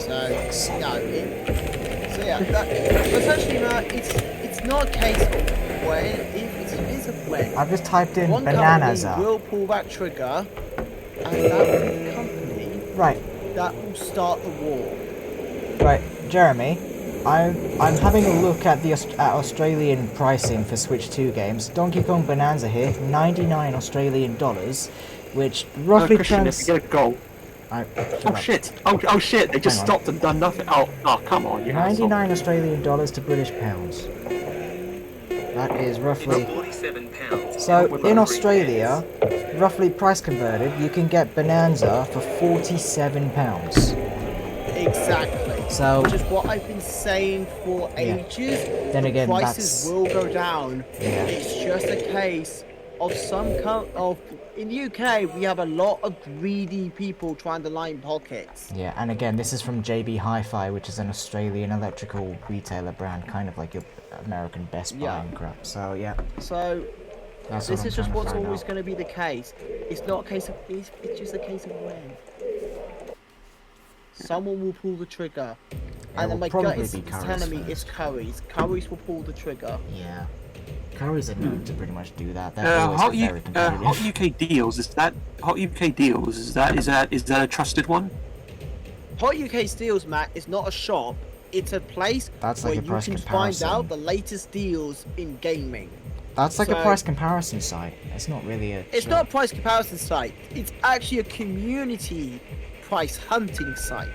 So essentially, it's not a case of when. It is a when. I've just typed in one Bananas company will pull that trigger, and that will be the company that will start the war. Right, Jeremy, I'm having a look at the Australian pricing for Switch 2 games. Donkey Kong Bonanza here, 99 Australian dollars, which roughly Christian, if you get a goal. Oh shit! Oh shit! They just stopped and done nothing. Oh come on! 99 Australian dollars to British pounds. That is roughly. 47 pounds. So in Australia, roughly price converted, you can get Bonanza for 47 pounds. Exactly. So, which is what I've been saying for ages. Then again, prices will go down. Yeah. It's just a case of in the UK we have a lot of greedy people trying to line pockets. Yeah, and again, this is from JB Hi-Fi, which is an Australian electrical retailer brand, kind of like your American Best Buy and crap. So yeah. So that's this is just what's always going to be the case. It's not a case of if, it's just a case of when. Someone will pull the trigger. And then my gut is telling me it's Curry's. Curry's will pull the trigger. Yeah. Curry's are known to pretty much do that. Hot UK Deals, is that a trusted one? Hot UK Deals, Matt, is not a shop. It's a place where you can find out the latest deals in gaming. That's like a price comparison site. It's not really a. It's not a price comparison site. It's actually a community price hunting site.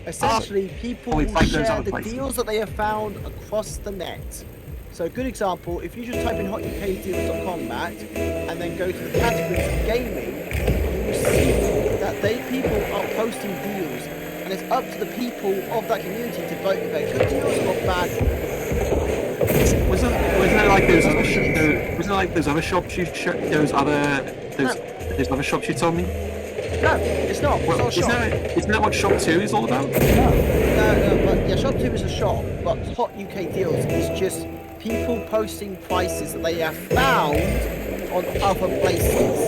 Essentially, people will share the deals that they have found across the net. So a good example, if you just type in hotukdeals.com, Matt, and then go to the categories of gaming, you will see that people are posting deals, and it's up to the people of that community to vote if they're good deals or bad deals. Wasn't it like those other shops you those other shops you told me? No, it's not. It's not a shop. Isn't that what Shop 2 is all about? No, but yeah, Shop 2 is a shop, but Hot UK Deals is just people posting prices that they have found on other places.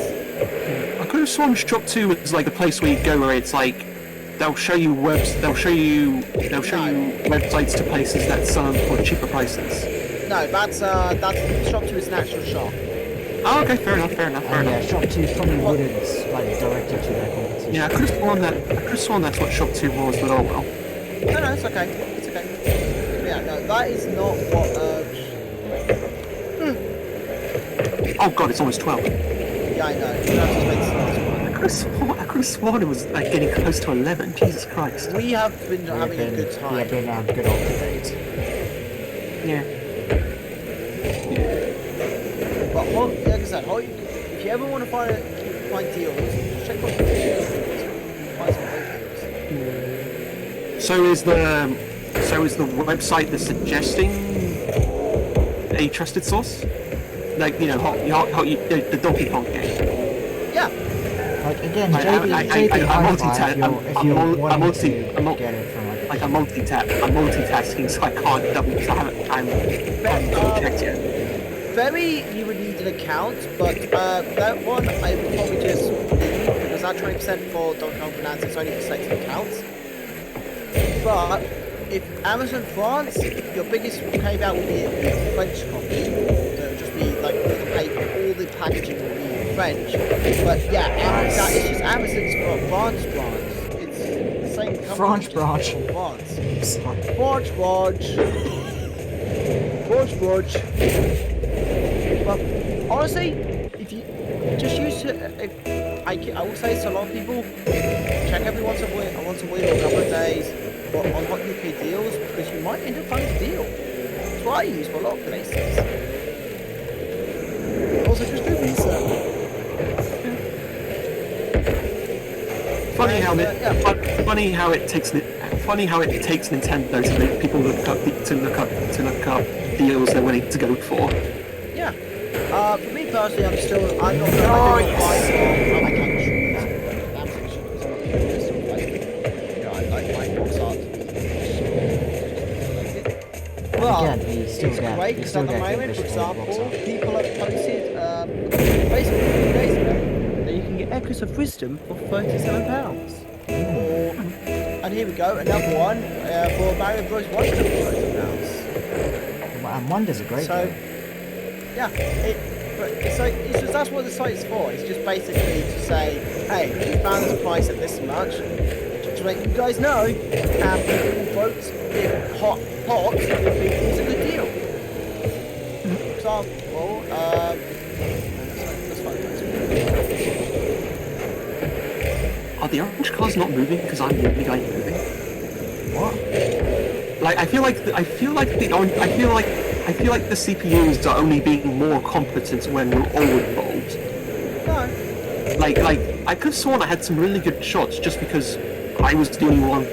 I could have sworn Shop 2 was like a place where you go where it's like they'll show you websites to places that sell them for cheaper prices. No, that's Shop 2 is an actual shop. Oh, okay, fair enough. Yeah, Shop 2 probably wouldn't like direct you to their competition. Yeah, I could have sworn that's what Shop 2 was, but oh well. No, it's okay. It's okay. Yeah, no, that is not what. Oh god, it's almost 12. Yeah, I know. I could have sworn it was like getting close to 11. Jesus Christ. We have been having a good time. We've been having good old debate. Yeah. But like I said, if you ever want to find deals, check out the deals. Find some great deals. So is the website that's suggesting a trusted source? Like, the Donkey Kong game. Yeah. Like again, JB Hi-Fi, if you're wanting to get it from like I'm multitasking, so I can't I'm double checked yet. You would need an account, but that one I would probably just leave because that 20% for Donkey Kong Bonanza is only for selected accounts. But if Amazon France, your biggest carry-out will be the French copy. So it'll just be like all the paper, all the packaging will be in French. But yeah, that is just Amazon's France branch. It's the same company. France just branch. from France. Sorry. Branch. But honestly, if you just use it, I will say to a lot of people, check every once a week or a couple of days on Hot UK deals, because you might end up finding a deal. That's what I use for a lot of places. Also, just do research. Funny how it takes Nintendo to make people look up deals they're willing to go for. Yeah. For me personally, I'm not going to buy from other countries. Amazon should, because I'm not curious. I like my box art to be well, Again, you still it's get, great you because still at the get moment, English for box example, art. people have posted basically a few days ago that you can get Echoes of Wisdom for £37. And here we go, another one for Mario Bros. Wonder for £30. And Wonder's a great So, game. yeah, it's just that's what the site's for. It's just basically to say, hey, we found this price at this much, to make you guys know, and people will vote if hot is a good deal. For example, let's find Are the orange cars not moving because I'm the only guy moving? What? Like I feel like the CPUs are only being more competent when we're all involved. no. Like I could have sworn I had some really good shots just because I was the only one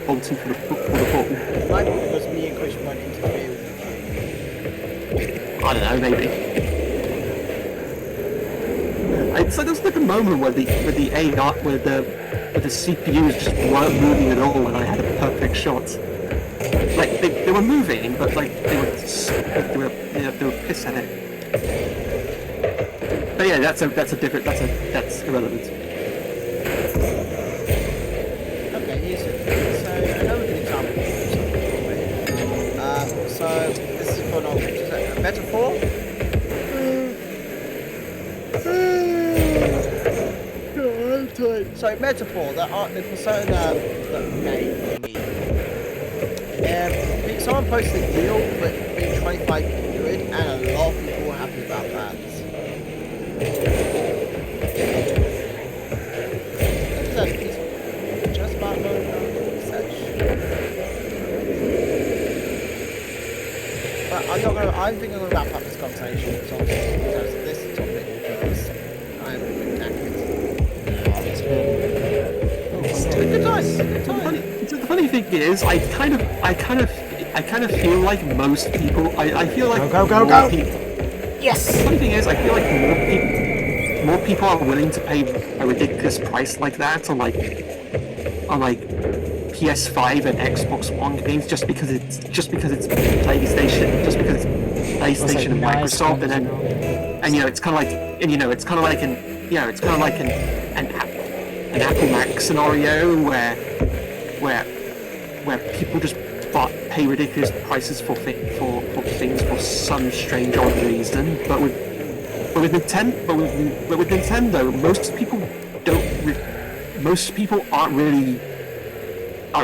bolting for the ball. Might be because me and Chris went into the field. I don't know, maybe. It's like there's like a moment where the CPUs just weren't moving at all, and I had a perfect shot. Like they were moving, but like they were pissed at it. But yeah, that's irrelevant. Okay, here's another good example. So this is for a metaphor. So metaphor, the persona that made me. Someone posted a deal for it being 2500, and a lot of people were happy about that. Just about research. But I think I'm gonna wrap up this conversation in terms of this topic because I'm knackered. It's been good time. The funny thing is, I kind of feel like most people. I feel like Go. People, Yes! the funny thing is, I feel like more people are willing to pay a ridiculous price like that on like PS5 and Xbox One games just because it's PlayStation, and Microsoft, and it's kind of like an Apple Mac scenario where people just pay ridiculous prices for things for some strange odd reason. But with Nintendo, most people are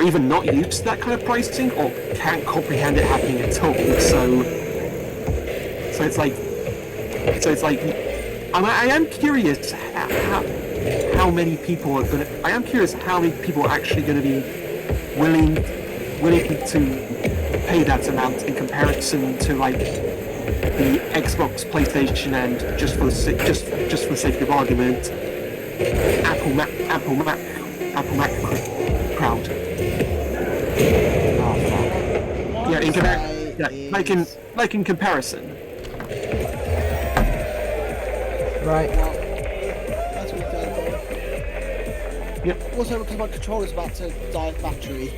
either not used to that kind of pricing or can't comprehend it happening at all. So it's like I am curious how many people are gonna. I am curious how many people are actually going to be willing to pay that amount in comparison to like the Xbox, PlayStation, and just for the sake of argument, Apple Mac crowd. Oh, fuck. Like in comparison. Right. That's what we've done. Yep. Also, because my controller's about to die of battery.